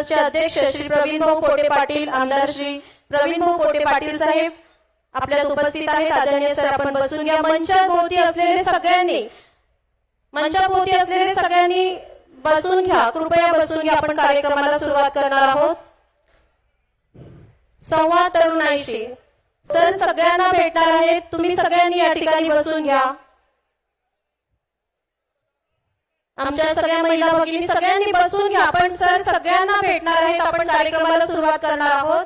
ट्रस्टचे अध्यक्ष श्री प्रवीण भाऊ पोटे पाटील, आमदार श्री प्रवीण भाऊ पोटे पाटील साहेब आपल्यात उपस्थित आहेत। आदरणीय सर, आपण बसून घ्या। मंचाभोवती असलेले सगळ्यांनी बसून घ्या, कृपया बसून घ्या। आपण कार्यक्रमाला सुरुवात करणार आहोत। संवाद तरुणाईशी सर सगळ्यांना भेटणार आहेत, तुम्ही सगळ्यांनी या ठिकाणी बसून घ्या। आमच्या सगळ्या महिला भगिनी सगळ्यांनी बसून घ्या, आपण सर सगळ्यांना भेटणार आहेत, आपण कार्यक्रमाला सुरुवात करणार आहोत।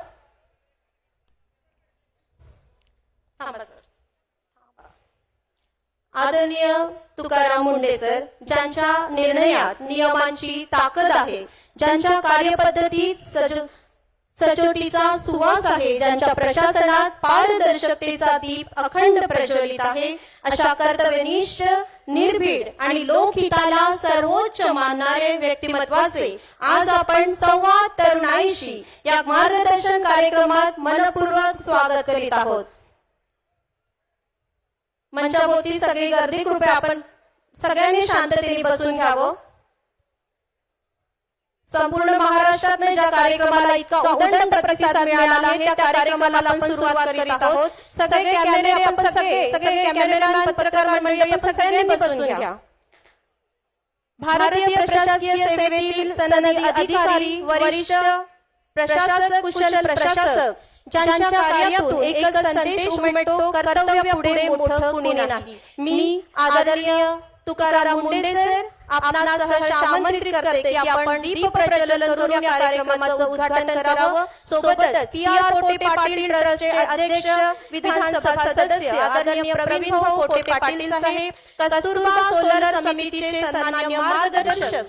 आदरणीय तुकाराम मुंडे सर, ज्यांच्या निर्णयात नियमांची ताकद आहे, ज्यांच्या कार्यपद्धतीत सचोटीचा सुवास आहे, ज्यांच्या प्रशासनात पारदर्शकतेचा दीप अखंड प्रज्वलित आहे, अशा कर्तव्यनिष्ठ, निर्भीड आणि लोकहिताला सर्वोच्च मानणारे व्यक्तिमत्वाचे आज आपण संवाद तरुणाईशी या मार्गदर्शन कार्यक्रमात मनपूर्वक स्वागत करीत आहोत। मंचाभोवती सगळी गर्दी, कृपया आपण सगळ्यांनी शांततेने बसून घ्यावं। संपूर्ण महाराष्ट्रात ज्या कार्यक्रमाला इतका उदंड प्रतिसाद मिळाला आहे, त्या कार्यक्रमाला आपण सुरुवात करीत आहोत। सगळे कॅमेरामॅन, पत्रकार मंडळी, आपण सगळ्यांनी बसून घ्या। भारतीय प्रशासकीय सेवेतील सनदी अधिकारी, वरिष्ठ प्रशासक, कुशल प्रशासक, ज्यांच्या कार्यातून एकच संदेश उमटतो, कर्तव्य पुढे मोठं कुणी नाही। मी आदरणीय तुकाराम मुंडे सर आपणास आमंत्रित करते की आपण दीप प्रज्वलन करून या कार्यक्रमाचं उद्घाटन करावं। सोबतच PR पोटे पाटील ट्रस्टचे अध्यक्ष, विधानसभा सदस्य आदरणीय प्रवीण भाऊ पोटे पाटील साहेब, कस्तुरबा सोलर समितीचे सन्माननीय मार्गदर्शक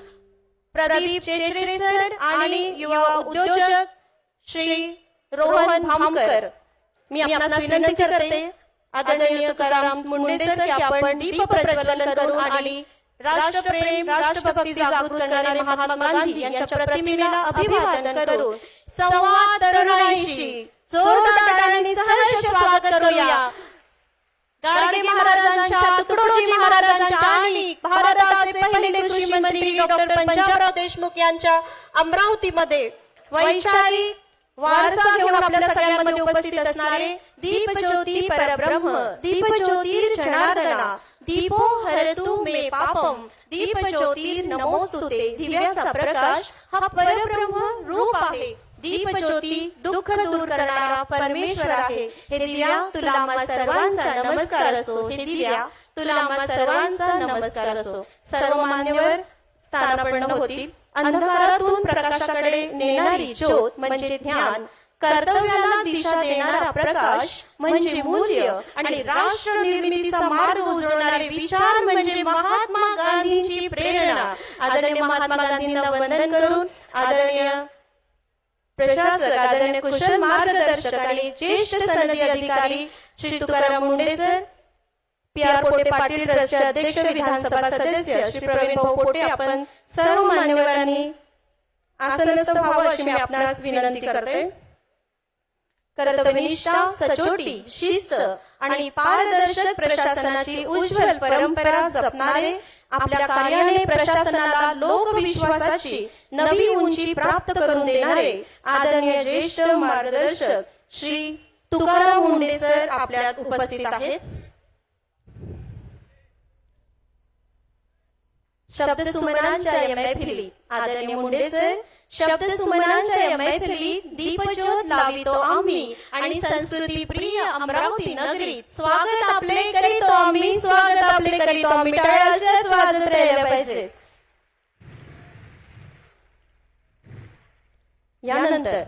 प्रदीप चेचरे सर आणि युवा उद्योजक श्री रोहन भामकर, मी आपणास विनंती करते आदरणीय तुकाराम मुंडे सर की आपण दीप प्रज्वलन करून आणि राष्ट्रप्रेम, राष्ट्रभक्ती जागृत करणारे महात्मा गांधी यांच्या प्रतिमेला अभिवादन करून संवाद तरुणाईशी जोरदार टाळ्यांनी सहर्ष स्वागत करूया। गाडगे महाराजांच्या, तुकडोजी महाराजांच्या आणि भारताचे पहिले कृषी मंत्री डॉक्टर पंजाबराव देशमुख यांच्या अमरावतीमध्ये वैचारिक वारसा घेऊन आपल्या सगळ्यांमध्ये उपस्थित असणारे दीपज्योती परब्रह्म, दीपज्योतिर्जनार्दना, दीपो हरतु मे पापम, दीपज्योतिर नमोस्तुते। दिव्याचा प्रकाश हा परब्रह्म रूप आहे। दीपज्योती दुःख दूर करणारा परमेश्वर आहे। हे दिव्या तुला आम्हा सर्वांचा नमस्कार असो, हे दिव्या तुला आम्हा सर्वांचा नमस्कार असो। सर्व मान्यवर स्थानापन्न होतील। अंधकारातून प्रकाशाकडे नेणारी ज्योत म्हणजे ध्यान, कर्तव्याला दिशा देणारा प्रकाश म्हणजे मूल्य आणि राष्ट्र निर्मितीचा मार्ग उजळणारे विचार म्हणजे महात्मा गांधींची प्रेरणा। आदरणीय महात्मा गांधींना वंदन करून आदरणीय प्रशासक, आदरणीय कुशल मार्गदर्शक आणि ज्येष्ठ सनदी अधिकारी श्री तुकाराम मुंडे सर, PR पोटे पाटील ट्रस्टचे अध्यक्ष, विधानसभा सदस्य श्री प्रवीण भाऊ पोटे, आपण सर्व मान्यवरांनी आसनस्थ व्हावं अशी मी आपणास विनंती करते। कर्तव्यनिष्ठा, सचोटी, शिस्त आणि पारदर्शक प्रशासनाची उज्ज्वल परंपरा जपणारे, आपल्या कार्याने प्रशासनाला लोकविश्वासाची नवी उंची प्राप्त करून देणारे आदरणीय ज्येष्ठ मार्गदर्शक श्री तुकाराम मुंडे सर आपल्यात उपस्थित आहेत। शब्द सुमनांच्या या मैफिलीत आदरणीय मुंडे सर शब्द सुमनांच्या या मैफिलीत दीपज्योत लावितो आम्ही आणि संस्कृती प्रिय अमरावती नगरीत स्वागत आपले करीतो आम्ही, स्वागत आपले करीतो आम्ही। टाळ्या अशाच वाजत राहिल्या पाहिजे। यानंतर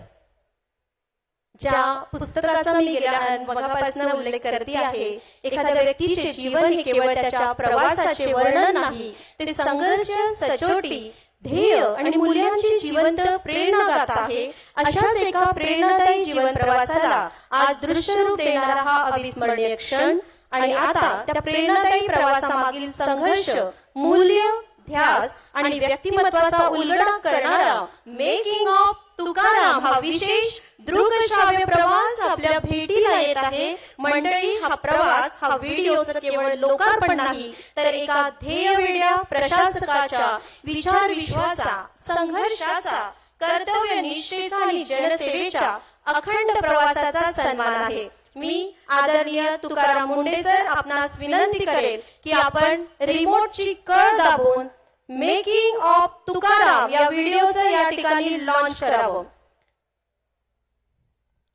ज्या पुस्तकाचा मी गेल्या मगापासून उल्लेख करते आहे, एखाद्या व्यक्तीचे जीवन हे केवळ त्याच्या प्रवासाचे वर्णन नाही, ते संघर्ष, सचोटी, ध्येय आणि मूल्यांची जिवंत प्रेरणा गाथा आहे। अशाच एका प्रेरणादायी जीवन प्रवासाला आज दृश्यरूप देणारा हा अविस्मरणीय क्षण आणि आता त्या प्रेरणादायी प्रवासामागील संघर्ष, मूल्य, ध्यास आणि व्यक्तिमत्वाचा उलगडा करणारा मेकिंग ऑफ तुकाराम हा विशेष दृकश्राव्य प्रवास आपल्या भेटीला येत आहे। मंडळी, हा प्रवास, हा व्हिडिओचं केवळ लोकार्पण नाही, तर एका ध्येयवेड्या प्रशासकाच्या विचार विश्वाचा, संघर्षाचा, कर्तव्यनिष्ठेचा आणि जनसेवेच्या अखंड प्रवासाचा सन्मान आहे. मी आदरणीय तुकाराम मुंडे सर आपणास विनंती करेल की आपण रिमोटची कळ दाबून मेकिंग ऑफ तुकाराम या व्हिडिओचं या ठिकाणी लॉन्च करावं.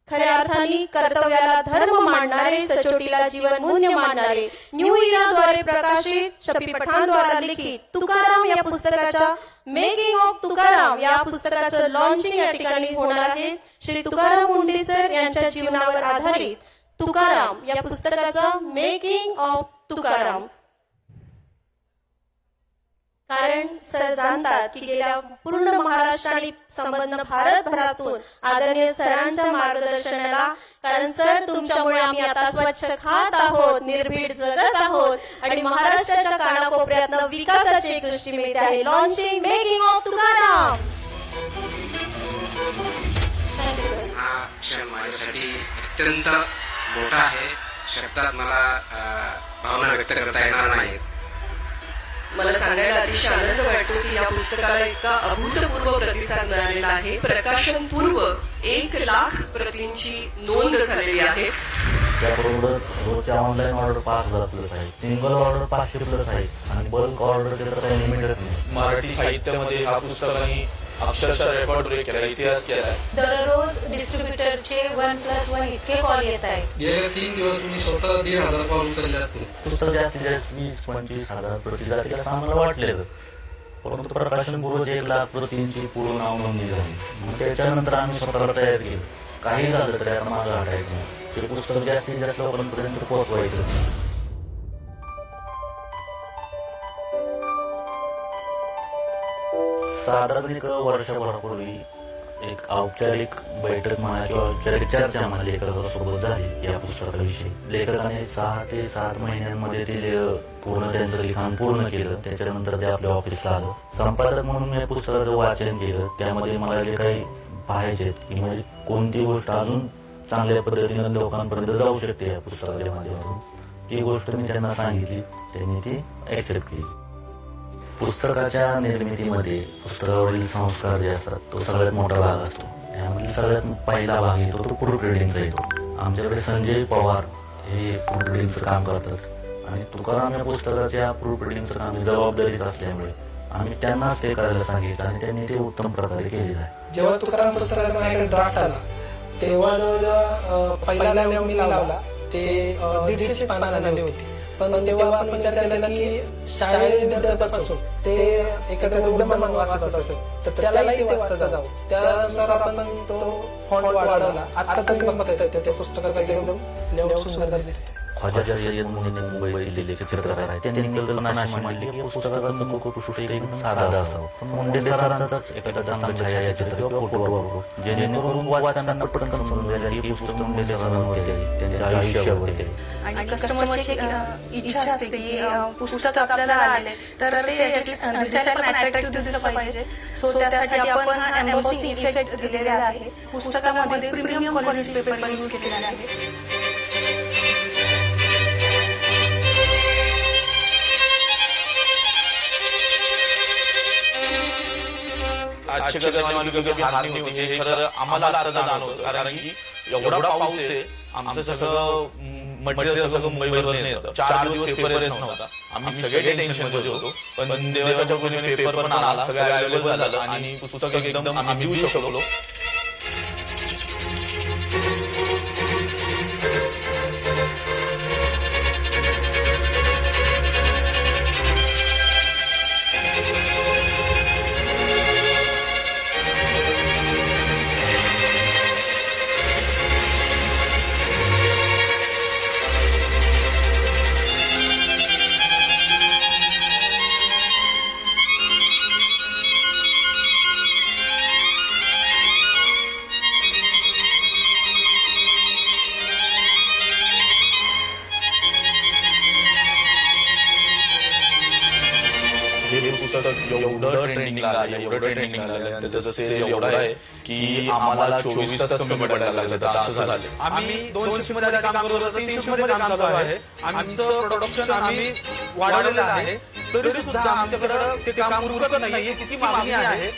खऱ्या अर्थाने कर्तव्याला धर्म मानणारे, सचोटीला जीवन मूल्य मानणारे, न्यू इराद्वारे प्रकाशित, शफी पठाणद्वारा लिखित तुकाराम या पुस्तकाच्या मेकिंग ऑफ तुकाराम या पुस्तकाचं लॉन्चिंग या ठिकाणी होणार आहे. श्री तुकाराम मुंडे सर यांच्या जीवनावर आधारित तुकाराम या पुस्तकाचा मेकिंग ऑफ तुकाराम. कारण सर जाणतात की गेल्या पूर्ण महाराष्ट्र आणि संबंध भारतभरातून आदरणीय सरांच्या मार्गदर्शनाला, कारण सर तुमच्यामुळे आम्ही आता स्वच्छ खात आहोत, निर्भीड जगत आहोत आणि महाराष्ट्राच्या कानाकोपऱ्यातनं विकासाची एक दृष्टी मिळते आहे. Launching making of Tukaram. हा क्षण माझ्यासाठी अत्यंत मोठा आहे. शब्दात मला भावना व्यक्त करता येणार नाहीत. मला सांगायला अतिशय आनंद वाटतो की या पुस्तकाला इतका अभूतपूर्व प्रतिसाद मिळालेला आहे. प्रकाशनपूर्व 1,00,000 प्रतींची नोंद झालेली आहे. त्याबरोबरच रोजच्या ऑनलाईन ऑर्डर 5,000 प्लस आहे, सिंगल ऑर्डर 500 प्लस आहे आणि बल्क ऑर्डर तर काही लिमिटच नाही. मराठी साहित्यामध्ये हा पुस्तकाने अक्षरशः रेकॉर्ड ब्रेक केला, इतिहास केला. दररोज डिस्ट्रीब्युटरचे 1+1 इतके कॉल येत आहेत. गेल्या 3 दिवस मी स्वतः 1,500 पाऊल उचलले असतील. पुस्तक जास्तीत जास्त 20-25 हजार प्रती जातील असं आम्हाला वाटलेलं, परंतु प्रकाशनपूर्व 1,00,000 प्रतींची पूर्ण नाव नोंदणी झाली. मग त्याच्यानंतर आम्ही स्वतःला तयार केलं. काही झालं तरी आता मागं हटायचं नाही. ते पुस्तक जास्तीत जास्त लोकांपर्यंत पोहोचवायचं. साधारण एक वर्षभरापूर्वी एक औपचारिक बैठक म्हणा किंवा औपचारिक चर्चा मला लेखकासोबत झाली या पुस्तकाविषयी. लेखकाने 6 ते 7 महिन्यांमध्ये ते पूर्ण त्यांचं लिखाण पूर्ण केलं. त्याच्यानंतर ते आपल्या ऑफिसला आलं. संपादक म्हणून मी पुस्तकाचं वाचन केलं. त्यामध्ये मला जे काही पाहायचे की म्हणजे कोणती गोष्ट अजून चांगल्या पद्धतीने लोकांपर्यंत जाऊ शकते या पुस्तकाच्या माध्यमातून, ती गोष्ट मी त्यांना सांगितली. त्यांनी ती ऍक्सेप्ट केली. पुस्तकाच्या निर्मितीमध्ये पुस्तकावरील संस्कार जे असतात तो सगळ्यात मोठा भाग असतो. यामध्ये सगळ्यात पहिला भाग येतो तो प्रूफ रिडिंगचा येतो. आमच्याकडे संजय पवार हे प्रूफ रिडिंगचं काम करतात आणि तुकाराम या पुस्तकाच्या प्रूफ रिडिंगचं काम जबाबदारीच असल्यामुळे आम्ही त्यांनाच ते करायला सांगितलं आणि त्यांनी ते उत्तम प्रकारे केलेलं आहे. जेव्हा तुकाराम पुस्तकाचा माझ्याकडे ड्राफ्ट आला तेव्हा जवळजवळ पहिला लेव मी लावला ते 150 पानं झाली होती. पण तेव्हा आपण विचार केला की शाळेत विद्यार्थ्यापासून ते एखाद्या उद्यमान वाचत असेल तर त्यालाही ते वाचता जावं. त्यानुसार आपण तो फॉन्ट वाढवला. आता तुम्ही बघताय त्या पुस्तकाचा एकदम लेआउट सुंदर दिसते. ख्वाजा सय्यद मुंडे मुंबईतील चित्रकार आहेत. त्यांनी कल्पना अशी मांडली की पुस्तकाचं मुखपृष्ठ एकदम साधा असावं, पण मुंडे सरांचाच एखादा चांगलं छायाचित्र किंवा फोटो वापरू जेणेकरून वाचताना पटकन समजून जाईल की पुस्तक मुंडे सरांवर होते, त्यांच्या आयुष्यावर होते. आणि कस्टमरची इच्छा असते की पुस्तक आपल्याला आले तर ते दिसायला पण अट्रॅक्टिव्ह दिसलं पाहिजे. सो त्यासाठी आपण एम्बॉसिंग इफेक्ट दिलेला आहे. पुस्तकामध्ये प्रीमियम क्वालिटी पेपर यूज केलेला आहे. आजची कधी हानी होती हे खरं आम्हाला आता जाणवतं, कारण की एवढा पाऊस आहे. आमचं सगळं मटेरियल सगळं मुंबईवर येतं. 4 दिवस पेपर येत नव्हता. आम्ही सगळे टेन्शन मध्ये होतो, पण देवाच्या कृपेने पेपर पण आला, सगळं अवेलेबल झालं आणि पुस्तक एकदम आम्ही देऊ शकलो. हे पुस्तक एवढं ट्रेंडिंगला आलं, त्याचं सेल एवढं आहे की आम्हाला 24 तास कमी पडायला लागलं. तर असं झालं. आम्ही 200 मध्ये काम करत होतो, 300 मध्ये काम चालू आहे. आमचं प्रोडक्शन आम्ही वाढवलेलं आहे, तरी सुद्धा आमच्याकडे ते काम उरकत नाहीये. किती मागणी आहे.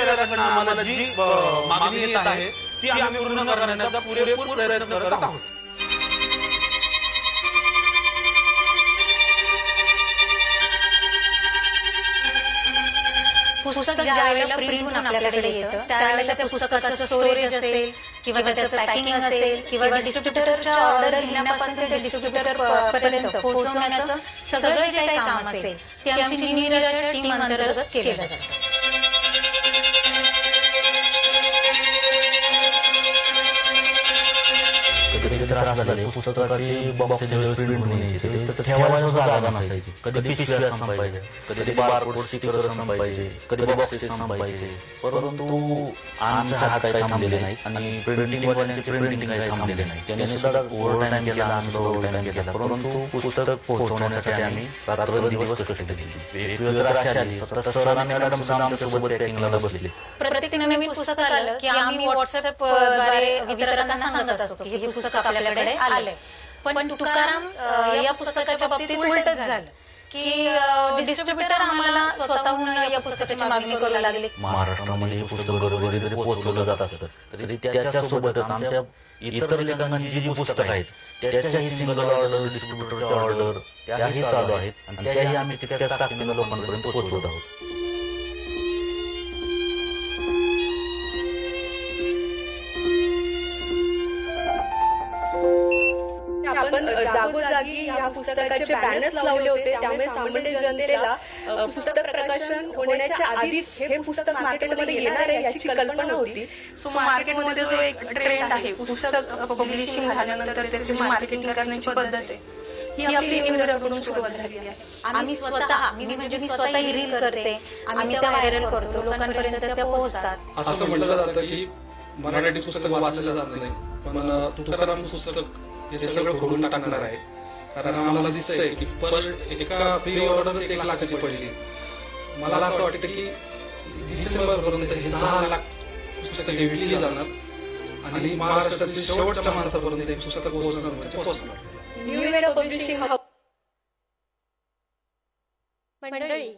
मंत्रालयाकडनं आम्हाला जी मागणी येत आहे ती आम्ही पूर्ण करण्याचा पुरेपूर प्रयत्न करत आहोत. पुस्तक ज्या वेळेला प्रिंट होऊन आपल्याकडे येतं त्यावेळेला त्या पुस्तकाचं स्टोरेज असेल किंवा त्याचं पॅकिंग असेल किंवा डिस्ट्रीब्युटरच्या ऑर्डर घेण्यापासून ते डिस्ट्रीब्युटर पर्यंत पोहोचवण्याचं सगळं जे काही काम असेल ते आमची नीरजच्या टीम अंतर्गत केलं जातं. कधी त्रास झाले पुस्तकाची बॉक्स प्रिंट म्हणून यायचे तर ठेवायला जागा नसायची. कधी पिशव्या संपायच्या, कधी बारकोड स्टिकर संपायचे, कधी बॉक्स संपायचे. परंतु आमचा हात काही थांबलेले नाही आणि प्रिंटिंग वाल्यांचे प्रिंटिंग काही थांबलेले नाही. त्यांनी सुद्धा ओव्हर टाइम केला, आम्ही ओव्हर टाइम केला. परंतु पुस्तक पोहोचवण्यासाठी आम्ही रात्रंदिवस कष्ट केले. वेगवेगळ्या अशी आली सर मॅडम आमच्यासोबत पॅकिंगला बसले. प्रत्येक नवीन पुस्तक आलं की आम्ही व्हॉट्सअप द्वारे वितरकांना सांगत असतो की हे पुस्तक आपल्याकडे आलंय. पण तुकाराम या पुस्तकाच्या बाबतीत उलटच झालं की डिस्ट्रीब्युटर आम्हाला स्वतःहून या पुस्तकाची मागणी करू लागले. महाराष्ट्रामध्ये पुस्तक बरोबर जरी पोहोचवलं जात असतं तरी त्याच्यासोबतच आमच्या इतर लेखकांची जी पुस्तकं आहेत त्याच्याही सिंगल ऑर्डर, डिस्ट्रीब्युटरच्या ऑर्डर त्याही चालू आहेत आणि त्याही आम्ही त्याच्या ताकदीने लोकांपर्यंत पोहोचवत आहोत. आपण जागोजागी या पुस्तकाचे बॅनर्स लावले होते, त्यामुळे सामान्य जनतेला पुस्तक प्रकाशन होण्याच्या आधीच हे पुस्तक मार्केटमध्ये येणार आहे याची कल्पना होती. सो मार्केटमध्ये जो एक ट्रेंड आहे पुस्तक पब्लिशिंग झाल्यानंतर त्याची मार्केटिंग करण्याची पद्धत आहे ही आपली न्यूजकडून सुरुवात झाली आहे. आम्ही स्वतः मी स्वतः रील करते, आम्ही त्या व्हायरल करतो, लोकांपर्यंत त्या पोहोचतात. असं म्हटलं जातं की मराठी पुस्तक वाचलं जात नाही, पण तुकाराम पुस्तक हे सगळं खोडून टाकणार आहे. कारण आम्हाला दिसतंय की एका प्री ऑर्डरच 1 लाखाची पडली. मला असं वाटतं की डिसेंबर पर्यंत हे 10 लाख पुस्तकं विकली जाणार आणि महाराष्ट्रातील शेवटच्या माणसापर्यंत हे पुस्तक पोहोचणार म्हणजे पोहोचणार. न्यू इंडिया पब्लिशिंग हाऊस मंडळी,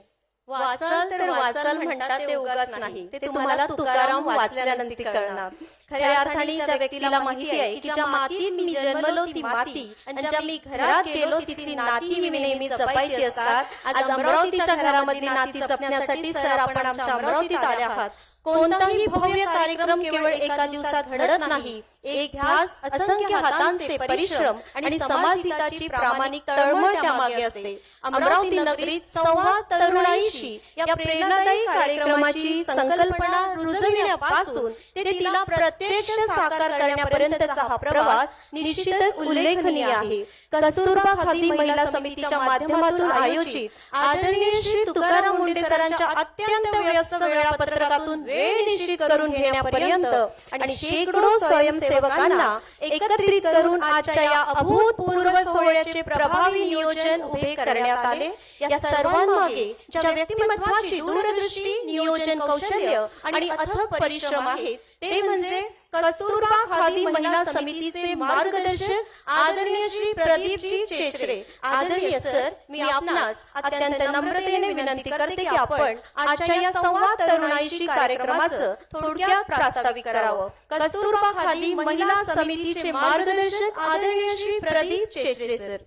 वाचाल तर वाचाल म्हणतात ते उगाच नाही, ते तुम्हाला तुकाराम वाचल्यानंतर कळणार. खऱ्या अर्थाने ज्या व्यक्तीला माहिती आहे की ज्या मातीत मी जन्मलो ती माती आणि ज्या मी घरात गेलो तिथली नाती मी नेहमी जपायची असतात. आज अमरावतीच्या घरामधली नाती जपण्यासाठी सर आपण आमच्या अमरावतीत आले आहात. कोणताही भव्य कार्यक्रम केवळ एका दिवसात घडत नाही. एक ध्यास, असंख्य हातांचे परिश्रम आणि समाजहिताची प्रामाणिक तळमळ त्यामागे असते. अमरावती नगरीत संवाद तरुणाईशी या प्रेरणादायी कार्यक्रमाची संकल्पना रुजविण्यापासून ते तिला प्रत्यक्ष साकार करण्यापर्यंतचा हा प्रवास निश्चितच उल्लेखनीय आहे. कस्तुरबा खादी महिला समितीच्या माध्यमातून आयोजित आदरणीय श्री तुकाराम मुंडे सरांच्या अत्यंत व्यस्त वेळापत्रकातून वेळ निश्चित करून घेण्यापर्यंत आणि शेकडो स्वयंसेवकांना एकत्रित करून आजच्या या अभूतपूर्व सोहळ्याचे प्रभावी नियोजन उभे करण्यात आले. या सर्वांमागे ज्या व्यक्तिमत्वाची दूरदृष्टी, नियोजन कौशल्य आणि अथक परिश्रम आहेत ते म्हणजे कस्तुरबा खादी महिला समितीचे मार्गदर्शक आदरणीय श्री प्रदीपजी चेचरे. आदरणीय सर, मी आपणास अत्यंत नम्रतेने विनंती करते की आपण आजच्या या संवाद तरुणाईशी कार्यक्रमाचं थोडक्यात प्रास्ताविक करावं. कस्तुरबा खादी महिला समितीचे मार्गदर्शक आदरणीय श्री प्रदीप चेचरे सर.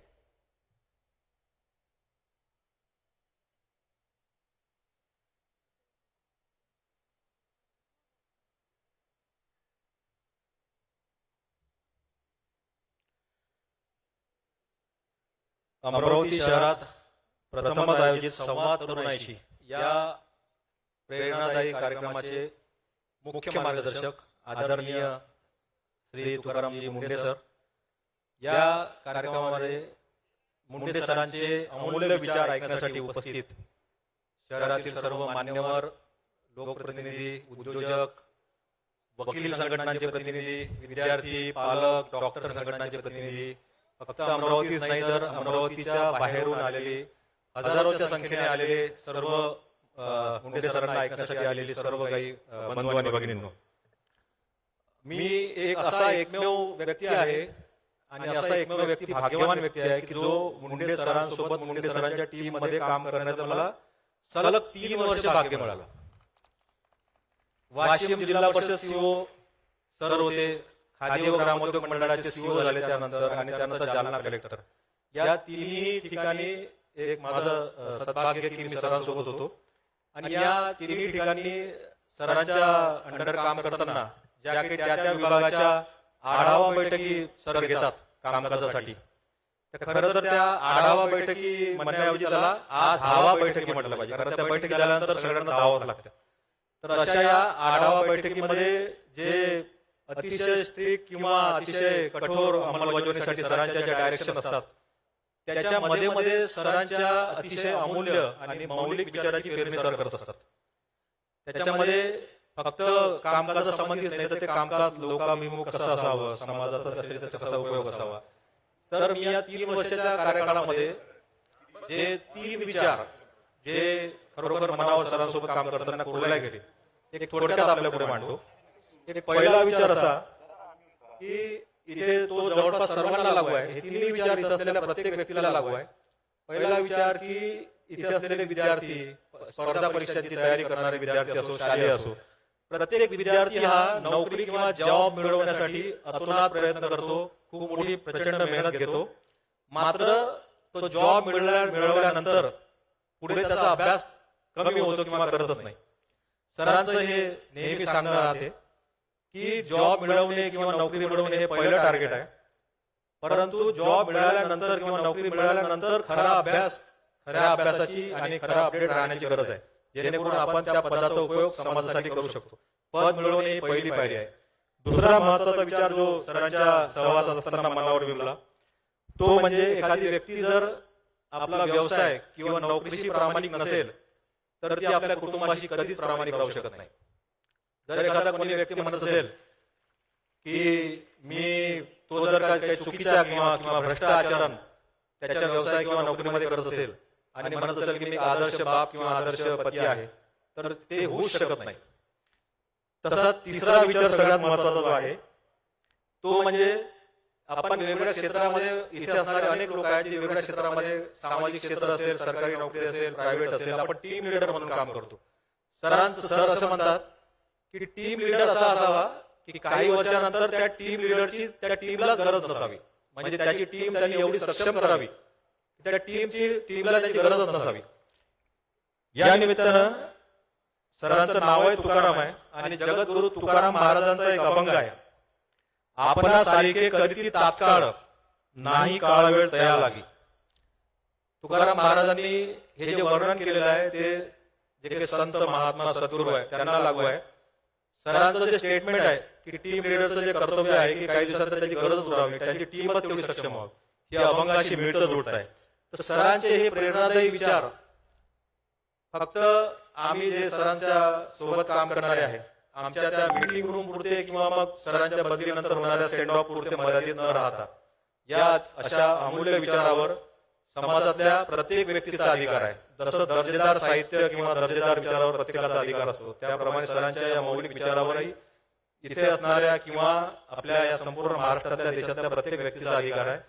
अमरावती शहरात प्रथमच आयोजित संवाद तरुणाईशी या प्रेरणादायी कार्यक्रमाचे मुख्य मार्गदर्शक आदरणीय श्री तुकारामजी मुंडे सर. या कार्यक्रमामध्ये मुंडे सरांचे अमूल्य विचार ऐकण्यासाठी उपस्थित शहरातील सर्व मान्यवर, लोकप्रतिनिधी, उद्योजक, वकील संघटनांचे प्रतिनिधी, विद्यार्थी, पालक, डॉक्टर संघटनांचे प्रतिनिधी, फक्त अमरावतीच नाही तर अमरावतीच्या बाहेरून आलेले हजारोच्या संख्येने आलेले सर्व मुंडे सरांना ऐकण्यासाठी आलेले सर्व काही बंधू आणि भगिनींनो, मी एक असा एकमेव व्यक्ती आहे आणि असा एकमेव व्यक्ती, भाग्यवान व्यक्ती आहे की जो मुंडे सरांसोबत, मुंडे सरांच्या टीम मध्ये काम करण्याचं मला सलग 3 वर्ष भाग्य मिळालं. वाशिम जिल्हा परिषद सीओ सर होते, खादी व ग्रामोद्योग मंडळाचे सीओ झाले त्यानंतर, आणि त्यानंतर जालना कलेक्टर. या तिन्ही ठिकाणी एक माझं सद्भाग्य की मी सरांसोबत होतो. आणि या तिन्ही ठिकाणी सरांच्या अंडर काम करताना ज्या काही त्या विभागाच्या आढावा बैठकी सर घेतात कामकाजासाठी, तर खरं तर त्या आढावा बैठकी म्हणण्याऐवजी त्याला धावा बैठकी म्हटलं पाहिजे, कारण त्या बैठकी झाल्यानंतर सगळ्यांना धावावं लागतं. तर अशा या आढावा बैठकीमध्ये जे अतिशय स्ट्रिक्ट किंवा अतिशय कठोर अंमलबजावणीसाठी सरांच्या ज्या डायरेक्शन असतात, त्याच्या मध्ये मध्ये सरांच्या अतिशय अमूल्य आणि मौलिक विचाराची पेरणी सर करत असतात. त्याच्यामध्ये फक्त कामकाजा संबंधित नाही, तर ते कामकाज लोकाभिमुख कसं असावं, समाजाचा असेल त्याचा कसा उपयोग असावा. तर मी या 3 वर्षाच्या कार्यकाळामध्ये जे 3 विचार जे खरोखर मनावर सरांसोबत काम करताना कोरले गेले, एक थोडक्यात आपल्या पुढे मांडतो. एक पहिला विचार असा की इथे तो जवळपास सर्वांना लागू आहे. हे 3 विचार इथे असलेल्या प्रत्येक व्यक्तीला लागू आहे. पहिला विचार की इथे असलेले विद्यार्थी, स्पर्धा परीक्षांची तयारी करणारे विद्यार्थी असो, शालेय असो, प्रत्येक विद्यार्थी हा नोकरी किंवा जॉब मिळवण्यासाठी अतोनात प्रयत्न करतो, खूप मोठी प्रचंड मेहनत घेतो. मात्र तो जॉब मिळवल्यानंतर पुढे त्याचा अभ्यास कमी होतो किंवा करतच नाही. सरांचं हे नेहमी सांगणं आहे की जॉब मिळवणे किंवा नोकरी मिळवणे हे पहिलं टार्गेट आहे, परंतु जॉब मिळाल्यानंतर किंवा नोकरी मिळाल्यानंतर खऱ्या अभ्यासाची आणि खरा अपडेट राहण्याची गरज आहे, जेणेकरून आपण त्या पदाचा उपयोग समाजासाठी करू शकतो. पद मिळवणे ही पहिली पायरी आहे. दुसरा महत्वाचा विचार जो सरांच्या सहवासात असताना मनावर विमला, तो म्हणजे एखादी व्यक्ती जर आपला व्यवसाय किंवा नोकरीशी प्रामाणिक नसेल तर ती आपल्या कुटुंबाशी कधीच प्रामाणिक राहू शकत नाही. जर एखादा कोणी व्यक्ती म्हणत असेल की मी तो जर काही चुकीच्या किंवा भ्रष्ट आचरण त्याच्या व्यवसाय किंवा नोकरीमध्ये करत असेल आणि म्हणत असेल की मी आदर्श बाप किंवा आदर्श पती आहे, तर ते होऊ शकत नाही. तसाच तिसरा विचार सगळ्यात महत्वाचा जो आहे तो म्हणजे आपण वेगवेगळ्या क्षेत्रामध्ये इथे असणारे अनेक लोक आहेत जे वेगवेगळ्या क्षेत्रामध्ये, सामाजिक क्षेत्र असेल, सरकारी नोकरी असेल, प्रायव्हेट असेल, आपण टीम लीडर म्हणून काम करतो. सर असं म्हणतात की टीम लीडर असा असावा की काही वर्षानंतर त्या टीम लीडरची त्या टीमला गरज नसावी, म्हणजे त्याची टीम त्यांनी एवढी सक्षम करावी त्या टीमला त्याची गरजच नसावी. या निमित्तानं सरांचं नाव आहे तुकाराम आहे आणि जगद्गुरु तुकाराम महाराजांचा एक अभंग आहे, आपणा सारिखे कधी तात्काळ नाही काळ वेळ तया लागी. तुकाराम महाराजांनी हे जे वर्णन केलेलं आहे ते जे काही संत महात्मा सद्गुरू आहे त्यांना लागू आहे. सरांचं जे स्टेटमेंट आहे की टीम लीडरचं जे कर्तव्य आहे की काही दिवसात त्याची गरज उडावी, त्यांची टीमच तेवढी सक्षम व्हावी, हे अभंगाशी मिळतं जुळत आहे. तर सरांचे हे प्रेरणादायी विचार फक्त आम्ही जे सरांच्या सोबत काम करणारे आहे आमच्या त्या मीटिंग रूम पुरते किंवा मग सरांच्या बदलीनंतर होणाऱ्या सेंड ऑफ पुरते मर्यादित न राहता या अशा अमूल्य विचारावर समाजातल्या प्रत्येक व्यक्तीचा अधिकार आहे. जसं दर्जेदार साहित्य किंवा दर्जेदार विचारावर प्रत्येकाचा अधिकार असतो, त्याप्रमाणे सरांच्या या मौलिक विचारावरही इथे असणाऱ्या किंवा आपल्या या संपूर्ण महाराष्ट्रातल्या देशातल्या प्रत्येक व्यक्तीचा अधिकार आहे.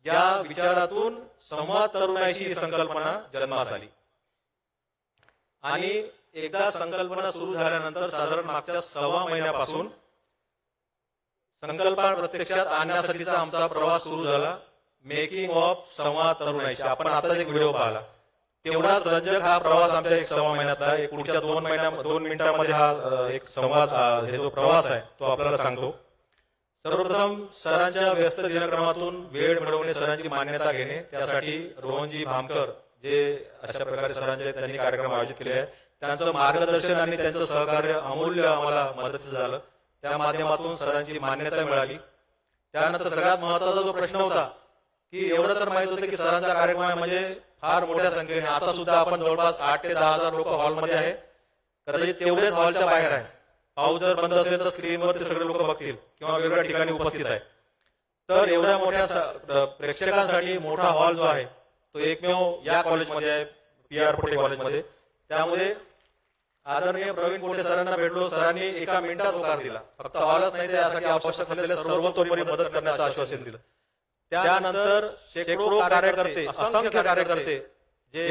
या विचारातून संवाद तरुणाईशी ही संकल्पना जन्मास आली आणि एकदा संकल्पना सुरू झाल्यानंतर साधारण मागच्या 6 महिन्यापासून संकल्पना प्रत्यक्षात आणण्यासाठीचा आमचा प्रवास सुरू झाला. मेकिंग ऑफ संवाद तरुणाईशी आपण आता एक व्हिडिओ पाहिला, तेवढाच रंजक हा प्रवास आमच्या 1.25 महिन्यातला. एक पुढच्या 2 मिनिटांमध्ये हा एक संवाद हे जो प्रवास आहे तो आपल्याला सांगतो. सर्वप्रथम सरांच्या व्यस्त दिनक्रमातून वेळ मिळवणे, सरांची मान्यता घेणे, त्यासाठी रोहनजी भामकर जे अशा प्रकारे सरांचे त्यांनी कार्यक्रम आयोजित केले आहे, त्यांचं मार्गदर्शन आणि त्यांचं सहकार्य अमूल्य आम्हाला मदतीचं झालं. त्या माध्यमातून सरांची मान्यता मिळाली. त्यानंतर सगळ्यात महत्वाचा जो प्रश्न होता की एवढं तर माहित होतं की सरांचा कार्यक्रम आहे म्हणजे फार मोठ्या संख्येने, आता सुद्धा आपण जवळपास 8 ते 10 हजार लोक हॉलमध्ये आहे, कदाचित तेवढेच हॉलच्या बाहेर आहे. पाऊस जर बंद असेल तर स्क्रीनवर ते सगळे लोक बघतील किंवा वेगवेगळ्या ठिकाणी उपस्थित आहे. तर एवढ्या मोठ्या प्रेक्षकांसाठी मोठा हॉल जो आहे तो एकमेव या कॉलेजमध्ये आहे, PR पोटे कॉलेजमध्ये. त्यामध्ये आदरणीय प्रवीण पोटे सरांना भेटलो. सरांनी 1 मिनिटात होकार दिला, फक्त हॉलच नाही त्यासाठी आवश्यक असलेले सर्वतोपरी मदत करण्याचं आश्वासन दिलं. त्यानंतर शेकडो कार्यकर्ते, असंख्य कार्यकर्ते जे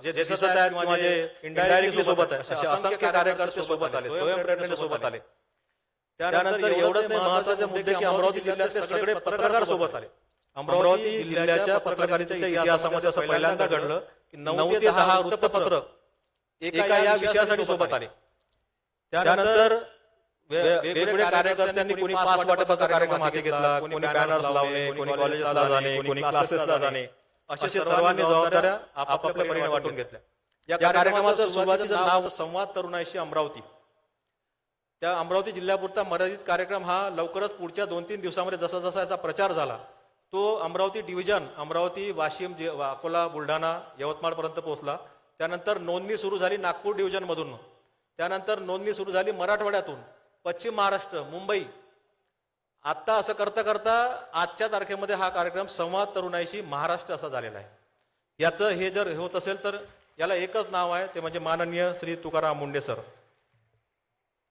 जे दिसत आहेत किंवा जे इनडायरेक्टली सोबत आहे असे असंख्य कार्यकर्ते सोबत आले, स्वयंप्रेरणेने सोबत आले. त्यानंतर एवढं महत्वाचे मुद्दे की अमरावती जिल्ह्यातले सगळे पत्रकार सोबत आले. अमरावती जिल्ह्याच्या पत्रकारितेच्या इतिहासामध्ये असं पहिल्यांदा घडलं की 9 ते 10 वृत्तपत्र एका या विषयासाठी सोबत आले. त्यानंतर वेगवेगळ्या कार्यकर्त्यांनी कोणी पास वाटपाचा कार्यक्रम हाती घेतला, कोणी बॅनर्स लावणे, कोणी कॉलेजला जाणे, कोणी क्लासेसला जाणे, अशा सर्वांनी जबाबदाऱ्या आपापल्या परीने वाटून घेतल्या. या कार्यक्रमाचं सुरुवातीचं नाव संवाद तरुणाईशी अमरावती. त्या अमरावती जिल्ह्यापुरता मर्यादित कार्यक्रम हा लवकरच पुढच्या 2-3 दिवसामध्ये जसा जसा याचा प्रचार झाला तो अमरावती डिव्हिजन, अमरावती, वाशिम, अकोला, बुलढाणा, यवतमाळपर्यंत पोहोचला. त्यानंतर नोंदणी सुरू झाली नागपूर डिव्हिजन मधून, त्यानंतर नोंदणी सुरू झाली मराठवाड्यातून, पश्चिम महाराष्ट्र, मुंबई. आता असं करता करता आजच्या तारखेमध्ये हा कार्यक्रम संवाद तरुणाईशी महाराष्ट्र असा झालेला आहे. याचं हे जर होत असेल तर याला एकच नाव आहे, ते म्हणजे माननीय श्री तुकाराम मुंडे सर.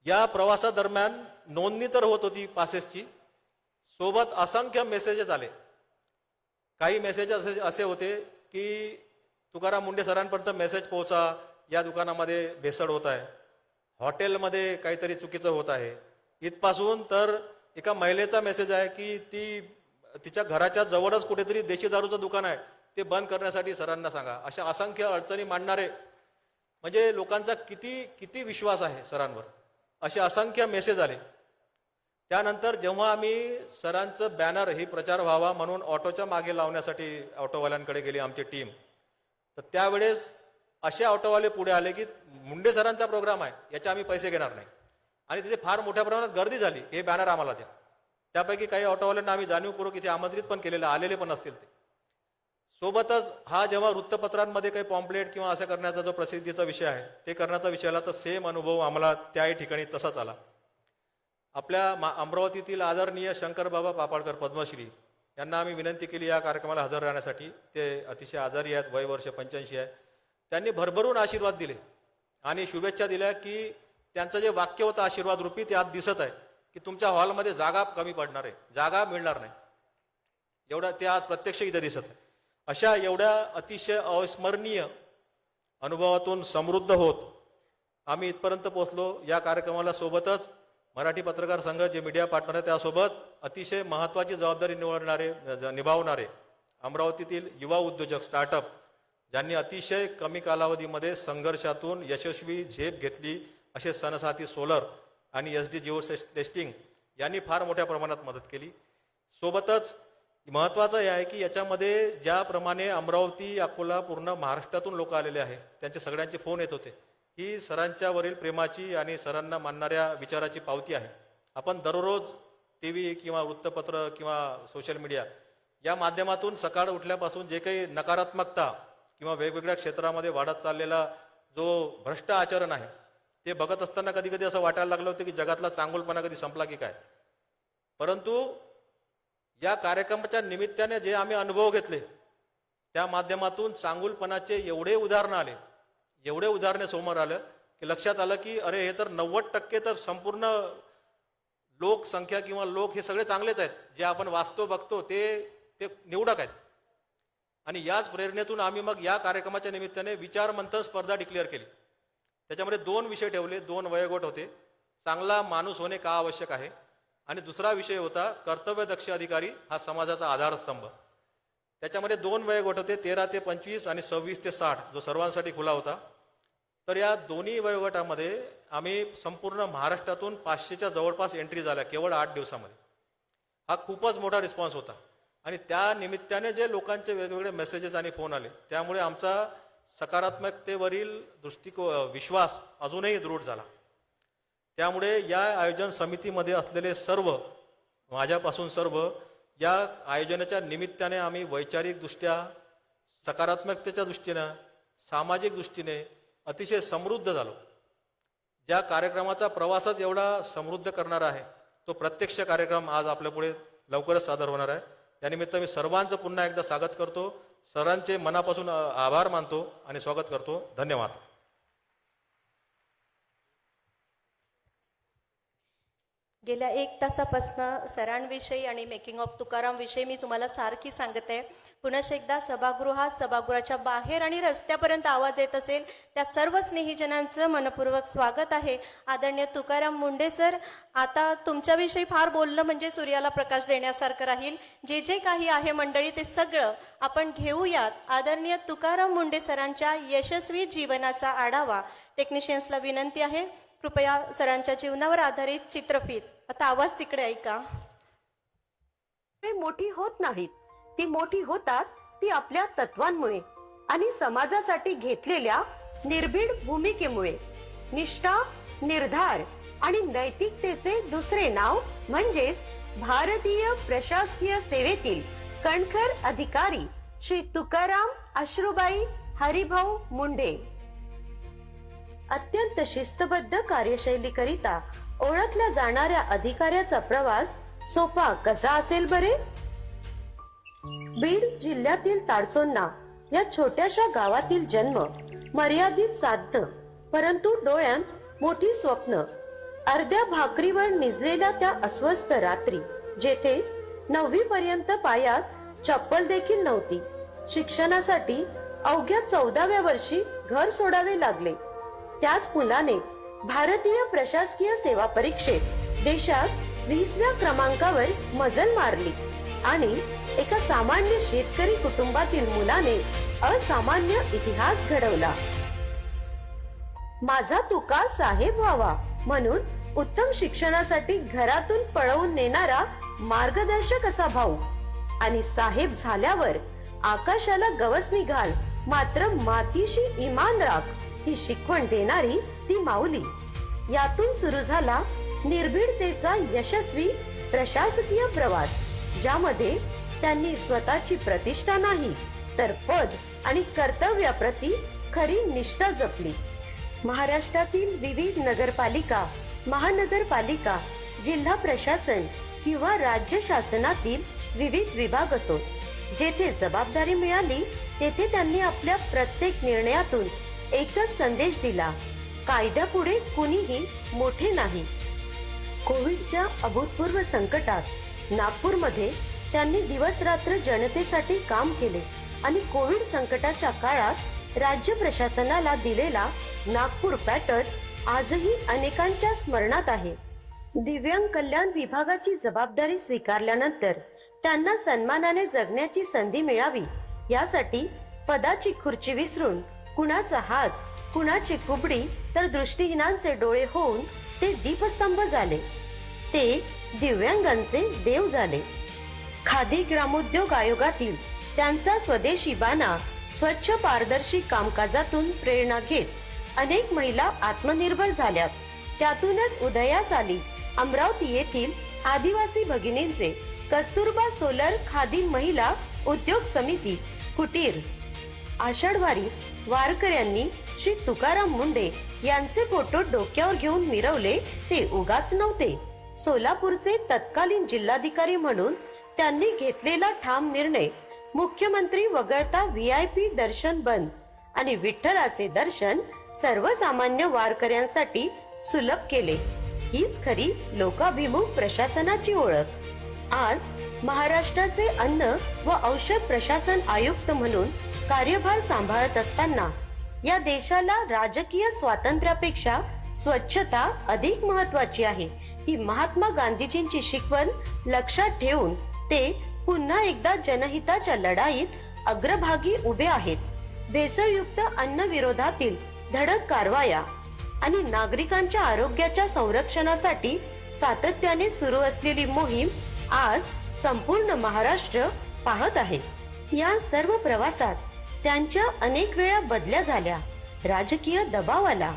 या प्रवासादरम्यान नोंदणी तर होत होती पासेसची, सोबत असंख्य मेसेजेस आले. काही मेसेजेस असे होते की तुकाराम मुंडे सरांपर्यंत मेसेज पोहोचा, या दुकानामध्ये भेसळ होत आहे, हॉटेलमध्ये काहीतरी चुकीचं होत आहे. इथपासून तर एका महिलेचा मेसेज आहे की तिच्या घराच्या जवळच कुठेतरी देशी दारूचं दुकान आहे, ते बंद करण्यासाठी सरांना सांगा. अशा असंख्य अडचणी मांडणारे, म्हणजे लोकांचा किती विश्वास आहे सरांवर, असे असंख्य मेसेज आले. त्यानंतर जेव्हा आम्ही सरांचं बॅनर ही प्रचार व्हावा म्हणून ऑटोच्या मागे लावण्यासाठी ऑटोवाल्यांकडे गेली आमची टीम, तर त्यावेळेस असे ऑटोवाले पुढे आले की मुंडे सरांचा प्रोग्राम आहे, याचे आम्ही पैसे घेणार नाही. आणि तिथे फार मोठ्या प्रमाणात गर्दी झाली, हे बॅनर आम्हाला द्या. त्यापैकी काही ऑटोवाल्यांना आम्ही जाणीवपूर्वक इथे आमंत्रित पण केलेलं, आलेले पण असतील ते. सोबतच हा जेव्हा वृत्तपत्रांमध्ये काही पॉम्पलेट किंवा असं करण्याचा जो प्रसिद्धीचा विषय आहे ते करण्याचा विषय आला, तर सेम अनुभव आम्हाला त्याही ठिकाणी तसाच आला. आपल्या अमरावतीतील आदरणीय शंकरबाबा पापळकर पद्मश्री यांना आम्ही विनंती केली या कार्यक्रमाला हजर राहण्यासाठी. ते अतिशय आजारी आहेत, वय वर्ष 85 आहे. त्यांनी भरभरून आशीर्वाद दिले आणि शुभेच्छा दिल्या की त्यांचं जे वाक्य होतं आशीर्वाद रूपी, ते आज दिसत आहे की तुमच्या हॉलमध्ये जागा कमी पडणार आहे, जागा मिळणार नाही, एवढं ते आज प्रत्यक्ष इथे दिसत आहे. अशा एवढ्या अतिशय अविस्मरणीय अनुभवातून समृद्ध होत आम्ही इथपर्यंत पोहोचलो. या कार्यक्रमाला सोबतच मराठी पत्रकार संघ जे मीडिया पार्टनर आहे त्यासोबत अतिशय महत्त्वाची जबाबदारी निभावणारे अमरावतीतील युवा उद्योजक, स्टार्टअप, ज्यांनी अतिशय कमी कालावधीमध्ये संघर्षातून यशस्वी झेप घेतली, असे सनसाथी सोलर आणि SD जिओ टेस्टिंग यांनी फार मोठ्या प्रमाणात मदत केली. सोबतच महत्त्वाचं हे आहे की याच्यामध्ये ज्याप्रमाणे अमरावती, अकोला, पूर्ण महाराष्ट्रातून लोक आलेले आहे, त्यांचे सगळ्यांचे फोन येत होते. ही सरांच्या वरील प्रेमाची आणि सरांना मानणाऱ्या विचाराची पावती आहे. आपण दररोज TV किंवा वृत्तपत्र किंवा सोशल मीडिया या माध्यमातून सकाळ उठल्यापासून जे काही नकारात्मकता किंवा वेगवेगळ्या क्षेत्रामध्ये वाढत चाललेला जो भ्रष्ट आचरण आहे ते बघत असताना कधी कधी असं वाटायला लागलं होतं की जगातला चांगुलपणा कधी संपला की काय. परंतु या कार्यक्रमाच्या निमित्ताने जे आम्ही अनुभव घेतले त्या माध्यमातून चांगुलपणाचे एवढे उदाहरणं आले, एवढे उदाहरणे समोर आलं की लक्षात आलं की अरे हे तर 90% तर संपूर्ण लोकसंख्या किंवा लोक हे सगळे चांगलेच आहेत, जे आपण वास्तव बघतो ते निवडक आहेत. आणि याच प्रेरणेतून आम्ही मग या कार्यक्रमाच्या निमित्ताने विचार मंथन स्पर्धा डिक्लेअर केली. त्याच्यामध्ये 2 विषय ठेवले, 2 वयोगट होते. चांगला माणूस होणे का आवश्यक आहे आणि दुसरा विषय होता कर्तव्यदक्ष अधिकारी हा समाजाचा आधारस्तंभ. त्याच्यामध्ये 2 वयोगट होते, 13 ते 25 आणि 26 ते 60, जो सर्वांसाठी खुला होता. तर या दोन्ही वयोगटामध्ये आम्ही संपूर्ण महाराष्ट्रातून 500च्या जवळपास एंट्री झाल्या केवळ 8 दिवसामध्ये. हा खूपच मोठा रिस्पॉन्स होता आणि त्या निमित्ताने जे लोकांचे वेगवेगळे मेसेजेस आणि फोन आले त्यामुळे आमचा सकारात्मकतेवरील विश्वास अजूनही दृढ झाला. त्यामुळे या आयोजन समितीमध्ये असलेले सर्व, माझ्यापासून सर्व, या आयोजनाच्या निमित्ताने आम्ही वैचारिकदृष्ट्या, सकारात्मकतेच्या दृष्टीनं, सामाजिक दृष्टीने अतिशय समृद्ध झालो. ज्या कार्यक्रमाचा प्रवासच एवढा समृद्ध करणारा आहे तो प्रत्यक्ष कार्यक्रम आज आपल्यापुढे लवकरच सादर होणार आहे. त्यानिमित्त मी सर्वांचं पुन्हा एकदा स्वागत करतो, सरांचे मनापासून आभार मानतो आणि स्वागत करतो. धन्यवाद. गेल्या 1 तासापासून सरांविषयी आणि मेकिंग ऑफ तुकाराम विषयी मी तुम्हाला सारखी सांगते. पुन्हा एकदा सभागृहात, सभागृहाच्या बाहेर आणि रस्त्यापर्यंत आवाज येत असेल त्या सर्व स्नेहीजनांचं मनपूर्वक स्वागत आहे. आदरणीय तुकाराम मुंडे सर, आता तुमच्याविषयी फार बोलणं म्हणजे सूर्याला प्रकाश देण्यासारखं राहील. जे जे काही आहे मंडळी ते सगळं आपण घेऊयात. आदरणीय तुकाराम मुंडे सरांच्या यशस्वी जीवनाचा आढावा. टेक्निशियन्सला विनंती आहे, कृपया सरांच्या जीवनावर आधारित चित्रफित. आता आवाज तिकडे ऐका. मोठी होत नाहीत, ती मोठी होतात ती आपल्या तत्वांमुळे आणि समाजासाठी घेतलेल्या निर्भीड भूमिकेमुळे. निष्ठा, निर्धार आणि नैतिकतेचे दुसरे नाव म्हणजेच भारतीय प्रशासकीय सेवेतील कणखर अधिकारी श्री तुकाराम अश्रुबाई हरिभाऊ मुंडे. अत्यंत शिस्तबद्ध कार्यशैलीकरिता ओळखल्या जाणाऱ्या अधिकाऱ्याचा प्रवास सोपा कसा असेल बरे? बीड जिल्ह्यातील ताडसोन्ना या छोट्याशा गावातील जन्म, मर्यादित साध्य परंतु डोळ्यात मोठी स्वप्न. अर्ध्या भाकरीवर निजलेल्या त्या अस्वस्थ रात्री, जेथे 9वी पर्यंत पायात चप्पल देखील नव्हती. शिक्षणासाठी अवघ्या 14व्या वर्षी घर सोडावे लागले. त्याच मुलाने भारतीय प्रशासकीय सेवा परीक्षेत देशात 20व्या क्रमांकावर मजल मारली आणि एका सामान्य शेतकरी कुटुंबातील मुलाने असामान्य इतिहास घडवला. माझा तुका साहेब व्हावा म्हणून उत्तम शिक्षणासाठी घरातून पळवून नेणारा मार्गदर्शक असा भाऊ आणि साहेब झाल्यावर आकाशाला गवसणी घाल मात्र मातीशी इमान राख ही शिकवण देणारी ती माऊली. यातून सुरू झाला निर्भीडतेचा यशस्वी प्रशासकीय प्रवास, ज्यामध्ये त्यांनी स्वतःची प्रतिष्ठा नाही तर पद आणि कर्तव्याप्रती खरी निष्ठा जपली. महाराष्ट्रातील विविध नगरपालिका, महानगरपालिका, जिल्हा प्रशासन किंवा राज्य शासनातील विविध विभाग असो, जेथे जबाबदारी मिळाली तेथे त्यांनी आपल्या प्रत्येक निर्णयातून एकच संदेश दिला: कायद्यापुढे कुणीही मोठे नाही. कोविडच्या अभूतपूर्व संकटात नागपूरमध्ये त्यांनी दिवस रात्र जनतेसाठी काम केले आणि कोविड संकटाच्या काळात राज्य प्रशासनाला दिलेला नागपूर पॅटर्न आजही अनेकांच्या स्मरणात आहे. दिव्यांग कल्याण विभागाची जबाबदारी स्वीकारल्यानंतर त्यांना सन्मानाने जगण्याची संधी मिळावी यासाठी पदाची खुर्ची विसरून कुणाचा हात, कुणाची कुबडी तर दृष्टीहीनांचे डोळे होऊन ते दीपस्तंभ झाले. ते दिव्यांगांचे देव झाले. खादी ग्रामोद्योग आयोगातील त्यांचा स्वदेशी बाणा, स्वच्छ पारदर्शी कामकाजातून प्रेरणा घेत अनेक महिला आत्मनिर्भर झाल्यात. त्यातूनच उदयास आली अमरावती येथील आदिवासी भगिनींचे कस्तुरबा सोलर खादी महिला उद्योग समिती कुटीर. आषाढवारी वारकऱ्यांनी श्री तुकाराम मुंडे यांचे फोटो डोक्यावर घेऊन मिरवले ते उगाच नव्हते. सोलापूरचे तत्कालीन जिल्हाधिकारी म्हणून त्यांनी घेतलेला ठाम निर्णय मुख्यमंत्री वगळता VIP दर्शन बंद आणि विठ्ठलाचे दर्शन सर्वसामान्य वारकऱ्यांसाठी सुलभ केले. हीच खरी लोकाभिमुख प्रशासनाची ओळख. आज महाराष्ट्राचे अन्न व औषध प्रशासन आयुक्त म्हणून कार्यभार सांभाळत असताना या देशाला राजकीय स्वातंत्र्यापेक्षा स्वच्छता अधिक महत्वाची आहे ही महात्मा गांधीजींची शिकवण लक्षात ठेवून ते पुन्हा एकदा जनहिताच्या लढाईत अग्रभागी उभे आहेत. भेसळयुक्त अन्न विरोधातील धडक कारवाया आणि नागरिकांच्या आरोग्याच्या संरक्षणासाठी सातत्याने सुरू असलेली मोहीम आज संपूर्ण महाराष्ट्र पाहत आहे. या सर्व प्रवासात त्यांच्या अनेक वेळा बदल्या झाल्या, राजकीय दबाव आला,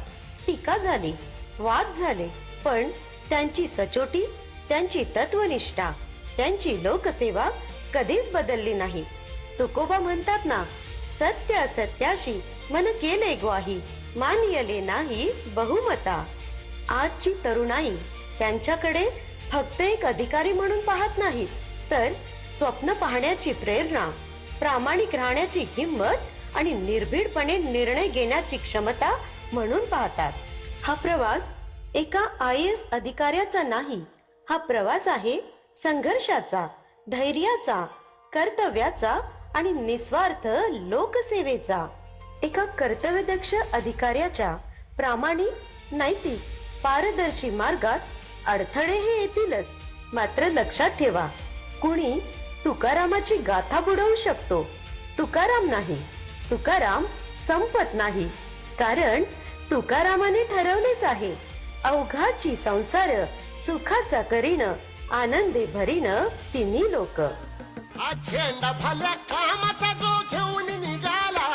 टीका झाली, वाद झाले, पण त्यांची सचोटी, त्यांची तत्वनिष्ठा, त्यांची लोकसेवा कधीच बदलली नाही. तुकोबा म्हणतात ना, सत्य असत्याशी मन केले ग्वाही, मानियले नाही बहुमता. आजची तरुणाई त्यांच्याकडे फक्त एक अधिकारी म्हणून पाहत नाही, तर स्वप्न पाहण्याची प्रेरणा, प्रामाणिक राहण्याची हिंमत आणि निर्भीडपणे निर्णय घेण्याची क्षमता म्हणून पाहतात. हा प्रवास एका IAS अधिकाऱ्याचा नाही, हा प्रवास आहे संघर्षाचा, धैर्याचा, कर्तव्याचा आणि निस्वार्थ लोकसेवेचा. एका कर्तव्यदक्ष अधिकाऱ्याच्या प्रामाणिक, नैतिक, पारदर्शी मार्गात अडथळे हे येतीलच. मात्र लक्षात ठेवा, कुणी तुकारामाची गाथा बुडवू शकतो, तुकाराम नाही. तुकाराम संपत नाही, कारण तुकारामाने ठरवलेच आहे, अवघाची संसार सुखाचा करीन, आनंदे भरीन तिन्ही लोक. झेंडा भल्या कामाचा जो घेऊन निघाला,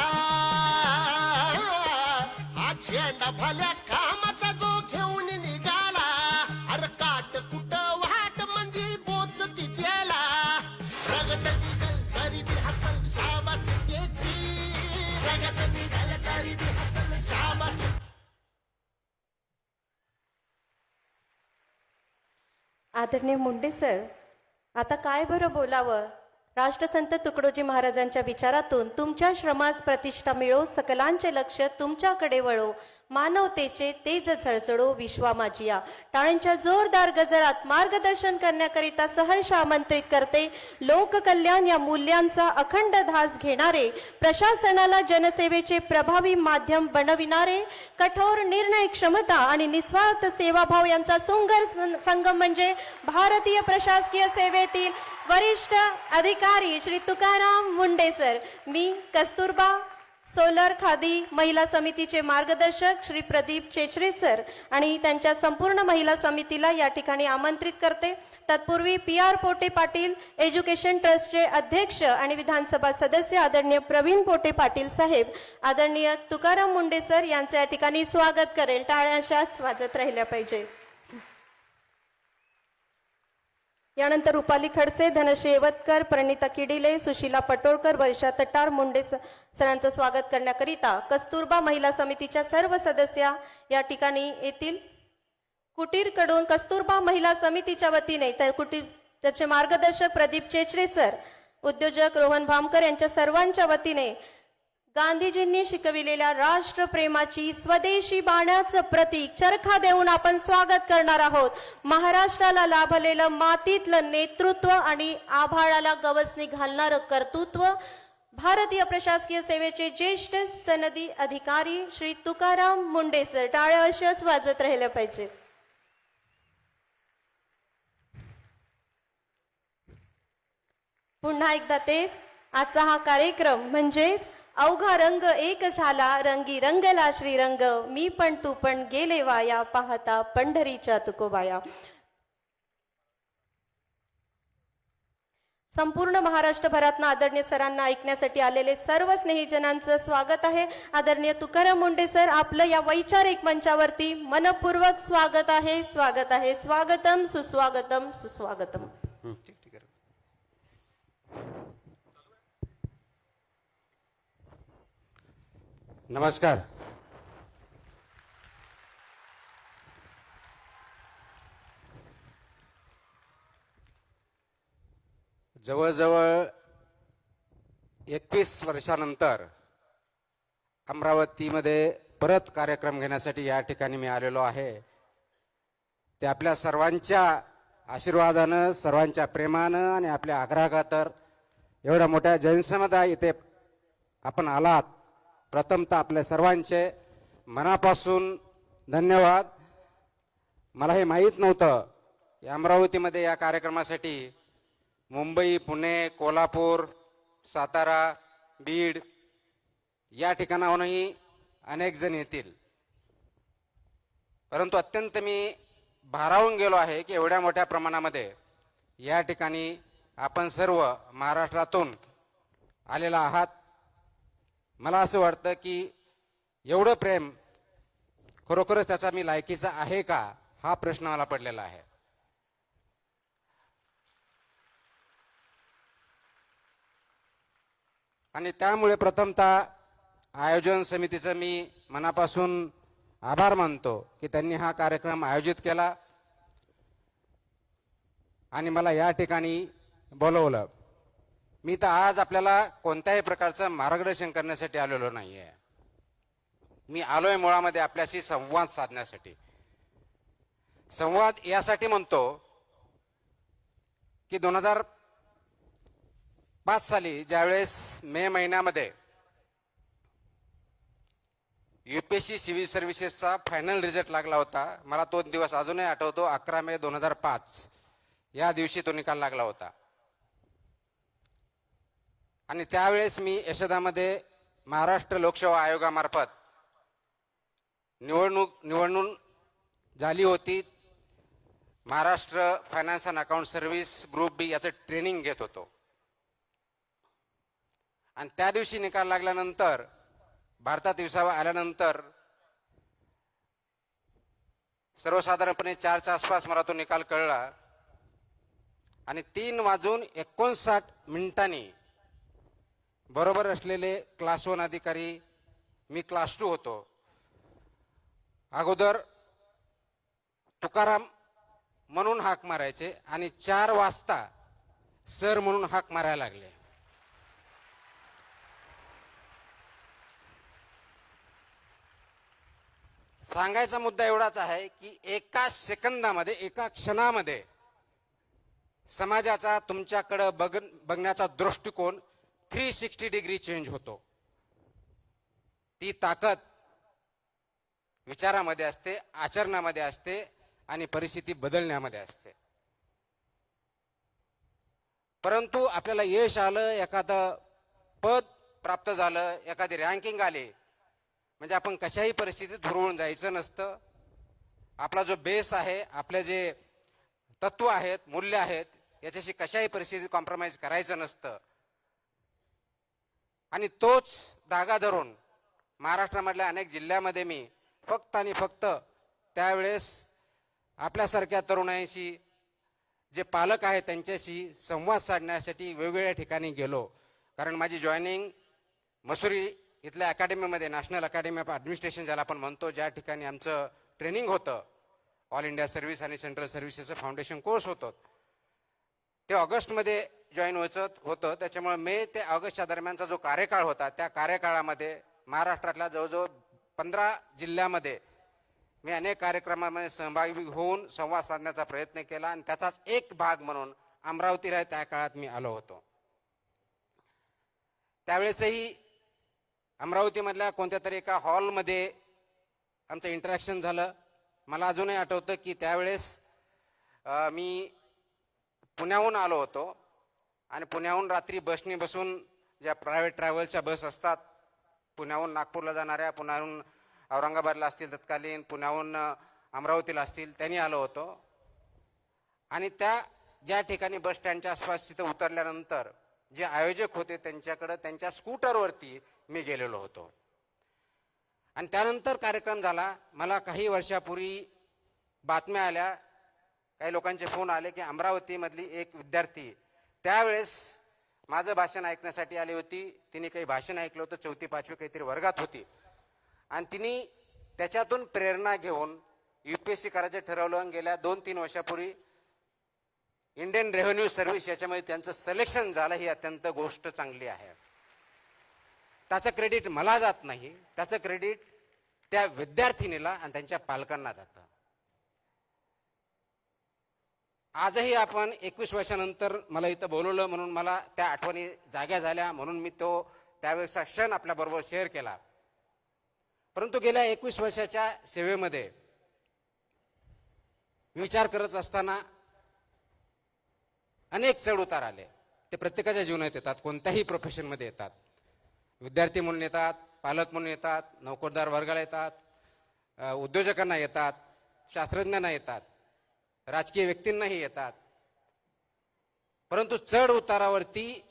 झेंडा भल्या कामाचा जो घेऊन निघाला, अरे काट कुट वाट मंदी बोच तिथ्याला, रगत निघल गरिबी हसल शाबास त्याची, रगत निघल गरिबी हसल शाबास. आदरणीय मुंडे सर, आता काय बरं बोलावं. राष्ट्रसंत तुकडोजी महाराजांच्या विचारातून तुमच्या श्रमास प्रतिष्ठा मिळो, सकलांचे लक्ष तुमच्याकडे वळो, मानवतेचे तेज झळझळो विश्वा माझिया. टाळ्यांच्या जोरदार गजरात मार्गदर्शन करण्याकरिता सहर्ष आमंत्रित करते लोककल्याण या मूल्यांचा अखंड ध्यास घेणारे, प्रशासनाला जनसेवेचे प्रभावी माध्यम बनविणारे, कठोर निर्णय क्षमता आणि निस्वार्थ सेवाभाव यांचा सुंदर संगम म्हणजे भारतीय प्रशासकीय सेवेतील वरिष्ठ अधिकारी श्री तुकाराम मुंडे सर. मी कस्तुरबा सोलर खादी महिला समितीचे मार्गदर्शक श्री प्रदीप चेचरे सर आणि त्यांच्या संपूर्ण महिला समितीला या ठिकाणी आमंत्रित करते. तत्पूर्वी PR पोटे पाटील एज्युकेशन ट्रस्टचे अध्यक्ष आणि विधानसभा सदस्य आदरणीय प्रवीण पोटे पाटील साहेब, आदरणीय तुकाराम मुंडे सर यांचे या ठिकाणी स्वागत करेल. टाळ्याशाच वाजत राहिल्या पाहिजे. यानंतर रुपाली खडसे, धनश्री येवतकर, प्रणिता किडिले, सुशीला पटोळकर, वर्षा तटार मुंडे सरांचं स्वागत करण्याकरिता कस्तुरबा महिला समितीच्या सर्व सदस्या या ठिकाणी येतील. कुटीरकडून कस्तुरबा महिला समितीच्या वतीने त्याचे मार्गदर्शक प्रदीप चेचरे सर, उद्योजक रोहन भामकर यांच्या सर्वांच्या वतीने गांधीजींनी शिकविलेल्या राष्ट्रप्रेमाची स्वदेशी बाण्याचं प्रतीक चरखा देऊन आपण स्वागत करणार आहोत. महाराष्ट्राला लाभलेलं मातीतलं नेतृत्व आणि आभाळाला गवसणी घालणारं कर्तृत्व, भारतीय प्रशासकीय सेवेचे ज्येष्ठ सनदी अधिकारी श्री तुकाराम मुंडे सर. टाळ्या अशाच वाजत राहिल्या पाहिजे. पुन्हा एकदा तेच, आजचा हा कार्यक्रम म्हणजेच अवघा रंग एक झाला, रंगी रंगला श्रीरंग, मी पण तू पण गेले वाया, पाहता पंढरीच्या तुकोबाया. संपूर्ण महाराष्ट्रभरातनं आदरणीय सरांना ऐकण्यासाठी आलेले सर्व स्नेहीजनांचं स्वागत आहे. आदरणीय तुकाराम मुंडे सर, आपलं या वैचारिक मंचावरती मनपूर्वक स्वागत आहे. स्वागत आहे. स्वागतम सुस्वागतम सुस्वागतम. नमस्कार. जवळजवळ 21 वर्षानंतर अमरावतीमध्ये परत कार्यक्रम घेण्यासाठी या ठिकाणी मी आलेलो आहे. ते आपल्या सर्वांच्या आशीर्वादानं, सर्वांच्या प्रेमानं आणि आपल्या आग्रहाखातर एवढ्या मोठ्या जनसमुदाय इथे आपण आलात. प्रथमतः आपल्या सर्वांचे मनापासून धन्यवाद. मला हे माहीत नव्हतं की अमरावतीमध्ये या कार्यक्रमासाठी मुंबई, पुणे, कोल्हापूर, सातारा, बीड या ठिकाणाहूनही अनेक जण येतील. परंतु अत्यंत मी भारावून गेलो आहे की एवढ्या मोठ्या प्रमाणामध्ये या ठिकाणी आपण सर्व महाराष्ट्रातून आलेला आहात. मला असं वाटतं की एवढं प्रेम खरोखरच त्याचा मी लायकीचा आहे का, हा प्रश्न मला पडलेला आहे. आणि त्यामुळे प्रथमतः आयोजन समितीचं मी मनापासून आभार मानतो की त्यांनी हा कार्यक्रम आयोजित केला आणि मला या ठिकाणी बोलवलं. मी तर आज आपल्याला कोणत्याही प्रकारचं मार्गदर्शन करण्यासाठी आलेलो नाही आहे. मी आलोय मुळामध्ये आपल्याशी संवाद साधण्यासाठी. संवाद यासाठी म्हणतो की 2005 साली ज्यावेळेस मे महिन्यामध्ये UPSC सिव्हिल सर्व्हिसेसचा फायनल रिझल्ट लागला होता, मला तो दिवस अजूनही आठवतो. 11 मे 2005 या दिवशी तो निकाल लागला होता. आणि त्यावेळेस मी यशोदामध्ये महाराष्ट्र लोकसेवा आयोगामार्फत निवडणूक झाली होती. Maharashtra finance and account service group B याचं ट्रेनिंग घेत होतो. आणि त्या दिवशी निकाल लागल्यानंतर, भारतात विसावा आल्यानंतर सर्वसाधारणपणे 4च्या आसपास मला तो निकाल कळला. आणि 3:59 बरोबर असलेले क्लास 1 अधिकारी, मी क्लास 2 होतो, अगोदर तुकाराम म्हणून हाक मारायचे आणि 4 वाजता सर म्हणून हाक मारायला लागले. सांगायचा मुद्दा एवढाच आहे की एका सेकंदामध्ये, एका क्षणामध्ये समाजाचा तुमच्याकडे बघण्याचा दृष्टिकोन 360 डिग्री चेंज होतो. ती ताकद विचारामध्ये असते, आचरणामध्ये असते आणि परिस्थिती बदलण्यामध्ये असते. परंतु आपल्याला यश आलं, एखादं पद प्राप्त झालं, एखादी रँकिंग आली म्हणजे आपण कशाही परिस्थितीत धुरळून जायचं नसतं. आपला जो बेस आहे, आपले जे तत्व आहेत, मूल्य आहेत, याच्याशी कशाही परिस्थितीत कॉम्प्रोमाइज करायचं नसतं. आणि तोच धागा धरून महाराष्ट्रामधल्या अनेक जिल्ह्यामध्ये मी फक्त आणि फक्त त्यावेळेस आपल्यासारख्या तरुणांशी, जे पालक आहेत त्यांच्याशी संवाद साधण्यासाठी वेगवेगळ्या ठिकाणी गेलो. कारण माझी जॉईनिंग मसुरी इथल्या अकॅडमीमध्ये, नॅशनल अकॅडमी ऑफ ॲडमिनिस्ट्रेशन ज्याला आपण म्हणतो, ज्या ठिकाणी आमचं ट्रेनिंग होतं, ऑल इंडिया सर्व्हिस आणि सेंट्रल सर्व्हिसेसचं फाउंडेशन कोर्स होतं, ते ऑगस्टमध्ये जॉईन व्हायचं होतं. त्याच्यामुळे मे ते ऑगस्टच्या दरम्यानचा जो कार्यकाळ होता, त्या कार्यकाळामध्ये महाराष्ट्रातल्या जवळजवळ 15 जिल्ह्यामध्ये मी अनेक कार्यक्रमामध्ये सहभागी होऊन संवाद साधण्याचा प्रयत्न केला. आणि त्याचाच एक भाग म्हणून अमरावतीला त्या काळात मी आलो होतो. त्यावेळेसही अमरावतीमधल्या कोणत्या तरी एका हॉलमध्ये आमचं इंटरॅक्शन झालं. मला अजूनही आठवतं की त्यावेळेस मी पुण्याहून आलो होतो आणि पुण्याहून रात्री बसनी बसून, ज्या प्रायव्हेट ट्रॅव्हलच्या बस असतात पुण्याहून नागपूरला जाणाऱ्या, पुण्याहून औरंगाबादला असतील तत्कालीन, पुण्याहून अमरावतीला असतील, त्यांनी आलो होतो. आणि त्या ज्या ठिकाणी बस स्टँडच्या आसपास तिथं उतरल्यानंतर जे आयोजक होते त्यांच्याकडे त्यांच्या स्कूटरवरती मी गेलेलो होतो. आणि त्यानंतर कार्यक्रम झाला. मला काही वर्षापूर्वी बातम्या आल्या, काही लोकांचे फोन आले की अमरावतीमधली एक विद्यार्थी त्यावेळेस माझं भाषण ऐकण्यासाठी आली होती. तिने काही भाषण ऐकलं होतं, 4थी 5वी काहीतरी वर्गात होती. आणि तिने त्याच्यातून प्रेरणा घेऊन UPSC करायचं ठरवलं. गेल्या 2-3 वर्षापूर्वी इंडियन रेव्हेन्यू सर्व्हिस याच्यामध्ये त्यांचं सिलेक्शन झालं. ही अत्यंत गोष्ट चांगली आहे. त्याचं क्रेडिट मला जात नाही, त्याचं क्रेडिट त्या विद्यार्थिनीला आणि त्यांच्या पालकांना जातं. आजही आपण 21 वर्षानंतर मला इथं बोलवलं म्हणून मला त्या आठवणी जाग्या झाल्या, म्हणून मी तो त्यावेळेचा क्षण आपल्याबरोबर शेअर केला. परंतु गेल्या 21 वर्षाच्या सेवेमध्ये विचार करत असताना अनेक चढ उतार आले. ते प्रत्येकाच्या जीवनात येतात, कोणत्याही प्रोफेशनमध्ये येतात. विद्यार्थी म्हणून येतात, पालक म्हणून येतात, नोकरदार वर्गाला येतात, उद्योजकांना येतात, शास्त्रज्ञांना येतात, राजकीय व्यक्तींनाही येतात. परंतु चढ उतारावरती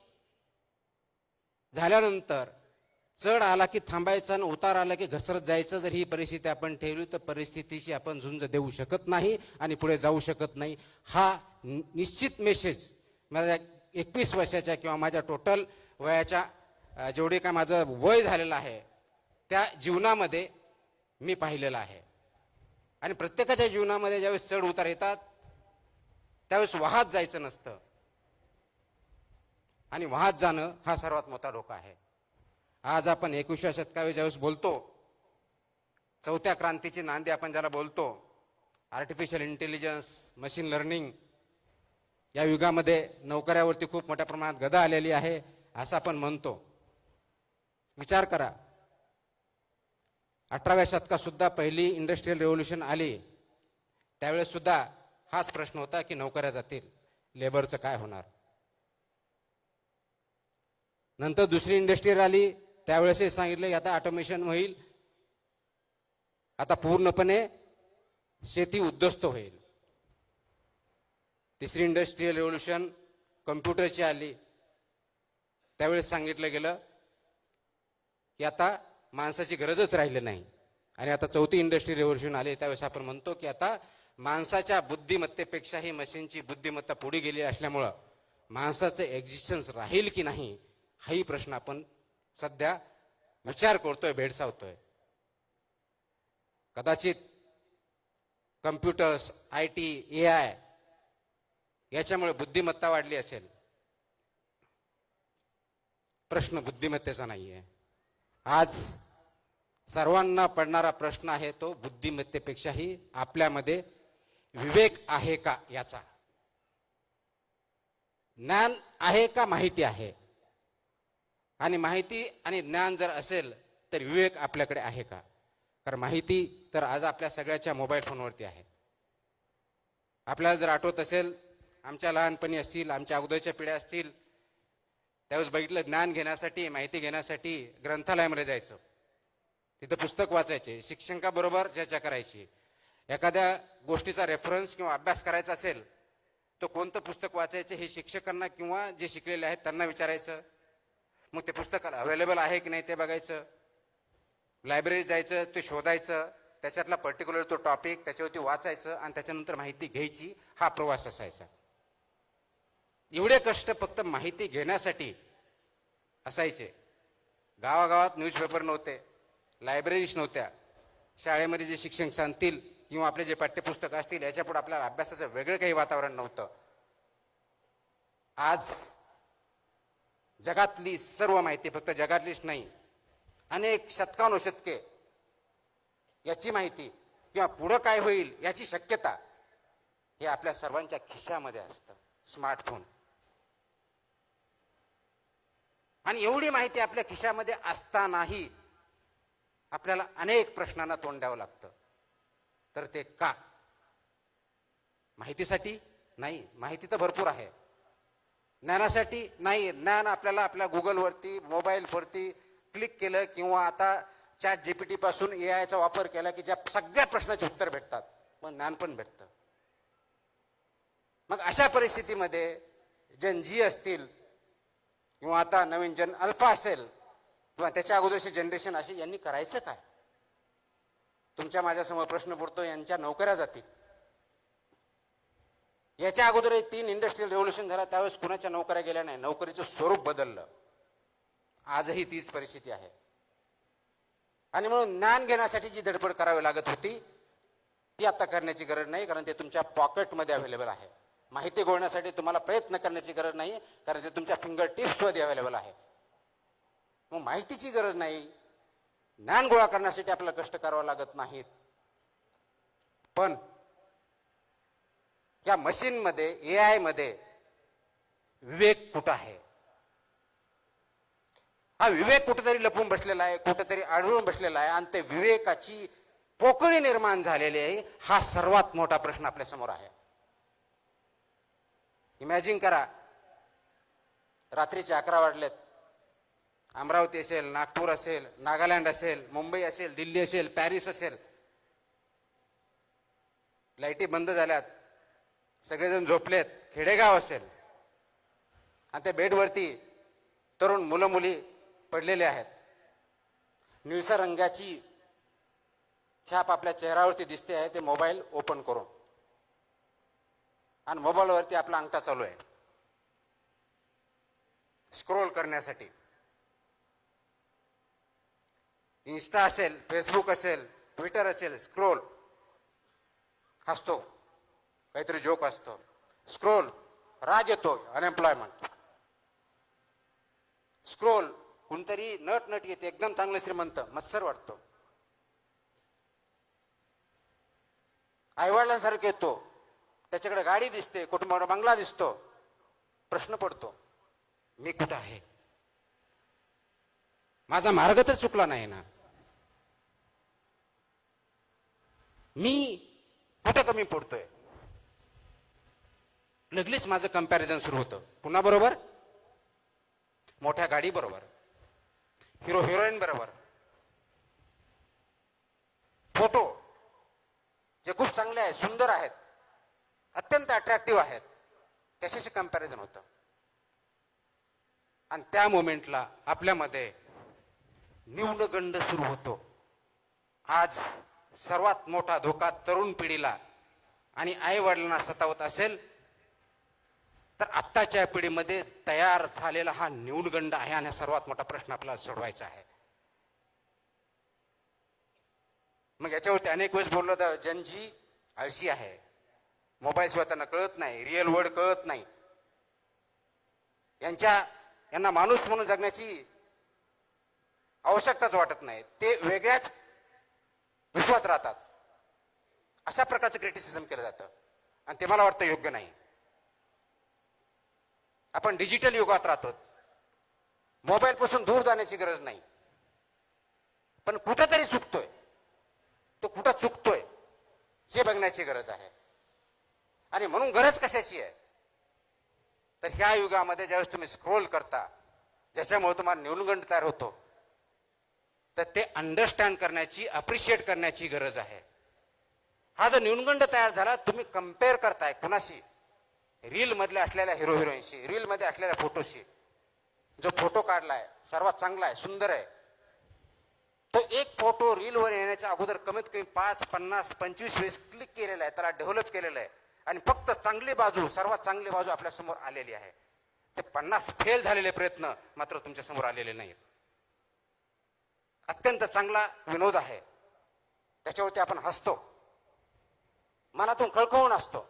झाल्यानंतर चढ आला की थांबायचं आणि उतार आला की घसरत जायचं. जर ही परिस्थिती आपण ठेवली तर परिस्थितीशी आपण झुंज देऊ शकत नाही आणि पुढे जाऊ शकत नाही. हा निश्चित मेसेज माझ्या 21 वर्षाच्या किंवा माझ्या टोटल वयाच्या जेवढे काय माझं वय झालेलं आहे त्या जीवनामध्ये मी पाहिलेलं आहे. आणि प्रत्येकाच्या जीवनामध्ये ज्यावेळेस चढ उतार येतात त्यावेळेस वाहत जायचं नसतं आणि वाहत जाणं हा सर्वात मोठा धोका आहे. आज आपण 21व्या शतकावर ज्यावेळेस बोलतो, 4थ्या क्रांतीची नांदी आपण ज्याला बोलतो, आर्टिफिशियल इंटेलिजन्स, मशीन लर्निंग, या युगामध्ये नोकऱ्यावरती खूप मोठ्या प्रमाणात गदा आलेली आहे असं आपण म्हणतो. विचार करा, 18व्या शतकात सुद्धा पहिली इंडस्ट्रियल रेव्होल्यूशन आली, त्यावेळेस सुद्धा हाच प्रश्न होता की नोकऱ्या जातील, लेबरचं काय होणार. नंतर दुसरी इंडस्ट्रियल आली, त्यावेळेस हे सांगितलं की आता ऑटोमेशन होईल, आता पूर्णपणे शेती उद्ध्वस्त होईल. तिसरी इंडस्ट्रियल रेव्होल्यूशन कम्प्युटरची आली, त्यावेळेस सांगितलं गेलं की आता माणसाची गरजच राहिली नाही. आणि आता चौथी इंडस्ट्रियल रेव्होल्यूशन आली, त्यावेळेस आपण म्हणतो की आता माणसाच्या बुद्धिमत्तेपेक्षाही मशीनची बुद्धिमत्ता पुढे गेली असल्यामुळं माणसाचं एक्झिस्टन्स राहील की नाही हाही प्रश्न आपण सध्या विचार करतोय, भेडसावतोय. कदाचित कम्प्युटर्स, IT, AI याच्यामुळे बुद्धिमत्ता वाढली असेल. प्रश्न बुद्धिमत्तेचा नाहीये. आज सर्वांना पडणारा प्रश्न आहे तो बुद्धिमत्तेपेक्षाही आपल्यामध्ये विवेक आहे का याचा. ज्ञान आहे का माहिती आहे. आणि माहिती आणि ज्ञान जर असेल तर विवेक आपल्याकडे आहे का. कारण माहिती तर आज आपल्या सगळ्याच्या मोबाईल फोनवरती आहे. आपल्याला जर आठवत असेल, आमच्या लहानपणी असतील, आमच्या अगोदरच्या पिढ्या असतील, त्यावेळेस बघितलं ज्ञान घेण्यासाठी, माहिती घेण्यासाठी ग्रंथालयामध्ये जायचं, तिथं पुस्तक वाचायचे, शिक्षकाबरोबर चर्चा करायची. एखाद्या गोष्टीचा रेफरन्स किंवा अभ्यास करायचा असेल तर कोणतं पुस्तक वाचायचे हे शिक्षकांना किंवा जे शिकलेले आहेत त्यांना विचारायचं. मग ते पुस्तक अवेलेबल आहे की नाही ते बघायचं, लायब्ररीत जायचं, ते शोधायचं, त्याच्यातला पर्टिक्युलर तो टॉपिक त्याच्यावरती वाचायचं आणि त्याच्यानंतर माहिती घ्यायची. हा प्रवास असायचा. एवढे कष्ट फक्त माहिती घेण्यासाठी असायचे. गावागावात न्यूजपेपर नव्हते, लायब्ररीज नव्हत्या. शाळेमध्ये जे शिक्षक सांगतील किंवा आपले जे पाठ्यपुस्तक असतील याच्यापुढे आपल्याला अभ्यासाचं वेगळं काही वातावरण नव्हतं. आज जगातली सर्व माहिती, फक्त जगातलीच नाही, अनेक शतकानुशतके याची माहिती किंवा पुढं काय होईल याची शक्यता हे आपल्या सर्वांच्या खिशामध्ये असतं, स्मार्टफोन. आणि एवढी माहिती आपल्या खिशामध्ये असतानाही आपल्याला अनेक प्रश्नांना तोंड द्यावं लागतं. तर ते का? माहितीसाठी नाही, माहिती तर भरपूर आहे. ज्ञानासाठी नाही, ज्ञान आपल्याला आपल्या गुगलवरती, मोबाईलवरती क्लिक केलं किंवा आता ChatGPT पासून AIचा वापर केला की ज्या सगळ्या प्रश्नाचे उत्तर भेटतात, पण ज्ञान पण भेटतं. मग अशा परिस्थितीमध्ये जन जी असतील किंवा आता नवीन जन अल्फा असेल किंवा त्याच्या अगोदरचे जनरेशन असेल, यांनी करायचं काय? तुमच्या माझ्यासमोर प्रश्न पडतो, यांच्या नोकऱ्या जातील. याच्या अगोदर 3 इंडस्ट्रियल रेव्होल्यूशन झाला, त्यावेळेस कुणाच्या नोकऱ्या गेल्या नाही, नोकरीचं स्वरूप बदललं. आजही तीच परिस्थिती आहे. आणि म्हणून ज्ञान घेण्यासाठी जी धडपड करावी लागत होती ती आता करण्याची गरज नाही, कारण ते तुमच्या पॉकेटमध्ये अवेलेबल आहे. माहिती गोळण्यासाठी तुम्हाला प्रयत्न करण्याची गरज नाही, कारण ते तुमच्या फिंगर टिप्समध्ये अवेलेबल आहे. मग माहितीची गरज नाही, ज्ञान गोळा करण्यासाठी आपल्याला कष्ट करावं लागत नाहीत. पण या मशीनमध्ये, AI मध्ये विवेक कुठं आहे? हा विवेक कुठेतरी लपून बसलेला आहे, कुठेतरी आढळून बसलेला आहे आणि ते विवेकाची पोकळी निर्माण झालेली आहे. हा सर्वात मोठा प्रश्न आपल्या समोर आहे. इमॅजिन करा, रात्रीचे 11 वाजलेत, अमरावती असेल, नागपूर असेल, नागालँड असेल, मुंबई असेल, दिल्ली असेल, पॅरिस असेल, लाईटी बंद झाल्यात, सगळेजण झोपलेत, खेडेगाव असेल आणि त्या बेडवरती तरुण मुलं मुली पडलेले आहेत. निळसर रंगाची छाप आपल्या चेहऱ्यावरती दिसते आहे, ते मोबाईल ओपन करून, आणि मोबाईलवरती आपला अंगठा चालू आहे स्क्रोल करण्यासाठी. इन्स्टा असेल, फेसबुक असेल, ट्विटर असेल, स्क्रोल, हसतो, काहीतरी जोक असतो, स्क्रोल, राग येतो, अनएम्प्लॉयमेंट, स्क्रोल, कोणतरी नट नट येते, एकदम चांगलं श्रीमंत, मत्सर वाटतो, आईवडिलांसारखं येतो, त्याच्याकडे गाडी दिसते, कुटुंबावर बंगला दिसतो. प्रश्न पडतो, मी कुठं आहे? माझा मार्ग तर चुकला नाही ना? मी कुठं कमी पडतोय? लगेच माझं कंपॅरिझन सुरू होतं. पुन्हा बरोबर, मोठ्या गाडी बरोबर, हिरो हिरोईन बरोबर, फोटो जे खूप चांगले आहेत, सुंदर आहेत, अत्यंत अट्रॅक्टिव्ह आहेत, त्याच्याशी कंपॅरिझन होतं. आणि त्या मोमेंटला आपल्यामध्ये न्यूनगंड सुरू होतो. आज सर्वात मोठा धोका तरुण पिढीला आणि आई वडिलांना सतावत असेल तर आत्ताच्या पिढीमध्ये तयार झालेला हा न्यूनगंड आहे. आणि सर्वात मोठा प्रश्न आपल्याला सोडवायचा आहे. मग याच्यावरती अनेक वेळेस बोललो तर जनजी आळशी आहे, मोबाईल शिवाय त्यांना कळत नाही, रिअल वर्ल्ड कळत नाही, यांना माणूस म्हणून जगण्याची आवश्यकताच वाटत नाही, ते वेगळ्याच विश्वात राहतात. अशा प्रकारचं क्रिटिसिझम केलं जातं आणि ते मला वाटतं योग्य नाही. आपण डिजिटल युगात राहतो, मोबाईल पासून दूर जाण्याची गरज नाही, पण कुठंतरी चुकतोय, तो कुठं चुकतोय हे बघण्याची गरज आहे. आणि म्हणून गरज कशाची आहे तर ह्या युगामध्ये ज्यावेळेस तुम्ही स्क्रोल करता, ज्याच्यामुळे तुम्हाला न्यूनगंड तयार होतो, तर ते अंडरस्टँड करण्याची, अप्रिशिएट करण्याची गरज आहे. हा जो न्यूनगंड तयार झाला, तुम्ही कम्पेअर करताय कुणाशी? रील मधल्या असलेल्या हिरो हिरोईनशी, रील मध्ये असलेल्या फोटोशी. जो फोटो काढलाय सर्वात चांगला आहे, सुंदर आहे, तो एक फोटो रीलवर येण्याच्या अगोदर कमीत कमी 5, 50, 25 वेळेस क्लिक केलेला आहे, त्याला डेव्हलप केलेलं आहे आणि फक्त चांगली बाजू, सर्वात चांगली बाजू आपल्या समोर आलेली आहे. ते 50 फेल झालेले प्रयत्न मात्र तुमच्या समोर आलेले नाहीत. अत्यंत चांगला विनोद आहे, त्याच्यावरती आपण हसतो, मनातून कळकळून असतो,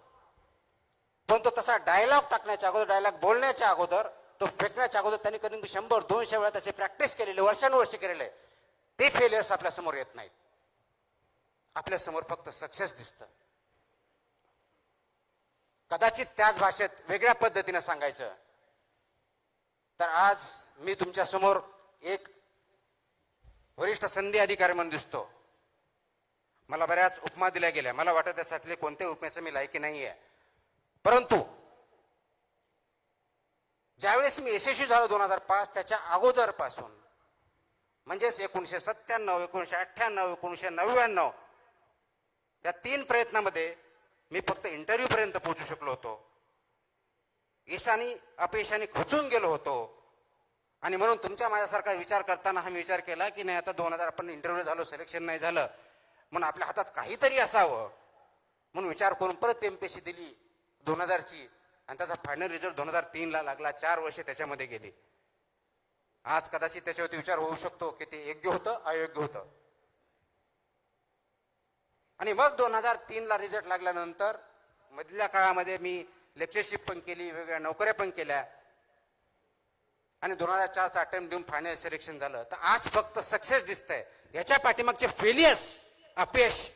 पण तो तसा डायलॉग टाकण्याच्या अगोदर, डायलॉग बोलण्याच्या अगोदर, तो फेकण्याच्या अगोदर त्यांनी कधी 100-200 वेळा त्याची प्रॅक्टिस केलेली, वर्षानुवर्षे केलेले, ते फेलियर्स आपल्या समोर येत नाहीत. आपल्या समोर फक्त सक्सेस दिसतं. कदाचित त्याच भाषेत वेगळ्या पद्धतीने सांगायचं तर आज मी तुमच्या समोर एक वरिष्ठ संधी अधिकारी म्हणून दिसतो. मला बऱ्याच उपमा दिल्या गेल्या, मला वाटत त्याच्यातले कोणत्याही उपमेचं मी लायकी नाही आहे. परंतु ज्यावेळेस मी यशस्वी झालो 2005, त्याच्या अगोदर पासून म्हणजेच 1997, 1998, 1999 या 3 प्रयत्नामध्ये मी फक्त इंटरव्ह्यू पर्यंत पोहोचू शकलो होतो. यशाने अपयशाने खचून गेलो होतो. आणि म्हणून तुमच्या माझ्यासारखा विचार करताना हा मी विचार केला की नाही, आता 2000 आपण इंटरव्ह्यू झालो, सिलेक्शन नाही झालं, म्हणून आपल्या हातात काहीतरी असावं म्हणून विचार करून परत MPSC दिली 2000ची आणि त्याचा फायनल रिझल्ट 2003ला लागला. 4 वर्षे त्याच्यामध्ये गेली. आज कदाचित त्याच्यावरती विचार होऊ शकतो की ते योग्य होतं, अयोग्य होतं. आणि मग 2003ला रिझल्ट लागल्यानंतर मधल्या काळामध्ये मी लेक्चरशिप पण केली, वेगवेगळ्या नोकऱ्या पण केल्या आणि 2004चा अटेम्प्ट देऊन फायनल सिलेक्शन झालं. तर आज फक्त सक्सेस दिसतंय. याच्या पाठीमागचे फेलियर्स, अपयश,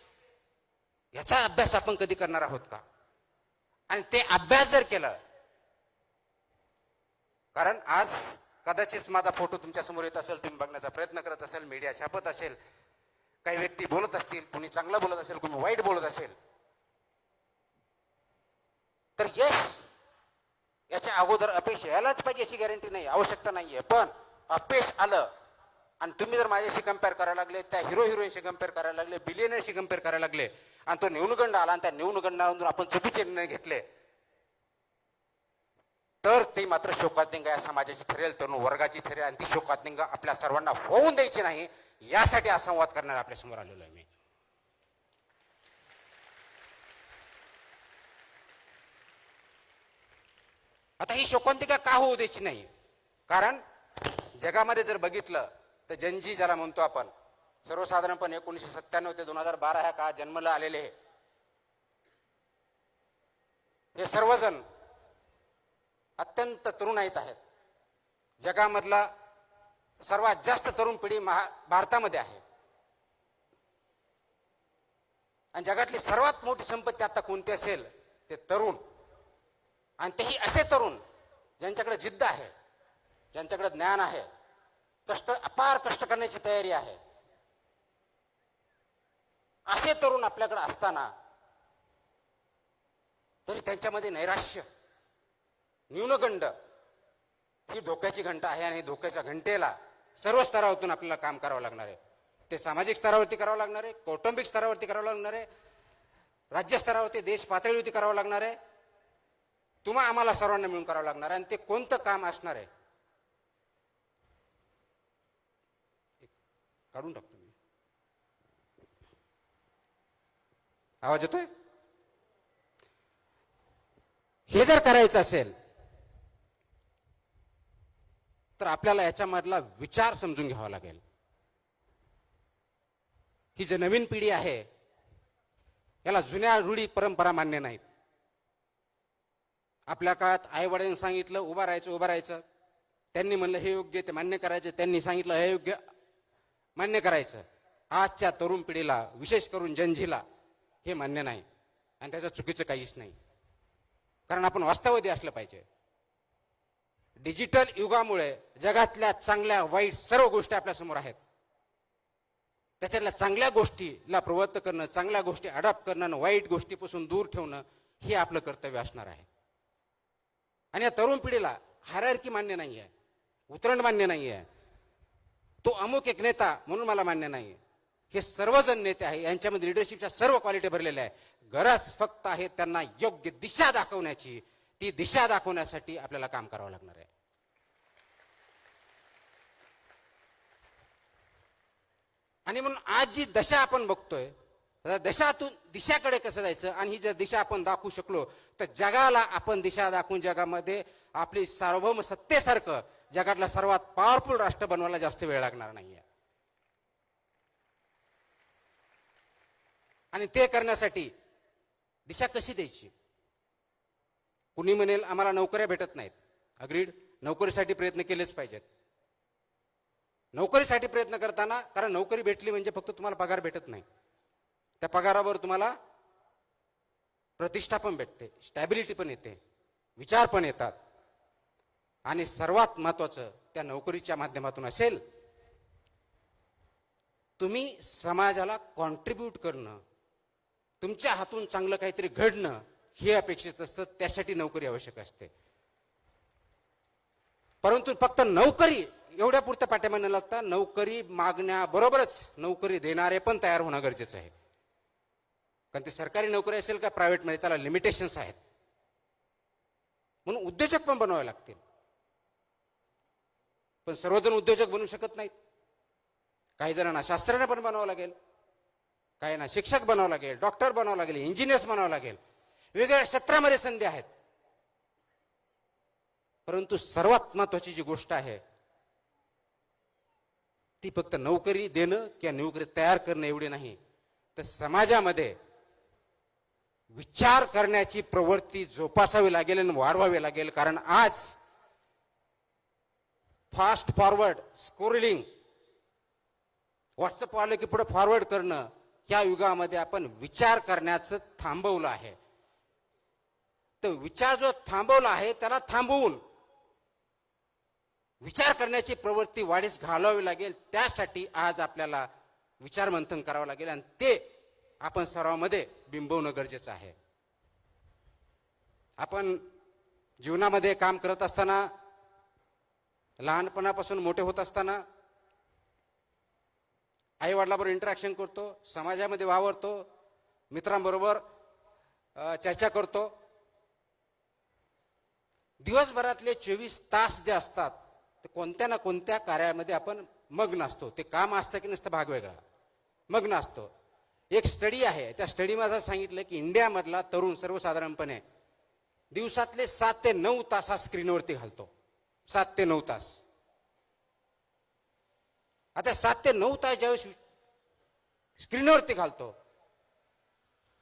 याचा अभ्यास आपण कधी करणार आहोत का? आणि ते अभ्यास जर केलं, कारण आज कदाचित माझा फोटो तुमच्या समोर येत असेल, तुम्ही बघण्याचा प्रयत्न करत असेल, मीडिया छापत असेल, काही व्यक्ती बोलत असतील, कुणी चांगलं बोलत असेल, कुणी वाईट बोलत असेल, तर यश याच्या अगोदर अपयश यायलाच पाहिजे याची गॅरंटी नाही, आवश्यकता नाहीये. पण अपयश आलं आणि तुम्ही जर माझ्याशी कम्पेअर करायला लागले, त्या हिरो हिरोईनशी कम्पेअर करायला लागले, बिलियनरशी कम्पेअर करायला लागले आणि तो न्यूनगंड आला आणि त्या न्यूनगंडावरून आपण चुकीचे निर्णय घेतले, तर ते मात्र शोकातिंगा या समाजाची ठरेल, तरुण वर्गाची ठरेल. आणि ती शोकातिंगा आपल्या सर्वांना होऊन द्यायची नाही, यासाठी हा संवाद करणार आपल्या समोर आलेलो आहे मी. आता ही शोकांतिका का होऊ द्यायची नाही? कारण जगामध्ये जर बघितलं तर जनजी ज्याला म्हणतो आपण, सर्वसाधारणपणे 1997 ते 2012 ह्या काळात जन्मला आलेले हे सर्वजण अत्यंत तरुण आहेत. जगामधला सर्वात जास्त तरुण पिढी भारतामध्ये आहे. आणि जगातली सर्वात मोठी संपत्ती आता कोणती असेल ते तरुण, आणि तेही असे तरुण ज्यांच्याकडे जिद्द आहे, ज्यांच्याकडे ज्ञान आहे, अपार कष्ट करण्याची तयारी आहे. असे तरुण आपल्याकडे असताना तरी त्यांच्यामध्ये नैराश्य, न्यूनगंड ही धोक्याची घंटा आहे. आणि धोक्याच्या घंटेला सर्व स्तरावरून आपल्याला काम करावं लागणार आहे. ते सामाजिक स्तरावरती करावं लागणार आहे, कौटुंबिक स्तरावरती करावं लागणार आहे, राज्य स्तरावरती, देश पातळीवरती करावं लागणार आहे. तुम्हा आम्हाला सर्वांना मिळून करावं लागणार आहे. आणि ते कोणतं काम असणार आहे काढून टाकतो मी. आवाज येतोय? हे जर करायचं असेल तर आपल्याला याच्यामधला विचार समजून घ्यावा लागेल. ही जी नवीन पिढी आहे याला जुन्या रूढी परंपरा मान्य नाहीत. आपल्या काळात आई वडिलांनी सांगितलं उभं राहायचं, त्यांनी म्हणलं हे योग्य, ते मान्य करायचं, त्यांनी सांगितलं हे योग्य, मान्य करायचं. आजच्या तरुण पिढीला, विशेष करून जनजीला हे मान्य नाही. आणि त्याचं चुकीचं काहीच नाही, कारण आपण वास्तववादी असलं पाहिजे. डिजिटल युगामुळे जगातल्या चांगल्या वाईट सर्व गोष्टी आपल्यासमोर आहेत. त्याच्यातल्या चांगल्या गोष्टीला प्रवृत्त करणं, चांगल्या गोष्टी अडॉप्ट करणं, वाईट गोष्टीपासून दूर ठेवणं हे आपलं कर्तव्य असणार आहे. आणि या तरुण पिढीला हायरार्की मान्य नाही आहे, उतरण मान्य नाही आहे, तो अमुक एक नेता म्हणून मला मान्य नाही. हे सर्वजण नेते आहे, यांच्यामध्ये लिडरशिपच्या सर्व क्वालिटी भरलेल्या आहे. गरज फक्त आहे त्यांना योग्य दिशा दाखवण्याची. ती दिशा दाखवण्यासाठी आपल्याला काम करावं लागणार आहे. आणि म्हणून आज जी दशा आपण बघतोय, दशातून दिशाकडे कसं जायचं, आणि ही जर दिशा आपण दाखवू शकलो तर जगाला आपण दिशा दाखवून जगामध्ये आपली सार्वभौम सत्तेसारखं जगातलं सर्वात पॉवरफुल राष्ट्र बनवायला जास्त वेळ लागणार नाहीये. आणि ते करण्यासाठी दिशा कशी द्यायची? कुणी म्हणेल आम्हाला नोकऱ्या भेटत नाहीत. अग्रीड, नोकरीसाठी प्रयत्न केलेच पाहिजेत. नोकरीसाठी प्रयत्न करताना, कारण नोकरी भेटली म्हणजे फक्त तुम्हाला पगार भेटत नाही, त्या पगारावर तुम्हाला प्रतिष्ठा पण भेटते, स्टॅबिलिटी पण येते, विचार पण येतात. आणि सर्वात महत्वाचं त्या नोकरीच्या माध्यमातून असेल तुम्ही समाजाला कॉन्ट्रीब्यूट करणं, तुमच्या हातून चांगलं काहीतरी घडणं हे अपेक्षित असतं. त्यासाठी नोकरी आवश्यक असते. परंतु फक्त नोकरी एवढ्या पुरतं पाठिंबा न लागता नोकरी मागण्याबरोबरच नोकरी देणारे पण तयार होणं गरजेचं आहे. कारण ते सरकारी नोकरी असेल का प्रायव्हेटमध्ये, त्याला लिमिटेशन्स आहेत. म्हणून उद्योजक पण बनवावे लागतील. पण सर्वजण उद्योजक बनू शकत नाहीत. काही जणांना शास्त्रज्ञ पण बनावं लागेल, काहींना शिक्षक बनावं लागेल, डॉक्टर बनावं लागेल, इंजिनियर्स बनावं लागेल. वेगवेगळ्या क्षेत्रामध्ये संधी आहेत. परंतु सर्वात महत्वाची जी गोष्ट आहे ती फक्त नोकरी देणं किंवा नोकरी तयार करणं एवढी नाही, तर समाजामध्ये विचार करण्याची प्रवृत्ती जोपासावी लागेल आणि वाढवावी लागेल. कारण आज फास्ट फॉरवर्ड स्क्रोलिंग, व्हॉट्सअप आलं की पुढे फॉरवर्ड करणं, या युगामध्ये आपण विचार करण्याचं थांबवलं आहे. तर विचार जो थांबवला आहे त्याला थांबवून विचार करण्याची प्रवृत्ती वाढीस घालावी लागेल. त्यासाठी आज आपल्याला विचार मंथन करावं लागेल आणि ते आपण सर्वांमध्ये बिंबवणं गरजेचं आहे. आपण जीवनामध्ये काम करत असताना, लहानपणापासून मोठे होत असताना आई वडिलांबरोबर इंटरॅक्शन करतो, समाजामध्ये वावरतो, मित्रांबरोबर चर्चा करतो. दिवसभरातले 24 तास जे असतात ते कोणत्या ना कोणत्या कार्यामध्ये आपण मग्न असतो. ते काम असतं की नसतं भाग वेगळा, मग्न असतो. एक स्टडी आहे, त्या स्टडीमध्ये असं सांगितलं की इंडियामधला तरुण सर्वसाधारणपणे दिवसातले 7 ते 9 तास हा स्क्रीनवरती घालतो. 7 ते 9 तास. आता 7 ते 9 तास ज्यावेळेस स्क्रीनवरती घालतो,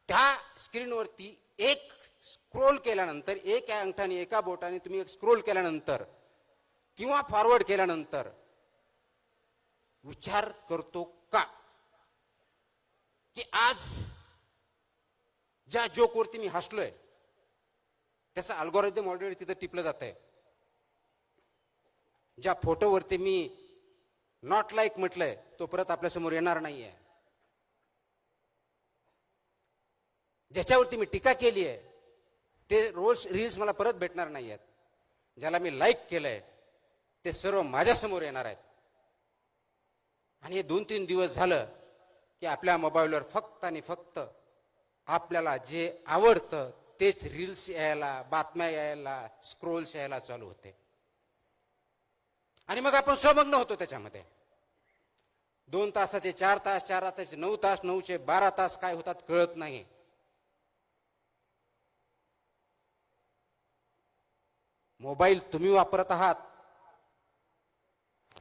त्या स्क्रीनवरती एक स्क्रोल केल्यानंतर, एक अंगठाने एका बोटाने तुम्ही एक स्क्रोल केल्यानंतर किंवा फॉरवर्ड केल्यानंतर विचार करतो का की आज ज्या जोकवरती मी हसलोय त्याचं अल्गोरिदम ऑलरेडी तिथं टिपलं जात आहे. ज्या फोटोवरती मी नॉट लाईक म्हटलंय तो परत आपल्यासमोर येणार नाहीये. ज्याच्यावरती मी टीका केली आहे ते रील्स मला परत भेटणार नाही आहेत. ज्याला मी लाईक केलंय ते सर्व माझ्यासमोर येणार आहेत. आणि हे 2-3 दिवस झालं की आपल्या मोबाईलवर फक्त आणि फक्त आपल्याला जे आवडतं तेच रील्स यायला, बातम्या यायला, स्क्रोल्स यायला चालू होते. आणि मग आपण स्वमग्न होतो त्याच्यामध्ये. 2 तासाचे 4 तास, 4 तासाचे 9 तास, 9चे 12 तास काय होतात कळत नाही. मोबाईल तुम्ही वापरत आहात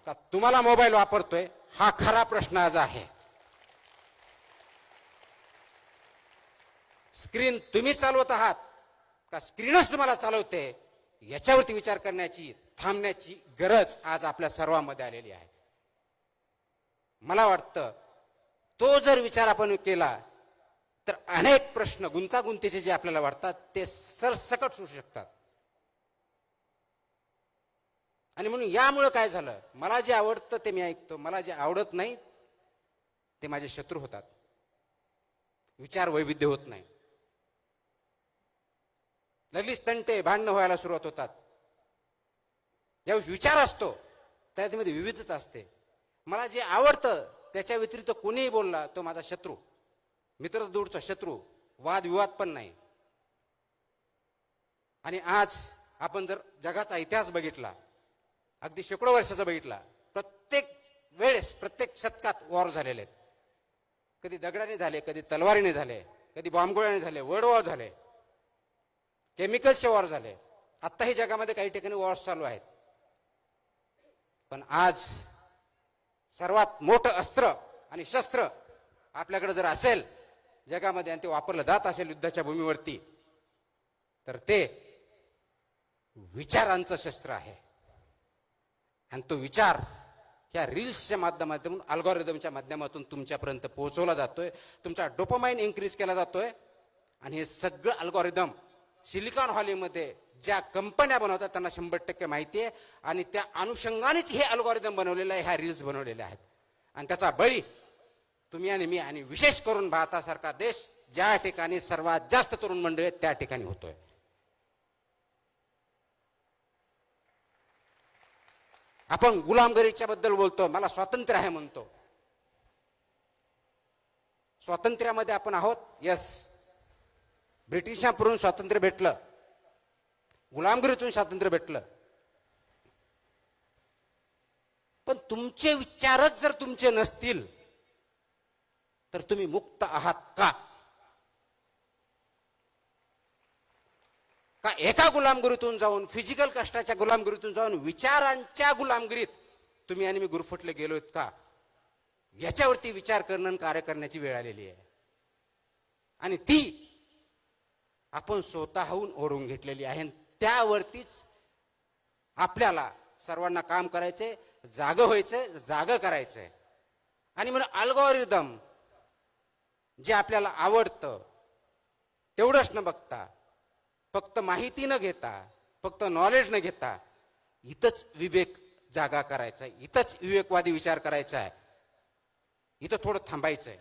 का तुम्हाला मोबाईल वापरतोय हा खरा प्रश्न आज आहे. स्क्रीन तुम्ही चालवत आहात का स्क्रीनच तुम्हाला चालवते याच्यावरती विचार करण्याची, थांबण्याची गरज आज आपल्या सर्वांमध्ये आलेली आहे. मला वाटतं तो जर विचार आपण केला तर अनेक प्रश्न गुंतागुंतीचे जे आपल्याला वाटतात ते सरसकट सुटू शकतात. आणि म्हणून यामुळे काय झालं, मला जे आवडतं ते मी ऐकतो, मला जे आवडत नाही ते माझे शत्रू होतात. विचार वैविध्य होत नाही. लगेच तंटे भांडणं व्हायला सुरुवात होतात. ज्यावेळेस विचार असतो त्यामध्ये विविधता असते. मला जे आवडतं त्याच्या व्यतिरिक्त कोणीही बोलला तो माझा शत्रू, मित्र दूरचा शत्रू, वादविवाद पण नाही. आणि आज आपण जर जगाचा इतिहास बघितला, अगदी शेकडो वर्षाचा बघितला, प्रत्येक वेळेस प्रत्येक शतकात वॉर झालेले आहेत. कधी दगडाने झाले, कधी तलवारीने झाले, कधी बॉम्बगोळ्याने झाले, वर्ल्ड वॉर झाले, केमिकलचे वॉर झाले. आत्ताही जगामध्ये काही ठिकाणी वॉर्स चालू आहेत. पण आज सर्वात मोठं अस्त्र आणि शस्त्र आपल्याकडे जर असेल जगामध्ये आणि ते वापरलं जात असेल युद्धाच्या भूमीवरती तर ते विचारांचं शस्त्र आहे. आणि तो विचार ह्या रील्सच्या माध्यमातून, अल्गोरिदमच्या माध्यमातून तुमच्यापर्यंत पोहोचवला जातोय. तुमचा डोपामाइन इन्क्रीज केला जातोय. आणि हे सगळं अल्गोरिदम सिलिकॉन व्हॅलीमध्ये ज्या कंपन्या बनवतात त्यांना 100% माहिती आहे. आणि त्या अनुषंगानेच हे अल्गोरिदम बनवलेलं आहे, ह्या रील्स बनवलेल्या आहेत. आणि त्याचा बळी तुम्ही आणि मी, आणि विशेष करून भारतासारखा देश ज्या ठिकाणी सर्वात जास्त तरुण मंडळी आहेत त्या ठिकाणी होतोय. आपण गुलामगिरीच्या बद्दल बोलतो, मला स्वातंत्र्य आहे म्हणतो. स्वातंत्र्यामध्ये आपण आहोत, यस. ब्रिटिशांकडून स्वातंत्र्य भेटलं, गुलामगिरीतून स्वातंत्र्य भेटलं. पण तुमचे विचारच जर तुमचे नसतील तर तुम्ही मुक्त आहात का? का एका गुलामगिरीतून जाऊन, फिजिकल कष्टाच्या गुलामगिरीतून जाऊन विचारांच्या गुलामगिरीत तुम्ही आणि मी गुरफटले गेलोत का? याच्यावरती विचार करणं आणि कार्य करण्याची वेळ आलेली आहे. आणि ती आपण स्वतःहून ओढून घेतलेली आहे. त्यावरतीच आपल्याला सर्वांना काम करायचंय, जागं व्हायचंय, जागं करायचंय. आणि म्हणून अल्गोरिदम जे आपल्याला आवडतं तेवढंच न बघता, फक्त माहिती न घेता, फक्त नॉलेज न घेता, इथंच विवेक जागा करायचा आहे, इथंच विवेकवादी विचार करायचा आहे. इथं थोडं थांबायचंय,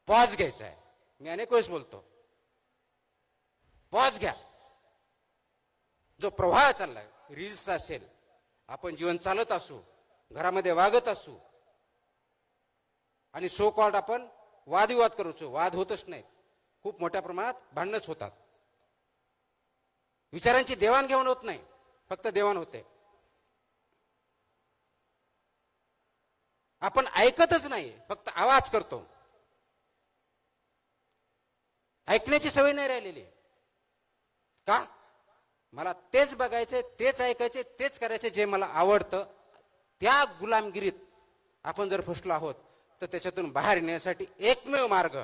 पॉज घ्यायचा आहे. मी अनेक वेळेस बोलतो, पॉज घ्या. जो प्रवाह चाललाय, रील्स असेल, आपण जीवन चालत असू, घरामध्ये वागत असू, आणि सो कॉल्ड आपण वादविवाद करूचो, वाद होतच नाहीत, खूप मोठ्या प्रमाणात भांडणच होतात. विचारांची देवाणघेवाण होत नाही, फक्त देवाण होते. आपण ऐकतच नाही, फक्त आवाज करतो. ऐकण्याची सवय नाही राहिलेली. का? मला तेच बघायचे, तेच ऐकायचे, तेच करायचे जे मला आवडतं. त्या गुलामगिरीत आपण जर फसलो आहोत तर त्याच्यातून बाहेर येण्यासाठी एकमेव मार्ग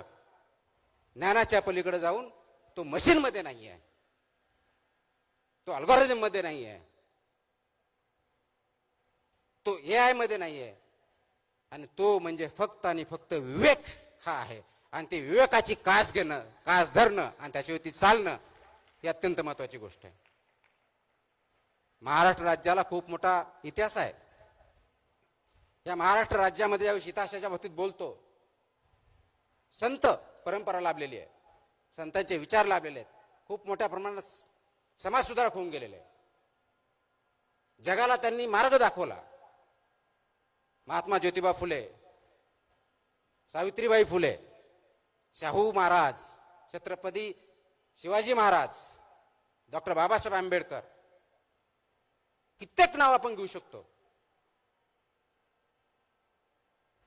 ज्ञानाच्या पलीकडे जाऊन, तो मशीनमध्ये नाही आहे, तो अल्गोरिदम मध्ये नाही आहे, तो AI मध्ये नाही आहे, आणि तो म्हणजे फक्त आणि फक्त विवेक हा आहे. आणि ते विवेकाची कास घेणं, कास धरणं आणि त्याच्यावरती चालणं, ही अत्यंत महत्वाची गोष्ट आहे. महाराष्ट्र राज्याला खूप मोठा इतिहास आहे. या महाराष्ट्र राज्यामध्ये ज्यावेळी इतिहासाच्या बाबतीत बोलतो, संत परंपरा लाभलेली आहे, संतांचे विचार लाभलेले आहेत, खूप मोठ्या प्रमाणात समाज सुधारक होऊन गेलेले आहे. जगाला त्यांनी मार्ग दाखवला. महात्मा ज्योतिबा फुले, सावित्रीबाई फुले, शाहू महाराज, छत्रपती शिवाजी महाराज, डॉक्टर बाबासाहेब आंबेडकर, कित्येक नाव आपण घेऊ शकतो.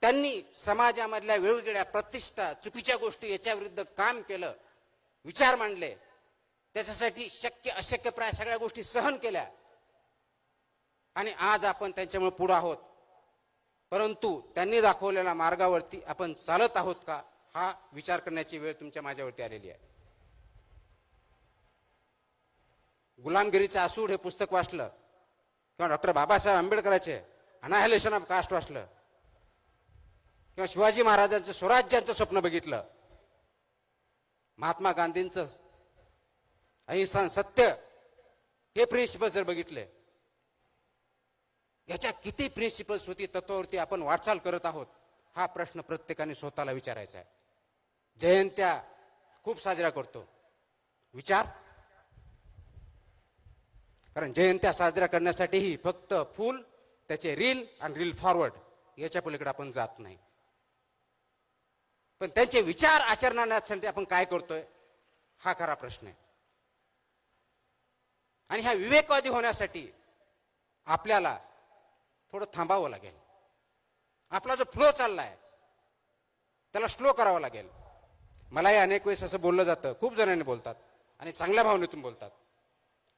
त्यांनी समाजामधल्या वेगवेगळ्या प्रतिष्ठा, चुकीच्या गोष्टी याच्या विरुद्ध काम केलं, विचार मांडले, त्याच्यासाठी शक्य अशक्य प्राय सगळ्या गोष्टी सहन केल्या आणि आज आपण त्यांच्यामुळे पुढे आहोत. परंतु त्यांनी दाखवलेल्या मार्गावरती आपण चालत आहोत का, हा विचार करण्याची वेळ तुमच्या माझ्यावरती आलेली आहे. गुलामगिरीचं आसूड हे पुस्तक वाचलं किंवा डॉक्टर बाबासाहेब आंबेडकरांचे अनाहिलेशन ऑफ कास्ट वाचलं किंवा शिवाजी महाराजांचं स्वराज्याचं स्वप्न बघितलं, महात्मा गांधींचं अहिंसा सत्य हे प्रिन्सिपल जर बघितले, याच्या किती प्रिन्सिपल्स होती, तत्वावरती आपण वाटचाल करत आहोत, हा प्रश्न प्रत्येकाने स्वतःला विचारायचा आहे. जयंत्या खूप साजरा करतो, विचार, कारण जयंत्या साजरा करण्यासाठीही फक्त फूल, त्याचे रील आणि रील फॉरवर्ड याच्या पलीकडे आपण जात नाही. पण त्यांचे विचार आचरणासाठी आपण काय करतोय, हा खरा प्रश्न आहे. आणि ह्या विवेकवादी होण्यासाठी आपल्याला थोडं थांबावं लागेल. आपला जो फ्लो चाललाय त्याला स्लो करावा लागेल. मलाही अनेक वेळेस असं बोललं जातं, खूप जणांनी बोलतात आणि चांगल्या भावनेतून बोलतात,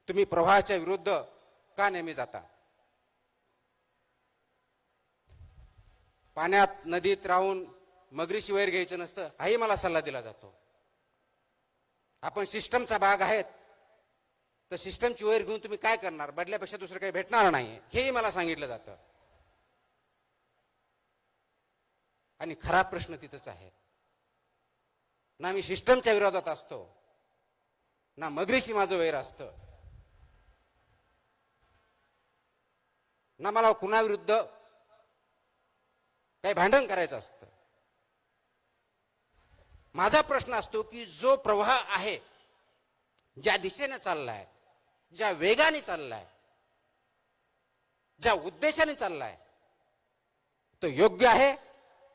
तुम्ही प्रवाहाच्या विरुद्ध का नेहमी जाता. पाण्यात नदीत राहून मगरीशी वैर घ्यायचं नसतं, हाही मला सल्ला दिला जातो. आपण सिस्टमचा भाग आहेत, तर सिस्टमची वैर घेऊन तुम्ही काय करणार, बदल्यापेक्षा दुसरं काही भेटणार नाही, हेही मला सांगितलं जातं. आणि खरा प्रश्न तिथंच आहे. ना मी सिस्टमच्या विरोधात असतो, ना मगरीशी माझं वैर असतं, ना मला कुणाविरुद्ध काही भांडण करायचं असतं. माझा प्रश्न असतो की जो प्रवाह आहे, ज्या दिशेने चाललाय, ज्या वेगाने चाललाय, ज्या उद्देशाने चाललाय, तो योग्य आहे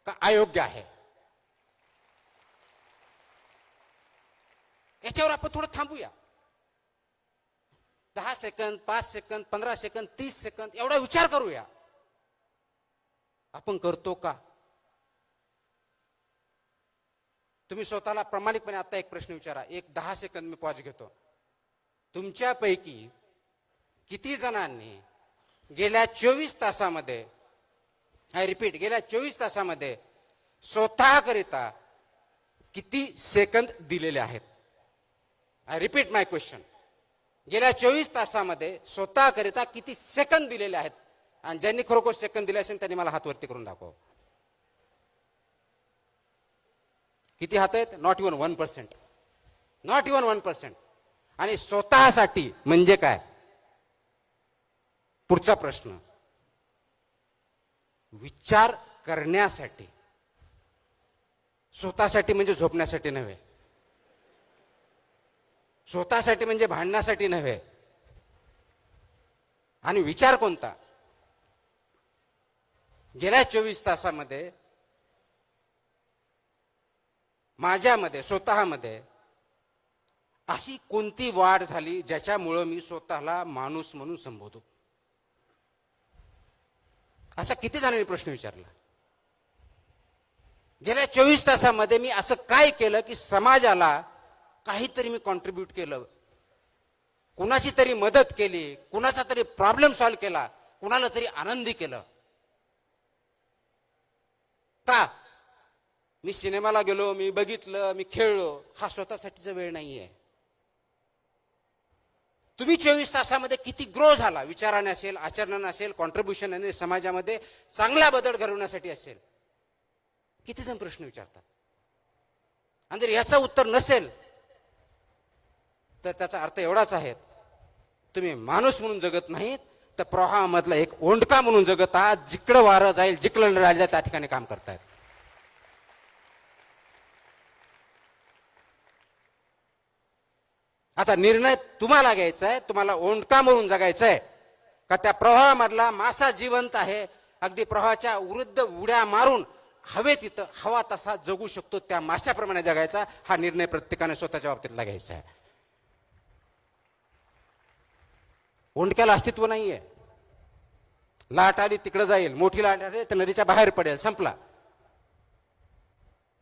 का अयोग्य आहे, याच्यावर आपण थोडं थांबूया. 10 सेकंद, 5 सेकंद, 15 सेकंद, 30 सेकंद एवढा विचार करूया. आपण करतो का? तुम्ही स्वतःला प्रामाणिकपणे आता एक प्रश्न विचारा. एक 10 सेकंद मी पॉज घेतो. तुमच्यापैकी किती जणांनी गेल्या 24 तासामध्ये, आय रिपीट, गेल्या 24 तासामध्ये स्वतःकरिता किती सेकंद दिलेले आहेत? I repeat my question. गेल्या 24 तासामध्ये स्वतःकरिता किती सेकंद दिलेले आहेत? आणि ज्यांनी खरोखर सेकंद दिले असेल त्यांनी मला हात वरती करून दाखव. किती हात आहेत? Not even 1%. Not even 1%. आणि स्वतःसाठी म्हणजे काय? पुढचा प्रश्न, विचार करण्यासाठी. स्वतःसाठी म्हणजे झोपण्यासाठी नव्हे, स्वतःसाठी म्हणजे भांडण्यासाठी नव्हे. आणि विचार कोणता? गेल्या 24 तासामध्ये माझ्यामध्ये, स्वतःमध्ये अशी कोणती वाढ झाली ज्याच्यामुळं मी स्वतःला माणूस म्हणून संबोधू? असा किती जणांनी प्रश्न विचारला? गेल्या 24 तासामध्ये मी असं काय केलं की समाजाला काहीतरी मी कॉन्ट्रीब्यूट केलं, कुणाची तरी मदत केली, कुणाचा तरी प्रॉब्लेम सॉल्व्ह केला, कुणाला तरी आनंदी केलं? का? मी सिनेमाला गेलो, मी बघितलं, मी खेळलो, हा स्वतःसाठीचा वेळ नाहीये. तुम्ही 24 तासामध्ये किती ग्रो झाला, विचाराने असेल, आचरणाने असेल, कॉन्ट्रीब्युशन समाजामध्ये चांगला बदल घडवण्यासाठी असेल, किती जण प्रश्न विचारतात. आणि जर याचं उत्तर नसेल तर त्याचा अर्थ एवढाच आहे, तुम्ही माणूस म्हणून जगत नाहीत तर प्रवाहामधला एक ओंडका म्हणून जगत आहात. जिकडं वारं जाईल, जिकडं राहिलं त्या ठिकाणी काम करतायत. आता निर्णय तुम्हाला घ्यायचा आहे, तुम्हाला ओंडका म्हणून जगायचं आहे का त्या प्रवाहामधला मासा जिवंत आहे, अगदी प्रवाहाच्या विरुद्ध उड्या मारून हवेत इथं हवा तसा जगू शकतो त्या माशाप्रमाणे जगायचा. हा निर्णय प्रत्येकाने स्वतःच्या बाबतीतला घ्यायचा आहे. ओंडक्याला अस्तित्व नाहीये. लाट आली तिकडे जाईल, मोठी लाट आली तर नदीच्या बाहेर पडेल, संपला.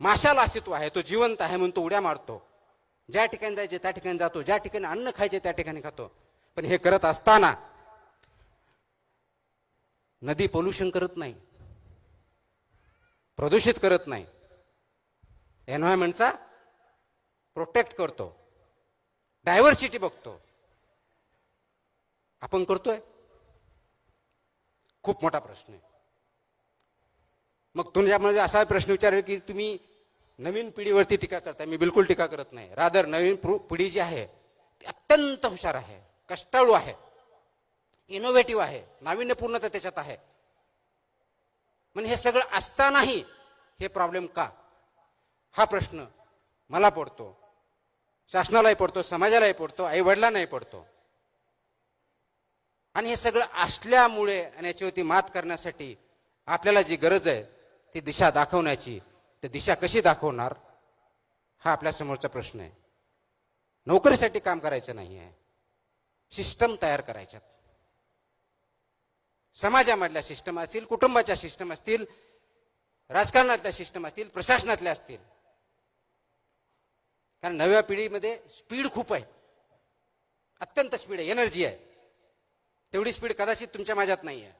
माशाला अस्तित्व आहे, तो जिवंत आहे म्हणून तो उड्या मारतो. ज्या ठिकाणी जायचे त्या ठिकाणी जातो, ज्या ठिकाणी अन्न खायचे त्या ठिकाणी खातो. पण हे करत असताना नदी पोल्युशन करत नाही, प्रदूषित करत नाही, एन्व्हायरमेंटचा प्रोटेक्ट करतो, डायव्हर्सिटी बघतो. आपण करतोय? खूप मोठा प्रश्न आहे. मग तुमच्यामध्ये असा प्रश्न विचारेल की तुम्ही नवीन पिढीवरती टीका करताय. मी बिलकुल टीका करत नाही. रादर नवीन पिढी जी आहे ती अत्यंत हुशार आहे, कष्टाळू आहे, इनोव्हेटिव्ह आहे, नाविन्यपूर्णता त्याच्यात आहे. म्हणजे हे सगळं असतानाही हे प्रॉब्लेम का, हा प्रश्न मला पडतो, शासनालाही पडतो, समाजालाही पडतो, आई वडिलांनाही पडतो. आणि हे सगळं असल्यामुळे आणि याच्यावरती मात करण्यासाठी आपल्याला जी गरज आहे ती दिशा दाखवण्याची. तर दिशा कशी दाखवणार हा आपल्या समोरचा प्रश्न आहे. नोकरीसाठी काम करायचं नाही आहे, सिस्टम तयार करायच्यात. समाजामधल्या सिस्टम असतील, कुटुंबाच्या सिस्टम असतील, राजकारणातल्या सिस्टम असतील, प्रशासनातल्या असतील. कारण नव्या पिढीमध्ये स्पीड खूप आहे, अत्यंत स्पीड आहे, एनर्जी आहे. तेवढी स्पीड कदाचित तुमच्या माझ्यात नाही आहे.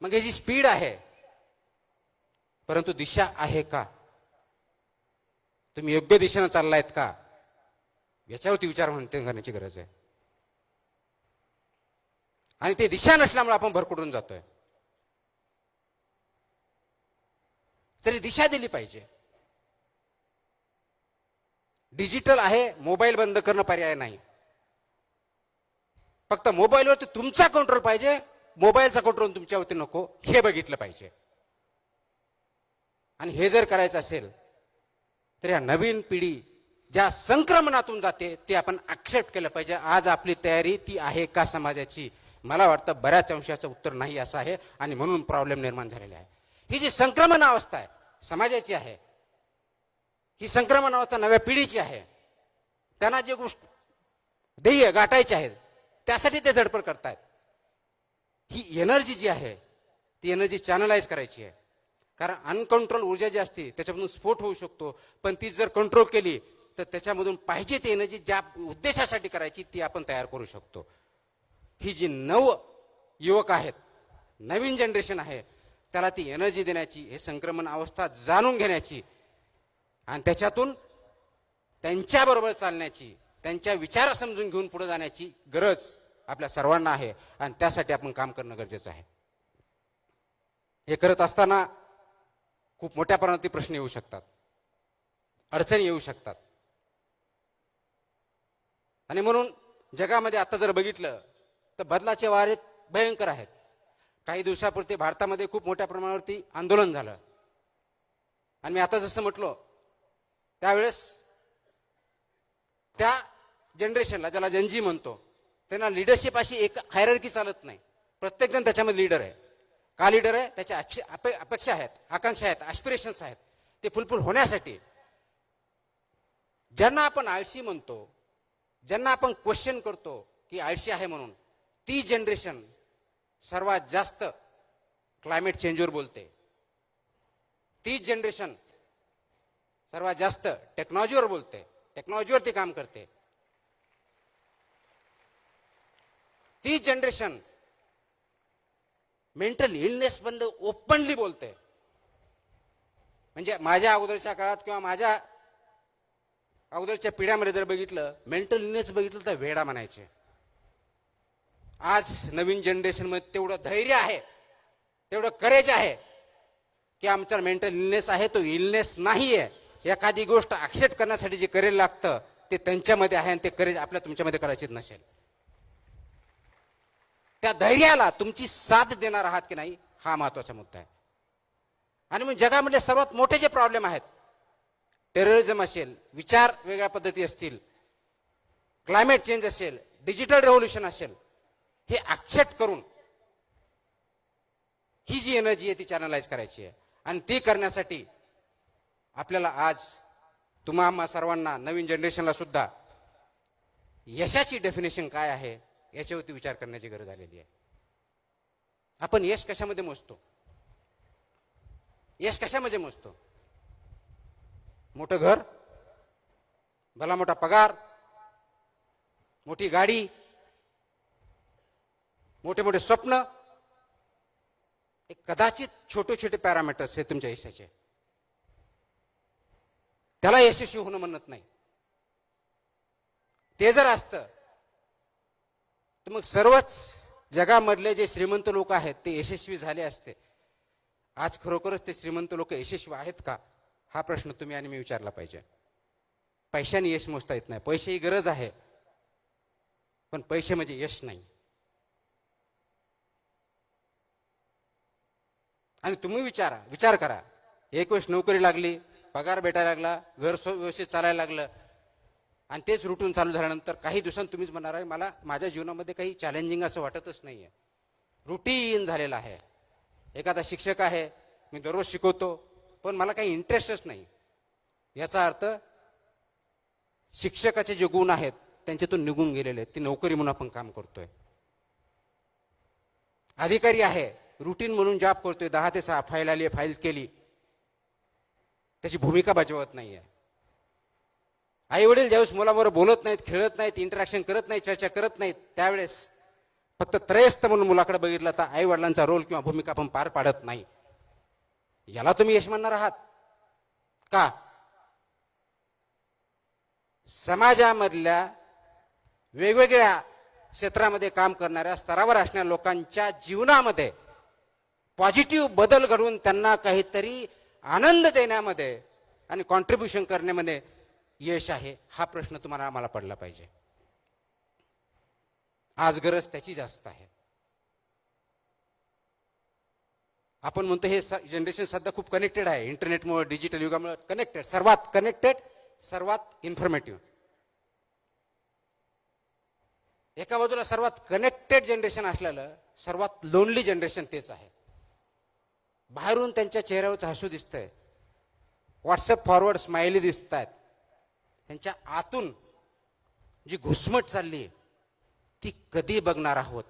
मग ही जी स्पीड आहे, परंतु दिशा आहे का, तुम्ही योग्य दिशेनं चाललायत का, याच्यावरती विचार करण्याची गरज आहे. आणि ते दिशा नसल्यामुळे आपण भरकटून जातोय. तरी दिशा दिली पाहिजे. डिजिटल आहे, मोबाईल बंद करणं पर्याय नाही. फक्त मोबाईलवरती तुमचा कंट्रोल पाहिजे, मोबाईलचा कंट्रोल तुमच्यावरती नको, हे बघितलं पाहिजे. आणि हे जर करायचं असेल तर या नवीन पिढी ज्या संक्रमणातून जाते ते आपण ऍक्सेप्ट केलं पाहिजे. आज आपली तयारी ती आहे का समाजाची? मला वाटतं बऱ्याच अंशाचं उत्तर नाही असं आहे. आणि म्हणून प्रॉब्लेम निर्माण झालेला आहे. ही जी संक्रमण अवस्था आहे समाजाची आहे, ही संक्रमण अवस्था नव्या पिढीची आहे. त्यांना जे गोष्ट ध्येय गाठायचे आहेत त्यासाठी ते धडपड करतायत. ही एनर्जी जी आहे ती एनर्जी चॅनलाइज करायची आहे. कारण अनकंट्रोल ऊर्जा जी असते त्याच्यामधून स्फोट होऊ शकतो, पण ती जर कंट्रोल केली तर त्याच्यामधून पाहिजे ती एनर्जी ज्या उद्देशासाठी करायची ती आपण तयार करू शकतो. ही जी नव युवक आहेत, नवीन जनरेशन आहे, त्याला ती एनर्जी देण्याची, हे संक्रमण अवस्था जाणून घेण्याची आणि त्याच्यातून त्यांच्याबरोबर चालण्याची, त्यांच्या विचार समजून घेऊन पुढे जाण्याची गरज आपल्या सर्वांना आहे. आणि त्यासाठी आपण काम करणं गरजेचं आहे. हे करत असताना खूप मोठ्या प्रमाणात प्रश्न येऊ शकतात, अडचणी येऊ शकतात. आणि म्हणून जगामध्ये आता जर बघितलं तर बदलाचे वारे भयंकर आहेत. काही दिवसापूर्वी भारतामध्ये खूप मोठ्या प्रमाणावरती आंदोलन झालं. आणि मी आता जसं म्हटलो त्यावेळेस त्या जनरेशनला, ज्याला जनजी म्हणतो, त्यांना लिडरशिप अशी एक हायरार्की चालत नाही. प्रत्येक जण त्याच्यामध्ये लीडर आहे. का लीडर आहे? त्याच्या अपेक्षा आहेत, आकांक्षा आहेत, ॲस्पिरेशन्स आहेत. ते फुलफिल होण्यासाठी ज्यांना आपण आळशी म्हणतो, ज्यांना आपण क्वेश्चन करतो की आळशी आहे म्हणून, ती जनरेशन सर्वात जास्त क्लायमेट चेंजवर बोलते. ती जनरेशन सर्वात जास्त टेक्नॉलॉजीवर बोलते, टेक्नॉलॉजीवरती काम करते. ती जनरेशन मेंटल इलनेस बंद ओपनली बोलते. म्हणजे माझ्या अगोदरच्या काळात किंवा माझ्या अगोदरच्या पिढ्यामध्ये जर बघितलं, मेंटल इलनेस बघितलं तर वेडा म्हणायचे. आज नवीन जनरेशनमध्ये तेवढं धैर्य आहे, तेवढं करेज आहे की आमचा मेंटल इलनेस आहे तो इलनेस नाही आहे. एखादी गोष्ट ऍक्सेप्ट करण्यासाठी जे करेल लागतं ते त्यांच्यामध्ये आहे आणि ते करेज आपल्या तुमच्यामध्ये करायचे नसेल. त्या धैर्याला तुमची साथ देणार आहात की नाही, हा महत्वाचा मुद्दा आहे. आणि मग जगामधले सर्वात मोठे जे प्रॉब्लेम आहेत, टेररिझम असेल, विचार वेगळ्या पद्धती असतील, क्लायमेट चेंज असेल, डिजिटल रेव्होल्युशन असेल, हे ऍक्सेप्ट करून ही जी एनर्जी आहे ती चॅनलाइज करायची आहे. आणि ती करण्यासाठी आपल्याला आज तुम्हा सर्वांना, नवीन जनरेशनला सुद्धा यशाची डेफिनेशन काय आहे याच्यावरती विचार करण्याची गरज आलेली आहे. आपण यश कशामध्ये मोजतो? यश कशामध्ये मोजतो? मोठं घर, भला मोठा पगार, मोठी गाडी, मोठे मोठे स्वप्न, एक कदाचित छोटे छोटे पॅरामीटर्स हे तुमच्या यशाचे. त्याला यशस्वी होणं म्हणत नाही. ते जर असतं तर मग सर्वच जगामधले जे श्रीमंत लोक आहेत ते यशस्वी झाले असते. आज खरोखरच ते श्रीमंत लोक यशस्वी आहेत का, हा प्रश्न तुम्ही आणि मी विचारला पाहिजे. पैशाने यश मोजता येत नाही. पैसे ही गरज आहे, पण पैसे म्हणजे यश नाही. आणि तुम्ही विचार करा, एक वेळेस नोकरी लागली, पगार भेटायला लागला, घर व्यवस्थित चालायला लागलं, आणि तेच रुटीन चालू झाल्यानंतर काही दिवसांत तुम्हीच म्हणणार आहे मला माझ्या जीवनामध्ये काही चॅलेंजिंग असं वाटतच नाही आहे, रुटीन झालेलं आहे. एखादा शिक्षक आहे, मी दररोज शिकवतो, पण मला काही इंटरेस्टच नाही. याचा अर्थ शिक्षकाचे जे गुण आहेत त्यांच्यातून निघून गेलेले आहेत. ती नोकरी म्हणून आपण काम करतोय. अधिकारी आहे, रुटीन म्हणून जॉब करतोय, 10 ते 6 फाईल आली, फाईल केली, त्याची भूमिका बजावत नाहीये. आई वडील ज्यावेळेस मुलाबरोबर बोलत नाहीत, खेळत नाहीत, इंटरॅक्शन करत नाहीत, चर्चा करत नाहीत, त्यावेळेस फक्त त्रयस्थ म्हणून मुलाकडे बघितलं तर आई वडिलांचा रोल किंवा भूमिका आपण पार पाडत नाही. याला तुम्ही यश म्हणणार आहात का? समाजामधल्या वेगवेगळ्या क्षेत्रामध्ये काम करणाऱ्या, स्तरावर असणाऱ्या लोकांच्या जीवनामध्ये पॉझिटिव्ह बदल घडवून त्यांना काहीतरी आनंद देण्यामध्ये आणि कॉन्ट्रीब्युशन करण्यामध्ये यश आहे, हा प्रश्न तुम्हाला आम्हाला पडला पाहिजे. आज गरज त्याची जास्त आहे. आपण म्हणतो हे जनरेशन सध्या खूप कनेक्टेड आहे, इंटरनेटमुळे, डिजिटल युगामुळे कनेक्टेड, सर्वात कनेक्टेड, सर्वात इन्फॉर्मेटिव्ह. एका बाजूला सर्वात कनेक्टेड जनरेशन असलेलं सर्वात लोनली जनरेशन तेच आहे. बाहेरून त्यांच्या चेहऱ्यावरचं हसू दिसतंय, व्हॉट्सअप फॉरवर्ड स्माइली दिसत आहेत, त्यांच्या आतून जी घुसमट चालली ती कधी बघणार आहोत?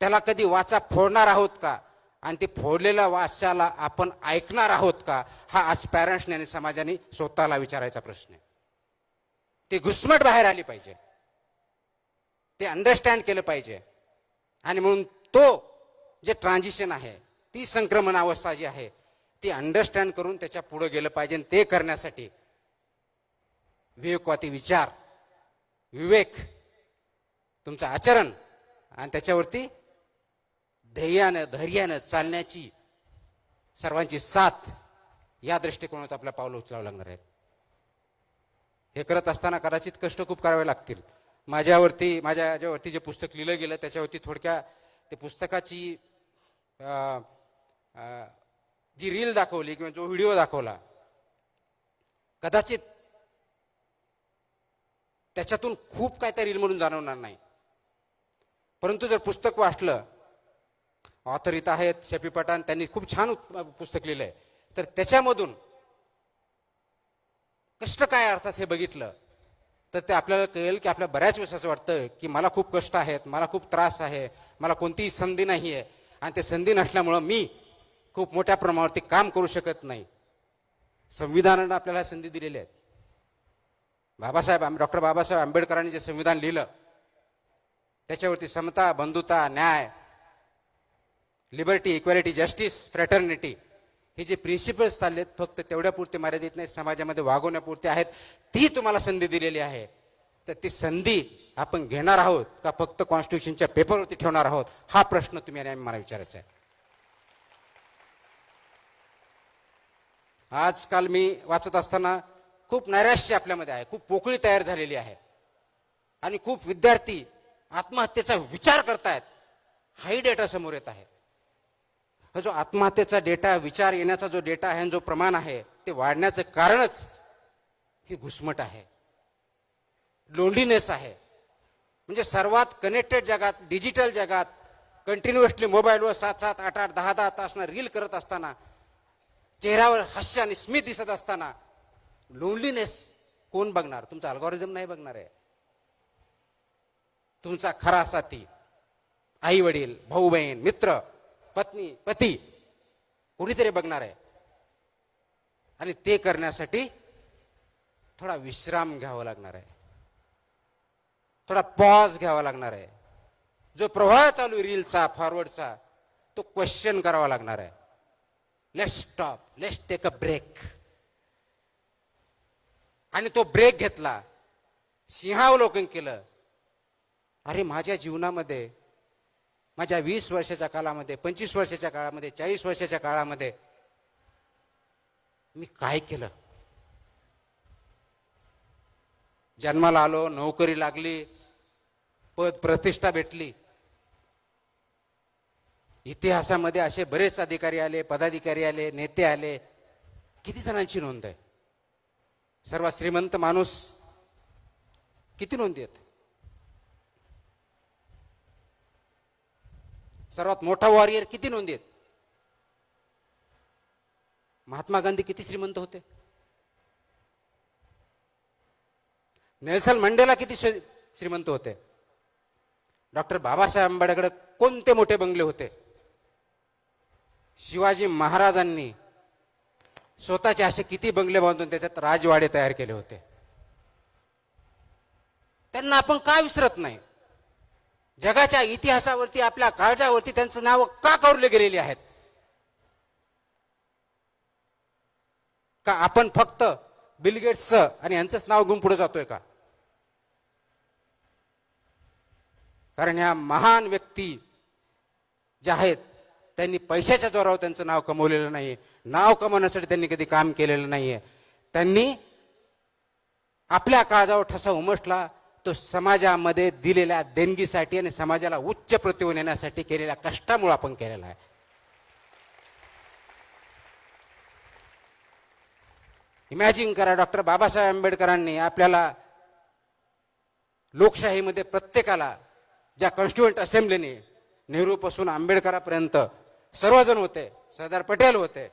त्याला कधी वाचा फोडणार आहोत का? आणि ते फोडलेल्या वाचाला आपण ऐकणार आहोत का? हा आज पॅरेंट्सने आणि समाजाने स्वतःला विचारायचा प्रश्न आहे. ती घुसमट बाहेर आली पाहिजे, ते अंडरस्टँड केलं पाहिजे. आणि म्हणून तो जे ट्रान्झिशन आहे, ती संक्रमण अवस्था जी आहे ती अंडरस्टँड करून त्याच्या पुढे गेलं पाहिजे. ते करण्यासाठी विवेकवादी विचार, विवेक, तुमचं आचरण आणि त्याच्यावरती ध्येयानं, धैर्यानं चालण्याची सर्वांची साथ, या दृष्टिकोनात आपल्या पावलं उचलावं लागणार आहेत. हे करत असताना कदाचित कष्ट खूप करावे लागतील. माझ्यावरती जे पुस्तक लिहिलं गेलं त्याच्यावरती थोडक्या ते पुस्तकाची जी रील दाखवली किंवा जो व्हिडिओ दाखवला, कदाचित त्याच्यातून खूप काय त्या रील म्हणून जाणवणार नाही. परंतु जर पुस्तक वाचलं, ऑथर इथं आहेत शफी पठाण, त्यांनी खूप छान पुस्तक लिहिलंय, तर त्याच्यामधून कष्ट काय अर्थात हे बघितलं तर ते आपल्याला कळेल की आपल्या बऱ्याच वेळेस असं वाटतं की मला खूप कष्ट आहेत, मला खूप त्रास आहे, मला कोणतीही संधी नाही आहे, आणि ते संधी नसल्यामुळं मी खूप मोठ्या प्रमाणावरती काम करू शकत नाही. संविधानानं आपल्याला संधी दिलेली आहेत. डॉक्टर बाबासाहेब आंबेडकरांनी जे संविधान लिहिलं त्याच्यावरती समता, बंधुता, न्याय, लिबर्टी, इक्वॅलिटी, जस्टिस, फ्रॅटर्निटी हे जे प्रिन्सिपल्स चाललेत फक्त तेवढ्यापुरते मर्यादित नाही, समाजामध्ये वागवण्यापुरते आहेत. ती तुम्हाला संधी दिलेली आहे, तर ती संधी आपण घेणार आहोत का फक्त कॉन्स्टिट्यूशनच्या पेपरवरती ठेवणार आहोत, हा प्रश्न तुम्ही आणि मला विचारायचा आहे. आजकाल मी वाचत असताना खूप नैराश्य आपल्यामध्ये आहे, खूप पोकळी तयार झालेली आहे आणि खूप विद्यार्थी आत्महत्येचा विचार करतायत. हाही डेटा समोर येत आहे. हा जो आत्महत्येचा डेटा, विचार येण्याचा जो डेटा आहे, जो प्रमाण आहे, ते वाढण्याचं कारणच ही घुसमट आहे, लोनलीनेस आहे. म्हणजे सर्वात कनेक्टेड जगात, डिजिटल जगात कंटिन्युअसली मोबाईलवर 7-7, 8-8, 10-10 तास रील करत असताना, चेहऱ्यावर हास्य आणि स्मित दिसत असताना लोनलीनेस कोण बघणार? तुमचा अल्गोरिदम नाही बघणार आहे. तुमचा खरा साथी, आई वडील, भाऊ बहीण, मित्र, पत्नी, पती कोणीतरी बघणार आहे. आणि ते करण्यासाठी थोडा विश्राम घ्यावा लागणार आहे, थोडा पॉज घ्यावा लागणार आहे. जो प्रवाह चालू आहे रीलचा, फॉरवर्डचा, तो क्वेश्चन करावा लागणार आहे. Let's stop, let's take a break. आणि तो ब्रेक घेतला, सिंहावलोकन केलं. अरे माझ्या जीवनामध्ये, माझ्या 20 वर्षाच्या काळामध्ये, 25 वर्षाच्या काळामध्ये, 40 वर्षाच्या काळामध्ये मी काय केलं? जन्माला आलो, नोकरी लागली, पद प्रतिष्ठा भेटली. इतिहासामध्ये असे बरेच अधिकारी आले, पदाधिकारी आले, नेते आले. किती जणांची नोंद आहे? सर्वात श्रीमंत माणूस किती नोंदी आहेत? सर्वात मोठा वॉरियर किती नोंदी आहेत? महात्मा गांधी किती श्रीमंत होते? नेल्सन मंडेला किती श्रीमंत होते? डॉक्टर बाबासाहेब आंबेडकर कोणते मोठे बंगले होते? शिवाजी महाराजांनी स्वतःचे असे किती बंगले बांधून त्याच्यात राजवाडे तयार केले होते? त्यांना आपण का विसरत नाही? जगाच्या इतिहासावरती, आपल्या काळजावरती त्यांचं नाव का कोरले गेलेली आहेत? का आपण फक्त बिल गेट्सचं आणि यांचंच नाव घेऊन पुढे जातोय का? कारण ह्या महान व्यक्ती ज्या आहेत, त्यांनी पैशाच्या जोरावर त्यांचं नाव कमवलेलं नाहीये. नाव कमवण्यासाठी त्यांनी कधी काम केलेलं नाहीये. त्यांनी आपल्या काळजावर ठसा उमटला तो समाजामध्ये दिलेल्या देणगीसाठी आणि समाजाला उच्च प्रतिमा नेण्यासाठी केलेल्या कष्टामुळे आपण केलेला आहे. इमॅजिन करा, डॉक्टर बाबासाहेब आंबेडकरांनी आपल्याला लोकशाहीमध्ये प्रत्येकाला, ज्या कॉन्स्टिट्युएंट असेंब्लीने नेहरूपासून आंबेडकरापर्यंत सर्वजण होते, सरदार पटेल होते,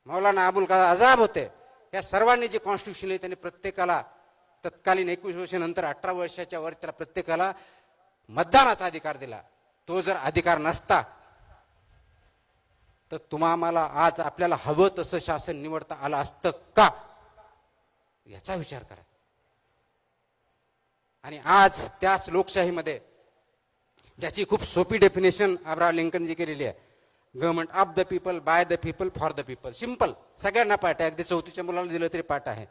मौलाना अबुल कलाम आझाद होते, या सर्वांनी जे कॉन्स्टिट्यूशन लिहिले त्यांनी प्रत्येकाला तत्कालीन 21 वर्षानंतर 18 वर्षाच्या वर त्याला प्रत्येकाला मतदानाचा अधिकार दिला. तो जर अधिकार नसता तर तुम्हाला आज आपल्याला हवं तसं शासन निवडता आलं असतं का? याचा विचार करा. आणि आज त्याच लोकशाहीमध्ये, ज्याची खूप सोपी डेफिनेशन अब्राहम लिंकनजी केलेली आहे, government of the people, by the people, for the people. Simple, सगळ्यांना पाठ आहे, अगदी 4थीच्या मुलाला दिलं तरी पाठ आहे.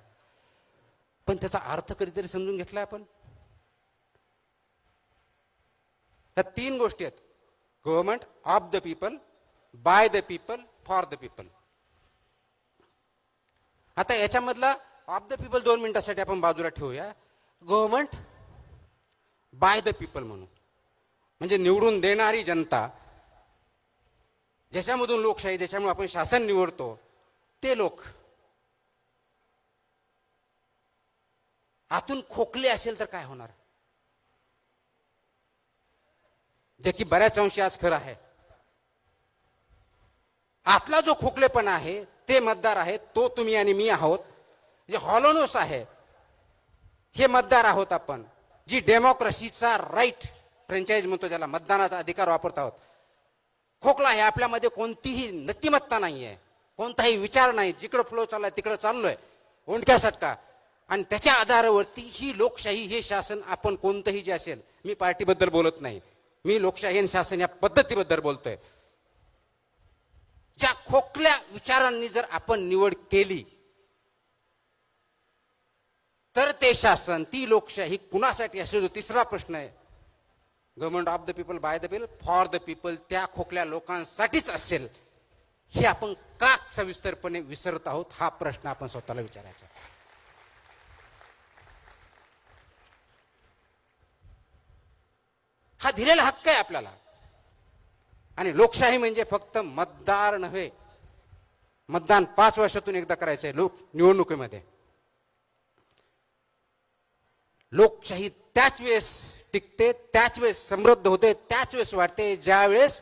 पण त्याचा अर्थ कधीतरी समजून घेतलाय आपण? ह्या 3 गोष्टी आहेत: government of the people, by the people, for the people. आता याच्यामधला ऑफ द पीपल 2 मिनिटासाठी आपण बाजूला ठेवूया. गव्हर्नमेंट बाय द पीपल म्हणून, म्हणजे निवडून देणारी जनता, ज्याच्यामधून लोकशाही, ज्याच्यामुळे आपण शासन निवडतो, ते लोक आतून खोकले असेल तर काय होणार? जे की बऱ्याच अंशी आज खरं आहे. आतला जो खोकलेपणा आहे ते मतदार आहेत, तो तुम्ही आणि मी आहोत. जे हॉलोनोस आहे हे मतदार आहोत आपण. जी डेमोक्रेसीचा राईट, फ्रँचाईज म्हणतो ज्याला, मतदानाचा अधिकार वापरत आहोत. खोकला आहे, आपल्यामध्ये कोणतीही नतिमत्ता नाही आहे, कोणताही विचार नाही, जिकडं फ्लो चाललाय तिकडं चाललोय, ओंडक्या सटका. आणि त्याच्या आधारावरती ही लोकशाही, हे शासन, आपण कोणतंही जे असेल, मी पार्टीबद्दल बोलत नाही, मी लोकशाही आणि शासन या पद्धतीबद्दल बोलतोय. ज्या खोकल्या विचारांनी जर आपण निवड केली तर ते शासन, ती लोकशाही कुणासाठी असेल? जो तिसरा प्रश्न आहे, government of the people, by the people, for the people, त्या खोकल्या लोकांसाठीच असेल. हे आपण का सविस्तरपणे विसरत आहोत? हा प्रश्न आपण स्वतःला विचारायचा. हा दिलेला हक्क आहे आपल्याला. आणि लोकशाही म्हणजे फक्त मतदार नव्हे, मतदान 5 वर्षातून एकदा करायचंय निवडणुकीमध्ये. लोकशाही त्याच वेळेस टिकते, त्याच वेळेस समृद्ध होते, त्याच वेळेस वाढते ज्या वेळेस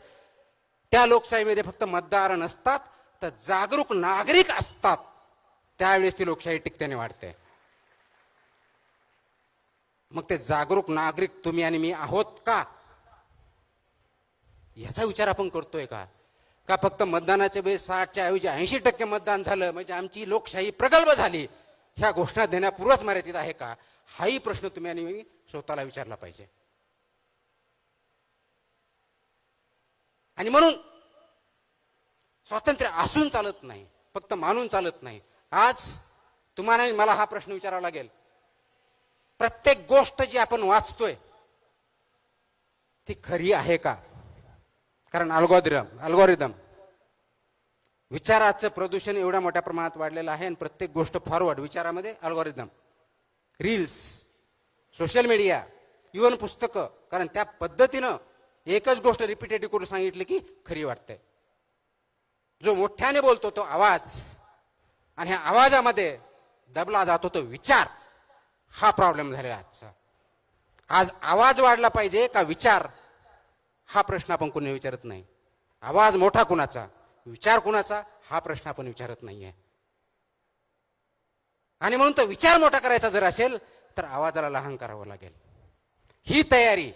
त्या लोकशाहीमध्ये फक्त मतदार नसतात तर जागरूक नागरिक असतात. त्यावेळेस ती लोकशाही टिकते आणि वाढते. मग ते जागरूक नागरिक तुम्ही आणि मी आहोत का, याचा विचार आपण करतोय का? का फक्त मतदानाच्या वेळेस 60च्या ऐवजी 80% मतदान झालं म्हणजे आमची लोकशाही प्रगल्भ झाली, ह्या घोषणा देण्यापूर्वच मर्यादित आहे का? हाही प्रश्न तुम्ही आणि मी स्वतःला विचारला पाहिजे. आणि म्हणून स्वातंत्र्य असून चालत नाही, फक्त मानून चालत नाही. आज तुम्हाला आणि मला हा प्रश्न विचारावा लागेल, प्रत्येक गोष्ट जी आपण वाचतोय ती खरी आहे का? कारण अल्गोरिदम विचाराचं प्रदूषण एवढ्या मोठ्या प्रमाणात वाढलेलं आहे आणि प्रत्येक गोष्ट फॉरवर्ड विचारामध्ये algorithm, reels, social media, even पुस्तकं. कारण त्या पद्धतीनं एकच गोष्ट रिपीटेटिव्ह करून सांगितली की खरी वाटते. जो मोठ्याने बोलतो तो आवाज आणि ह्या आवाजामध्ये दबला जातो तो विचार, हा प्रॉब्लेम झालेला आजचा. आज आवाज वाढला पाहिजे का विचार, हा प्रश्न आपण कोणी विचारत नाही. आवाज मोठा कुणाचा, विचार कुणाचा, हा प्रश्न आपण विचारत नाहीये. आणि म्हणून तो विचार मोठा करायचा जर असेल तर आवाजाला लहान करावं लागेल. ही तयारी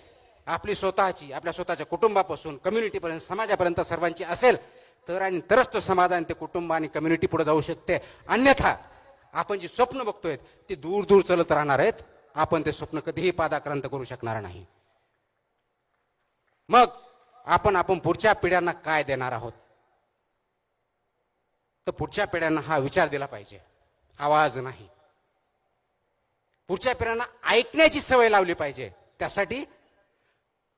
आपली स्वतःची, आपल्या स्वतःच्या कुटुंबापासून कम्युनिटीपर्यंत, समाजापर्यंत सर्वांची असेल तर आणि तरच तो समाज आणि ते कुटुंब आणि कम्युनिटी पुढे जाऊ शकते. अन्यथा आपण जी स्वप्न बघतोय ती दूर दूर चालत राहणार आहेत. आपण ते स्वप्न कधीही पादाक्रांत करू शकणार नाही. मग आपण पुढच्या पिढ्यांना काय देणार आहोत? तर पुढच्या पिढ्यांना हा विचार दिला पाहिजे, आवाज नाही. पुढच्या पिढ्यांना ऐकण्याची सवय लावली पाहिजे. त्यासाठी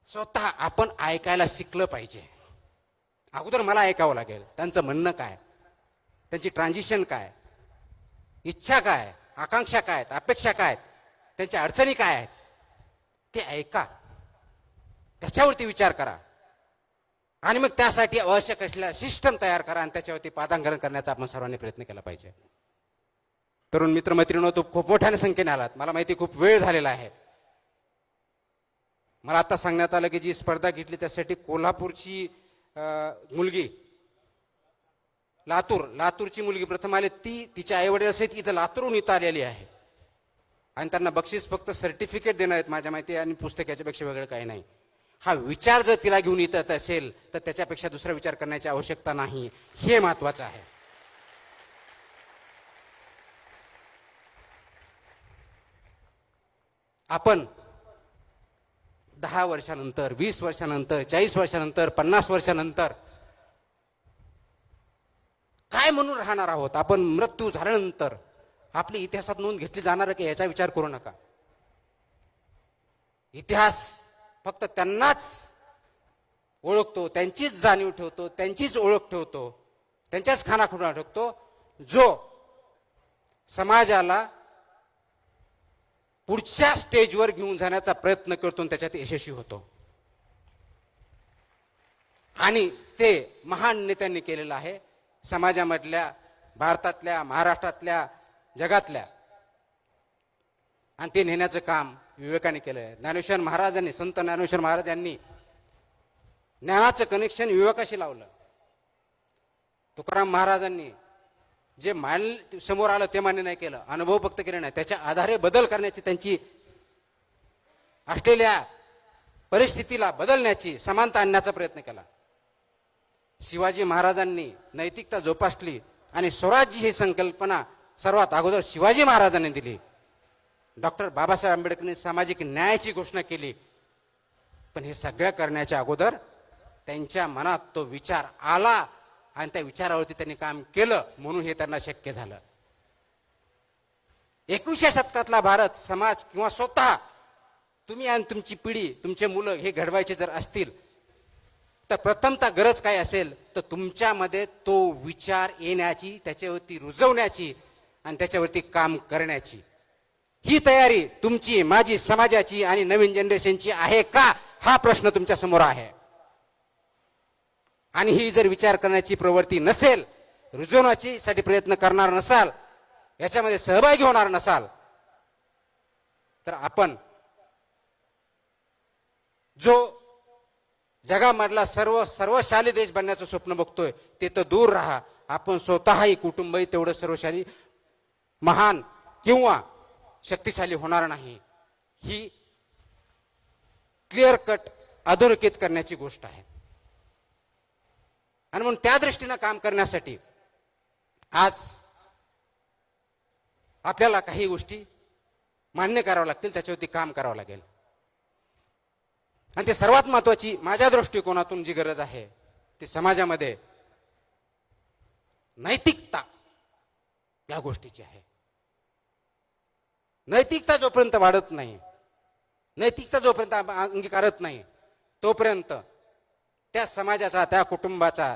स्वतः आपण ऐकायला शिकलं पाहिजे. अगोदर मला ऐकावं लागेल, त्यांचं म्हणणं काय, त्यांची ट्रान्झिशन काय, इच्छा काय, आकांक्षा काय आहेत, अपेक्षा काय आहेत, त्यांच्या अडचणी काय आहेत, ते ऐका, त्याच्यावरती विचार करा. आणि मग त्यासाठी आवश्यक असलेला सिस्टम तयार करा आणि त्याच्यावरती पादांकरण करण्याचा आपण सर्वांनी प्रयत्न केला पाहिजे. तरुण मित्रमैत्रिणींनो, तो खूप मोठ्या संख्येने आलात, मला माहिती खूप वेळ झालेला आहे. मला आता सांगण्यात आलं की जी स्पर्धा घेतली त्यासाठी कोल्हापूरची मुलगी, लातूरची मुलगी प्रथम आली. ती तिच्या आईवडील असेल इथं लातूरहून इथं आलेली आहे आणि त्यांना बक्षीस फक्त सर्टिफिकेट देणार आहेत माझ्या माहिती, आणि पुस्तकाच्या पेक्षा वेगळं काही नाही. हा विचार जर तिला घेऊन येत असेल तर त्याच्यापेक्षा दुसरा विचार करण्याची आवश्यकता नाही, हे महत्वाचं आहे. आपण 10 वर्षानंतर, 20 वर्षानंतर, 40 वर्षानंतर, 50 वर्षानंतर काय म्हणून राहणार आहोत? आपण मृत्यू झाल्यानंतर आपली इतिहासात नोंद घेतली जाणार की याचा विचार करू नका. इतिहास फक्त त्यांनाच ओळखतो, त्यांचीच जाणीव ठेवतो, त्यांचीच ओळख ठेवतो, त्यांच्याच खानाखुणा ठेवतो जो समाजाला पुढच्या स्टेजवर घेऊन जाण्याचा प्रयत्न करतो, त्याच्यात यशस्वी होतो. आणि ते महान नेत्यांनी केलेलं आहे, समाजामधल्या, भारतातल्या, महाराष्ट्रातल्या, जगातल्या. आणि ते नेण्याचं काम विवेकाने केलं आहे. ज्ञानेश्वर महाराजांनी, संत ज्ञानेश्वर महाराज यांनी ज्ञानाचं कनेक्शन विवेकाशी लावलं. तुकाराम महाराजांनी जे समोर आलं ते मान्य नाही केलं, अनुभव फक्त केले नाही, त्याच्या आधारे बदल करण्याची, त्यांची असलेल्या परिस्थितीला बदलण्याची, समानता आणण्याचा प्रयत्न केला. शिवाजी महाराजांनी नैतिकता जोपासली आणि स्वराज्य ही संकल्पना सर्वात अगोदर शिवाजी महाराजांनी दिली. डॉक्टर बाबासाहेब आंबेडकरांनी सामाजिक न्यायाची घोषणा केली. पण हे सगळं करण्याच्या अगोदर त्यांच्या मनात तो विचार आला आणि त्या विचारावरती त्यांनी काम केलं, म्हणून हे त्यांना शक्य झालं. 21व्या शतकातला भारत समाज किंवा स्वतः तुम्ही आणि तुमची पिढी, तुमचे मुलं हे घडवायचे जर असतील तर प्रथमतः गरज काय असेल तर तुमच्यामध्ये तो विचार येण्याची, त्याच्यावरती रुजवण्याची आणि त्याच्यावरती काम करण्याची. ही तयारी तुमची, माझी, समाजाची आणि नवीन जनरेशनची आहे का, हा प्रश्न तुमच्या समोर आहे. आणि ही जर विचार करण्याची प्रवृत्ती नसेल, रुजवण्याची साठी प्रयत्न करणार नसाल, याच्यामध्ये सहभागी होणार नसाल, तर आपण जो जगामधला सर्वशाली देश बनण्याचं स्वप्न बघतोय ते तर दूर राहा. आपण स्वतःही कुटुंबही तेवढं सर्वशाली, महान किंवा शक्तिशाली होणार नाही. ही क्लिअर कट अधोरेखित करण्याची गोष्ट आहे. आणि म्हणून त्या दृष्टीनं काम करण्यासाठी आज आपल्याला काही गोष्टी मान्य कराव्या लागतील, त्याच्यावरती काम करावं लागेल. आणि ते सर्वात महत्वाची माझ्या दृष्टिकोनातून जी गरज आहे ती समाजामध्ये नैतिकता या गोष्टीची आहे. नैतिकता जोपर्यंत वाढत नाही, नैतिकता जोपर्यंत अंगीकारत नाही, तोपर्यंत त्या समाजाचा, त्या कुटुंबाचा,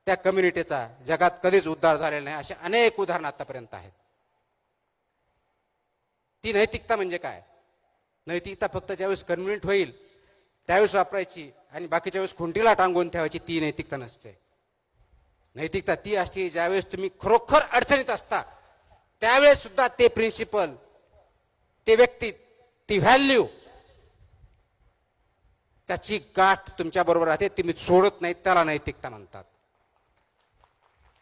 त्या कम्युनिटीचा जगात कधीच उद्धार झालेला नाही. असे अनेक उदाहरणं आतापर्यंत आहेत. ती नैतिकता म्हणजे काय? नैतिकता फक्त ज्यावेळेस कन्व्हिनियंट होईल त्यावेळेस वापरायची आणि बाकीच्या वेळेस खुंटीला टांगून ठेवायची, ती नैतिकता नसते. नैतिकता ती असते ज्यावेळेस तुम्ही खरोखर अडचणीत असता त्यावेळेस सुद्धा ते प्रिन्सिपल, ते व्यक्ती, ती व्हॅल्यू, त्याची गाठ तुमच्या बरोबर राहते, तुम्ही सोडत नाही, त्याला नैतिकता म्हणतात.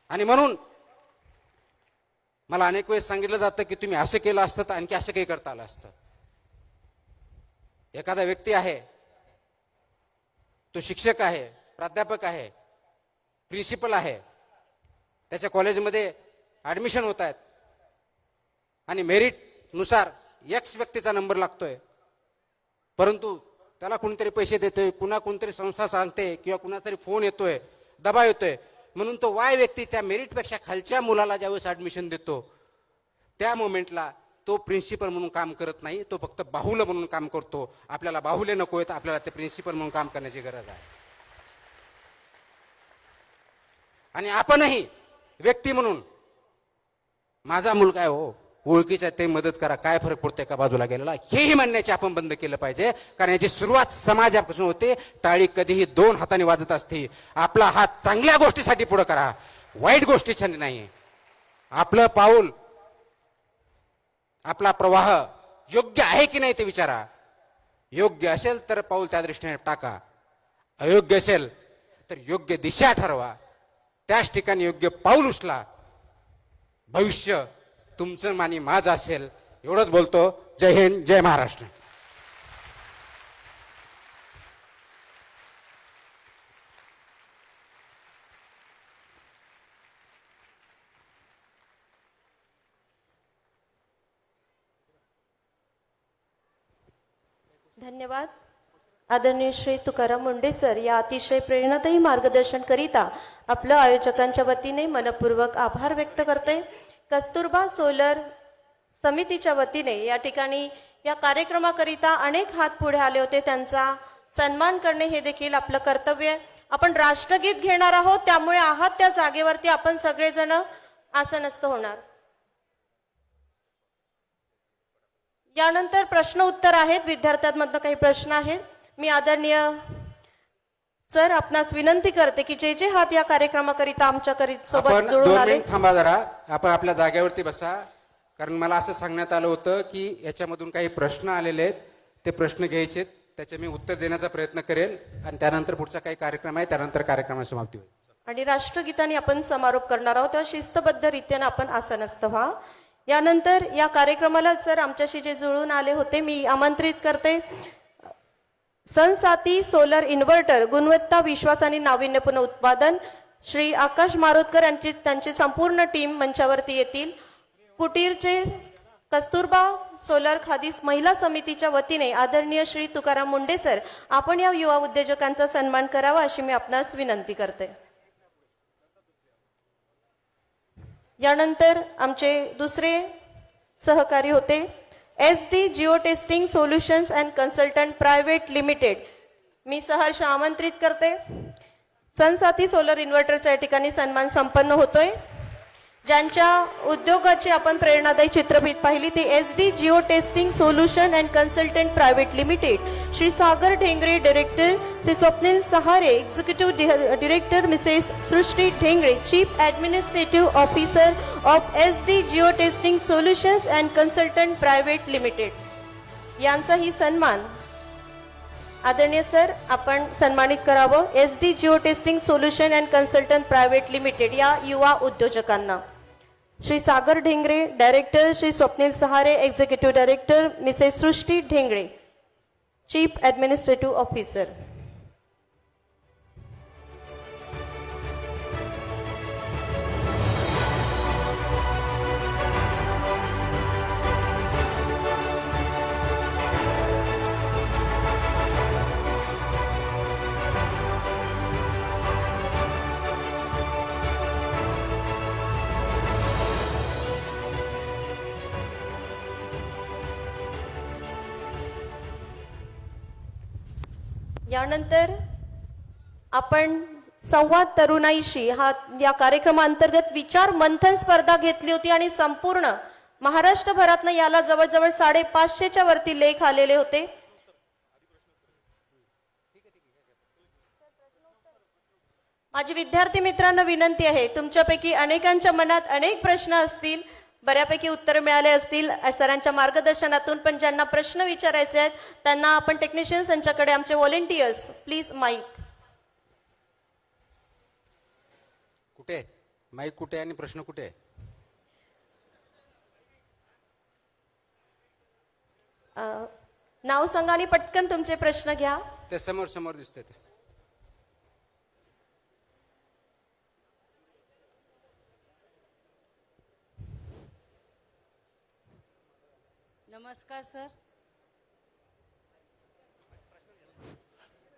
आणि म्हणून मला अनेक वेळेस सांगितलं जातं की तुम्ही असं केलं असतं तर आणखी असं काही करता आलं असतं. एखादा व्यक्ती आहे, तो शिक्षक आहे, प्राध्यापक आहे, प्रिन्सिपल आहे, त्याच्या कॉलेजमध्ये ऍडमिशन होत आहेत आणि मेरिटनुसार एक्स व्यक्तीचा नंबर लागतोय, परंतु त्याला कोणीतरी पैसे देतोय, कोणतरी संस्था सांगते किंवा कुणातरी फोन येतोय, दबाव येतोय, म्हणून तो वाय व्यक्ती त्या मेरिटपेक्षा खालच्या मुलाला ज्यावेळेस ऍडमिशन देतो त्या मोमेंटला तो प्रिन्सिपल म्हणून काम करत नाही, तो फक्त बाहुलं म्हणून काम करतो. आपल्याला बाहुले नकोय, तर आपल्याला ते प्रिन्सिपल म्हणून काम करण्याची गरज आहे. आणि आपणही व्यक्ती म्हणून, माझा मुलगा आहे हो, ओळखीच्या ते मदत करा, काय फरक पडतोय का बाजूला गेलेला, हेही म्हणण्याचे आपण बंद केलं पाहिजे. कारण याची सुरुवात समाजापासून होते. टाळी कधीही दोन हाताने वाजत असते. आपला हात चांगल्या गोष्टीसाठी पुढे करा, वाईट गोष्टीसाठी नाही. आपलं पाऊल, आपला प्रवाह योग्य आहे की नाही ते विचारा. योग्य असेल तर पाऊल त्या दृष्टीने टाका, अयोग्य असेल तर योग्य दिशा ठरवा, त्याच ठिकाणी योग्य पाऊल उचला. भविष्य तुमचं आणि माझं असेल. एवढंच बोलतो. जय हिंद, जय महाराष्ट्र. धन्यवाद. आदरणीय श्री तुकाराम मुंडे सर या अतिशय प्रेरणादायी मार्गदर्शन करिता आपलं आयोजकांच्या वतीने मनपूर्वक आभार व्यक्त करते. कस्तुरबा सोलर समितीच्या वतीने या ठिकाणी या कार्यक्रमाकरिता अनेक हात पुढे आले होते, त्यांचा सन्मान करणे हे देखील आपलं कर्तव्य आहे. आपण राष्ट्रगीत घेणार आहोत, त्यामुळे आहात त्या जागेवरती आपण सगळेजण आसनस्थ होणार. यानंतर प्रश्न उत्तर आहेत. विद्यार्थ्यांमधनं काही प्रश्न आहेत. मी आदरणीय सर आपणास विनंती करते की जे जे हात या कार्यक्रमाकरिता आमच्या सोबत आपण जुळून 2 आले. मिनिट थांबा जरा. आपण आपल्या जागेवरती बसा. कारण मला असं सांगण्यात आलं होतं की याच्यामधून काही प्रश्न आलेले आहेत, ते प्रश्न घ्यायचे, त्याचे मी उत्तर देण्याचा प्रयत्न करेल आणि त्यानंतर पुढचा काही कार्यक्रम आहे, त्यानंतर कार्यक्रमाची समाप्ती होईल. आणि राष्ट्रगीताने आपण समारोप करणार आहोत, तेव्हा शिस्तबद्ध रीतीने आपण आसनस्थ व्हा. यानंतर या कार्यक्रमाला सर आमच्याशी जे जुळून आले होते, मी आमंत्रित करते सनसाती सोलर इन्व्हर्टर गुणवत्ता, विश्वास आणि नाविन्यपूर्ण उत्पादन श्री आकाश मारोतकर यांची त्यांची संपूर्ण टीम मंचावरती येतील. कुटीरचे कस्तुरबा सोलर खादी महिला समितीच्या वतीने आदरणीय श्री तुकाराम मुंडे सर आपण या युवा उद्योजकांचा सन्मान करावा अशी मी आपणास विनंती करते. यानंतर आमचे दुसरे सहकारी होते SD Geo testing solutions and consultant private limited. मी सहर्ष आमंत्रित करते. सनसाती सोलर इन्व्हर्टरचा या ठिकाणी सन्मान संपन्न होतोय. ज्यांच्या उद्योगाची आपण प्रेरणादायी चित्रफित पाहिली ती SD Geo testing solution and consultant private limited, Shri Sagar Dhengare director, Shri Swapnil Sahare executive director, Mrs Srishti Dhengare chief administrative officer of SD Geo testing solutions and consultant private limited यांचाही सन्मान आदरणीय सर आपण सन्मानित करावं. SD Geo testing solution and consultant private limited या युवा उद्योजकांना Shri Sagar Dhengare director, Shri Swapnil Sahare executive director, Mrs Srishti Dhengare chief administrative officer. यानंतर आपण संवाद तरुणाईशी हा या कार्यक्रमाअंतर्गत विचार मंथन स्पर्धा घेतली होती आणि संपूर्ण महाराष्ट्रभरातनं याला जवळजवळ 550च्या वरती लेख आलेले होते. माझी विद्यार्थी मित्रांना विनंती आहे, तुमच्यापैकी अनेकांच्या मनात अनेक प्रश्न असतील, बऱ्यापैकी उत्तर मिळाले असतील सरांच्या मार्गदर्शनातून, पण ज्यांना प्रश्न विचारायचे आहेत त्यांना आपण टेक्निशियन्स त्यांच्याकडे आमचे व्हॉलेंटियर्स प्लीज माईक. कुठे माईक कुठे आणि प्रश्न कुठे? नाव सांगा आणि पटकन तुमचे प्रश्न घ्या. ते समोर समोर दिसते ते. नमस्कार सर.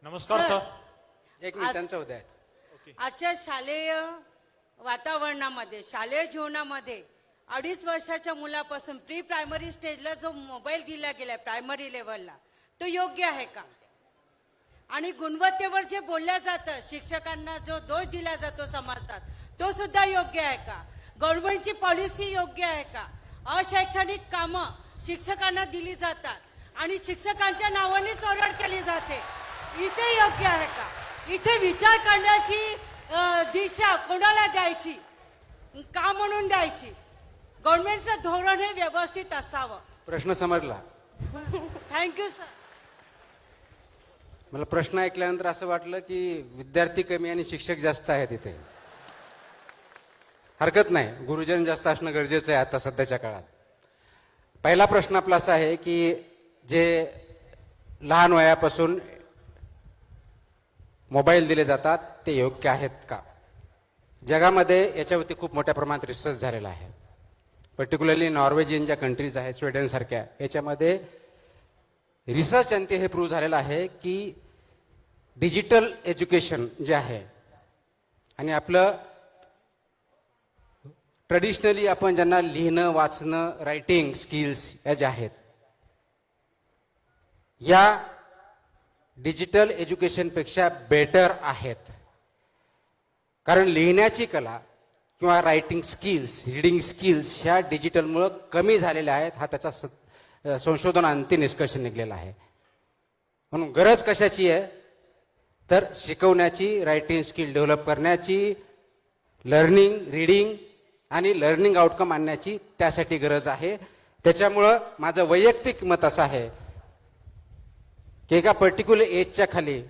नमस्कार सर. एक मिनिट त्यांचा उद्या आजच्या शालेय वातावरणामध्ये, शालेय जीवनामध्ये 2.5 वर्षाच्या मुलापासून प्री प्रायमरी स्टेजला जो मोबाईल दिला गेलाय प्रायमरी लेवलला, तो योग्य आहे का? आणि गुणवत्तेवर जे बोलल्या जातं, शिक्षकांना जो दोष दिला जातो समाजात, तो सुद्धा योग्य आहे का? गव्हर्नमेंटची पॉलिसी योग्य आहे का? अशैक्षणिक कामं शिक्षकांना दिली जातात आणि शिक्षकांच्या नावानेच ओरड केली जाते, इथे योग्य आहे का? इथे विचार करण्याची दिशा कोणाला द्यायची, का म्हणून द्यायची? गव्हर्नमेंटचं धोरण हे व्यवस्थित असावं. प्रश्न समजला. Thank you sir. मला प्रश्न ऐकल्यानंतर असं वाटलं की विद्यार्थी कमी आणि शिक्षक जास्त आहेत इथे. हरकत नाही, गुरुजन जास्त असणं गरजेचं आहे आता सध्याच्या काळात. पहिला प्रश्न आपला असा आहे की जे लहान वयापासून मोबाईल दिले जातात ते योग्य आहेत का? जगामध्ये याच्यावरती खूप मोठ्या प्रमाणात रिसर्च झालेला आहे. पर्टिक्युलरली नॉर्वेजियन ज्या कंट्रीज आहेत, स्वीडन सारख्या, याच्यामध्ये रिसर्च अंती हे प्रूव्ह झालेलं आहे की डिजिटल एज्युकेशन जे आहे आणि आपलं ट्रेडिशनली आपण ज्यांना लिहिणं, वाचणं, रायटिंग स्किल्स या ज्या आहेत, या डिजिटल एज्युकेशनपेक्षा बेटर आहेत. कारण लिहिण्याची कला किंवा रायटिंग स्किल्स, रीडिंग स्किल्स ह्या डिजिटलमुळं कमी झालेल्या आहेत. हा त्याचा संशोधनांती निष्कर्ष निघलेला आहे. म्हणून गरज कशाची आहे तर शिकवण्याची, रायटिंग स्किल डेव्हलप करण्याची, लर्निंग, रीडिंग आणि लर्निंग आउटकम आणण्याची त्यासाठी गरज आहे. त्याच्यामुळं माझं वैयक्तिक मत असं आहे की एका पर्टिक्युलर एजच्या खाली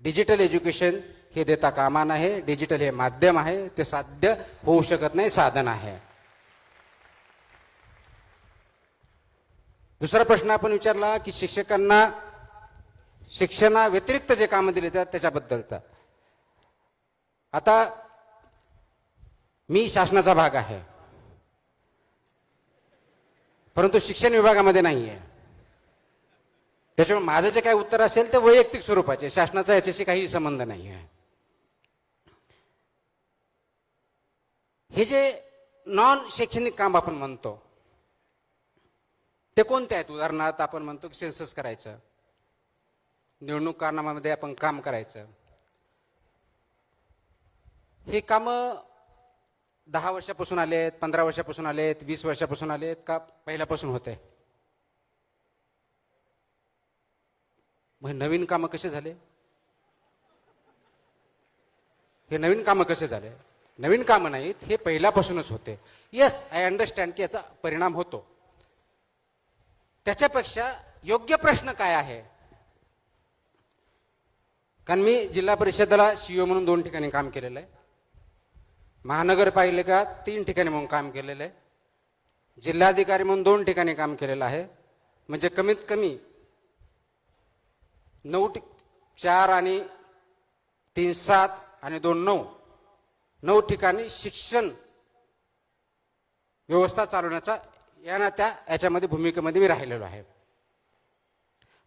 डिजिटल एज्युकेशन हे देता कामा नये. डिजिटल हे माध्यम आहे, ते साध्य होऊ शकत नाही, साधन आहे. दुसरा प्रश्न आपण विचारला की शिक्षकांना शिक्षणा व्यतिरिक्त जे कामं दिले जातात त्याच्याबद्दलचा. आता मी शासनाचा भाग आहे, परंतु शिक्षण विभागामध्ये नाही आहे. त्याच्यामुळे माझं जे काही उत्तर असेल ते वैयक्तिक स्वरूपाचे, शासनाचा याच्याशी काही संबंध नाही आहे. हे जे नॉन शैक्षणिक काम आपण म्हणतो ते कोणते आहेत? उदाहरणार्थ आपण म्हणतो की सेन्सस करायचं, निवडणूक कारनाम्यामध्ये आपण काम करायचं. हे कामं 10 वर्षापासून आलेत, 15 वर्षापासून आलेत, 20 वर्षापासून आलेत का पहिल्यापासून होते? मग नवीन कामं कसे झाले? हे नवीन कामं कसे झाले? नवीन कामं नाहीत, हे पहिल्यापासूनच होते. येस, आय अंडरस्टँड की याचा परिणाम होतो. त्याच्यापेक्षा योग्य प्रश्न काय आहे? कारण मी जिल्हा परिषदेला सीईओ म्हणून 2 ठिकाणी काम केलेलं आहे, महानगरपालिका 3 ठिकाणी म्हणून काम केलेलं आहे, जिल्हाधिकारी म्हणून 2 ठिकाणी काम केलेलं आहे. म्हणजे कमीत कमी 4 आणि 3 7 आणि 2 9 ठिकाणी शिक्षण व्यवस्था चालवण्याचा याच्यामध्ये भूमिकेमध्ये मी राहिलेलो आहे.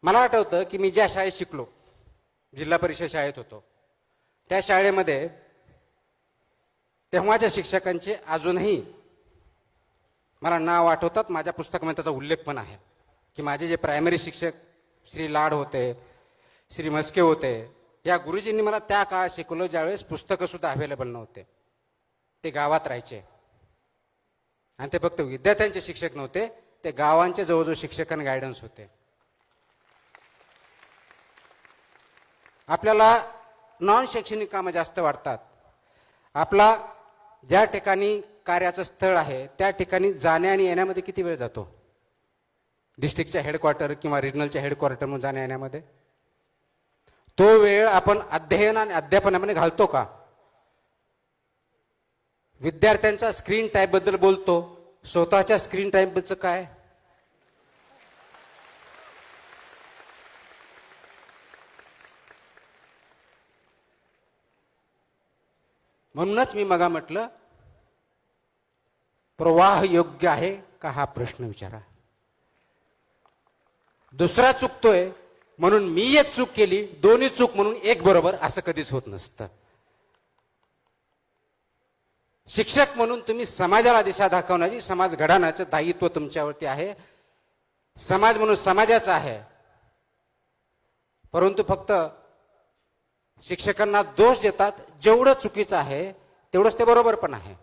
मला आठवतं की मी ज्या शाळेत शिकलो, जिल्हा परिषद शाळेत होतो, त्या शाळेमध्ये तेव्हाच्या शिक्षकांचे अजूनही मला नाव आठवतात. माझ्या पुस्तकामध्ये त्याचा उल्लेख पण आहे की माझे जे प्रायमरी शिक्षक श्री लाड होते, श्री मस्के होते, या गुरुजींनी मला त्या काळात शिकवलं ज्यावेळेस पुस्तकं सुद्धा अवेलेबल नव्हते. ते गावात राहायचे आणि ते फक्त विद्यार्थ्यांचे शिक्षक नव्हते, ते गावांचे जवळजवळ शिक्षक आणि गायडन्स होते. आपल्याला नॉन शैक्षणिक कामं जास्त वाटतात. आपला ज्या ठिकाणी कार्याचं स्थळ आहे त्या ठिकाणी जाण्या आणि येण्यामध्ये किती वेळ जातो? डिस्ट्रिक्टच्या हेडक्वार्टर किंवा रिजनलच्या हेडक्वार्टरमधून जाण्या येण्यामध्ये तो वेळ आपण अध्ययन आणि अध्यापनामध्ये घालतो का? विद्यार्थ्यांचा स्क्रीन टाईम बद्दल बोलतो, स्वतःच्या स्क्रीन टाईम बद्दल काय? म्हणूनच मी मगा म्हटलं प्रवाह योग्य आहे का हा प्रश्न विचारा. दुसरा चुकतोय म्हणून मी एक चूक केली, दोन्ही चूक म्हणून एक बरोबर, असं कधीच होत नसतं. शिक्षक म्हणून तुम्ही समाजाला दिशा दाखवण्याची, समाज घडवण्याचं दायित्व तुमच्यावरती आहे. समाज म्हणून समाजाचा आहे. परंतु फक्त शिक्षकांना दोष देतात, जेवढं चुकीचं आहे तेवढंच ते बरोबर पण आहे.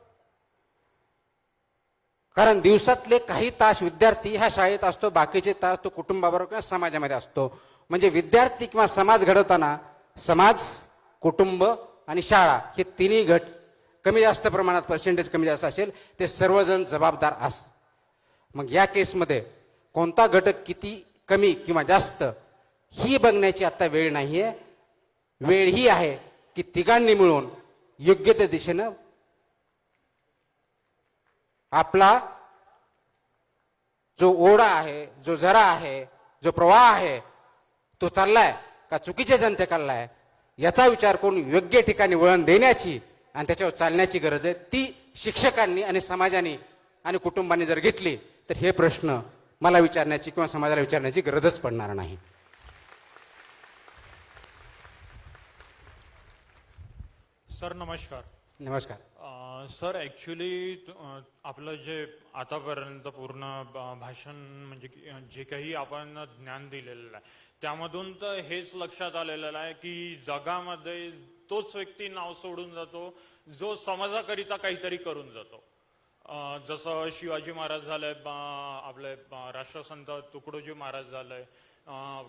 कारण दिवसातले काही तास विद्यार्थी ह्या शाळेत असतो, बाकीचे तास तो कुटुंबाबरोबर किंवा समाजामध्ये असतो. म्हणजे विद्यार्थी किंवा समाज घडवताना समाज, कुटुंब आणि शाळा हे तिन्ही गट कमी जास्त प्रमाणात, पर्सेंटेज कमी जास्त असेल, ते सर्वजण जबाबदार असतात. मग या केसमध्ये कोणता घटक किती कमी किंवा जास्त ही बघण्याची आता वेळ नाहीये. वेळ ही आहे की तिघांनी मिळून योग्य त्या दिशेनं आपला जो ओढा आहे, जो झरा आहे, जो प्रवाह आहे, तो चाललाय का चुकीच्या जनते चाललाय, याचा विचार करून योग्य ठिकाणी वळण देण्याची आणि त्याच्यावर चालण्याची गरज आहे. ती शिक्षकांनी आणि समाजाने आणि कुटुंबाने जर घेतली तर हे प्रश्न मला विचारण्याची किंवा समाजाला विचारण्याची गरजच पडणार नाही. सर नमस्कार. नमस्कार. सर ॲक्च्युली आपलं जे आतापर्यंत पूर्ण भाषण म्हणजे जे काही आपण ज्ञान दिलेलं आहे त्यामधून तर हेच लक्षात आलेलं आहे की जगामध्ये तोच व्यक्ती नाव सोडून जातो जो समाजाकरिता काहीतरी करून जातो. जसं शिवाजी महाराज झाले, आपले राष्ट्रसंत तुकडोजी महाराज झाले,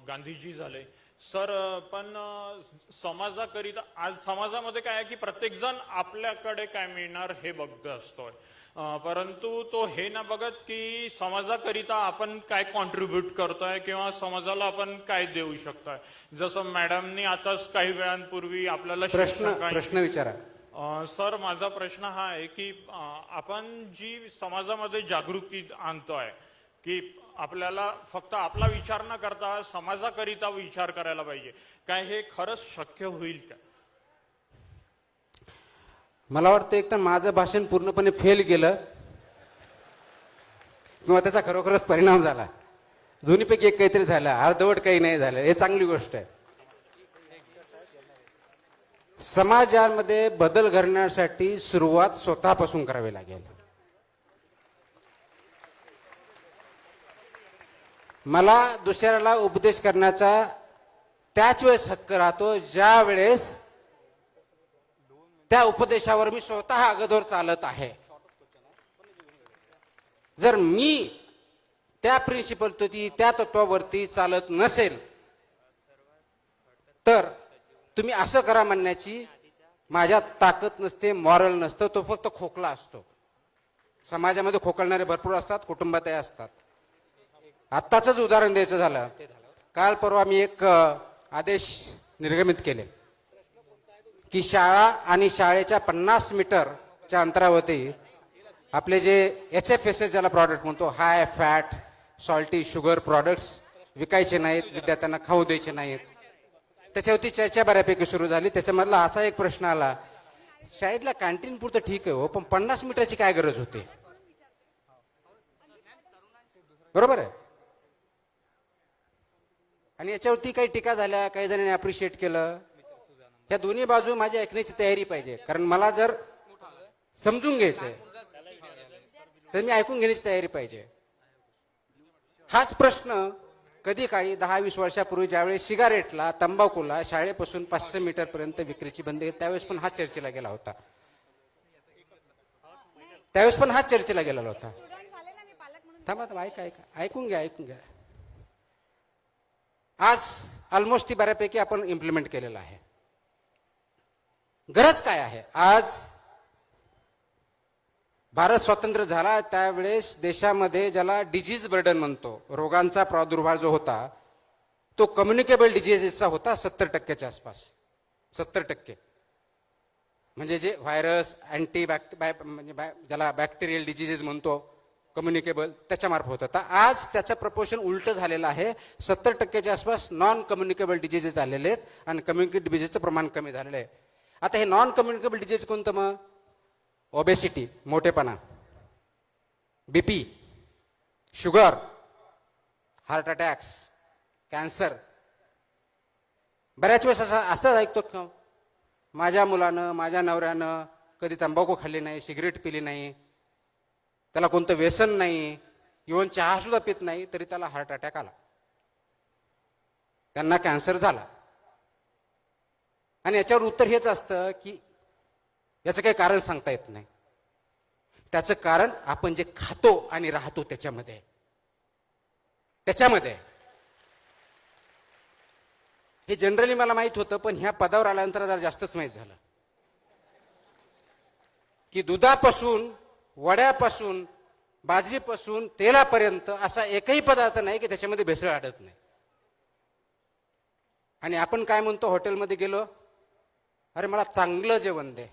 गांधीजी झाले. सर पण समाजाकरिता आज समाजामध्ये काय आहे की प्रत्येक जण आपल्याकडे काय मिळणार हे बघत असतोय, परंतु तो हे ना बघत की समाजाकरिता आपण काय कॉन्ट्रीब्यूट करतोय किंवा समाजाला आपण काय देऊ शकतोय. जसं मॅडमनी आताच काही वेळांपूर्वी आपल्याला प्रश्न विचारा. सर माझा प्रश्न हा आहे की आपण जी समाजामध्ये जागृती आणतोय की आपल्याला फक्त आपला विचार न करता समाजाकरिता विचार करायला पाहिजे, काय हे खरंच शक्य होईल का? मला वाटतं एक तर माझं भाषण पूर्णपणे फेल गेलं किंवा त्याचा खरोखरच परिणाम झाला. दोन्हीपैकी एक काहीतरी झालं, अर्धवट काही नाही झालं, हे चांगली गोष्ट आहे. समाजामध्ये बदल घडण्यासाठी सुरुवात स्वतःपासून करावी लागेल. मला दुसऱ्याला उपदेश करण्याचा त्याच वेळेस हक्क राहतो ज्या वेळेस त्या उपदेशावर मी स्वतः अगोदर चालत आहे. जर मी त्या प्रिन्सिपलवरती त्या तत्वावरती चालत नसेल तर तुम्ही असं करा म्हणण्याची माझ्यात ताकद नसते, मॉरल नसतं. तो फक्त खोकला असतो. समाजामध्ये खोकलणारे भरपूर असतात, कुटुंबातही असतात. आत्ताच उदाहरण द्यायचं झालं, काल परवा मी एक आदेश निर्गमित केले की शाळा आणि शाळेच्या 50 मीटरच्या अंतरावरती आपले जे HFSS ज्याला प्रॉडक्ट म्हणतो, high fat salty sugar products विकायचे नाहीत, विद्यार्थ्यांना खाऊ द्यायचे नाहीत. त्याच्यावरती चर्चा बऱ्यापैकी सुरू झाली. त्याच्यामधला असा एक प्रश्न आला, शाळेतला कॅन्टीन पुरतं ठीक आहे हो, पण 50 मीटरची काय गरज होते? बरोबर आहे. आणि याच्यावरती काही टीका झाल्या, काही जणांनी अप्रिशिएट केलं. या दोन्ही बाजू माझी ऐकण्याची तयारी पाहिजे, कारण मला जर समजून घ्यायचंय तर मी ऐकून घेण्याची तयारी पाहिजे. हाच प्रश्न कधी काळी 10-20 वर्षापूर्वी ज्यावेळेस सिगारेटला, तंबाखूला शाळेपासून 500 मीटर पर्यंत विक्रीची बंदी, त्यावेळेस पण हाच चर्चेला गेला होता. थांबा ऐकून घ्या. आज ऑलमोस्ट ती बऱ्यापैकी आपण इम्प्लिमेंट केलेलं आहे. गरज काय आहे? आज भारत स्वतंत्र झाला त्यावेळेस देशामध्ये ज्याला डिजीज बर्डन म्हणतो, रोगांचा प्रादुर्भाव जो होता तो कम्युनिकेबल डिजीजेसचा होता 70% आसपास. 70% म्हणजे जे व्हायरस, म्हणजे ज्याला बॅक्टेरियल डिजीजेस म्हणतो कम्युनिकेबल, त्याच्या मार्फत होता. आज त्याचं प्रपोर्शन उलट झालेलं आहे. 70%च्या आसपास नॉन कम्युनिकेबल डिजीजेस आलेले आहेत आणि कम्युनिकेबल डिजीजचं प्रमाण कमी झालेलं आहे. आता हे नॉन कम्युनिकेबल डिजीज कोणतं? मग ओबेसिटी, मोठेपणा, BP, sugar, heart attacks, cancer. बऱ्याच वेळेस असं ऐकतो की माझ्या मुलानं, माझ्या नवऱ्यानं कधी तंबाखू खाल्ली नाही, सिगरेट पिली नाही, त्याला कोणतं व्यसन नाही, इव्हन चहा सुद्धा पित नाही, तरी त्याला हार्ट अटॅक आला, त्यांना कॅन्सर झाला. आणि याच्यावर उत्तर हेच असतं की याचं काही कारण सांगता येत नाही. त्याचं कारण आपण जे खातो आणि राहतो त्याच्यामध्ये. हे जनरली मला माहित होतं, पण ह्या पदावर आल्यानंतर जरा जास्तच माहीत झालं की दुधापासून, वड्यापासून, बाजरीपासून, तेलापर्यंत असा एकही पदार्थ नाही की त्याच्यामध्ये भेसळ आढळत नाही. आणि आपण काय म्हणतो, हॉटेलमध्ये गेलो, अरे मला चांगलं जेवण दे,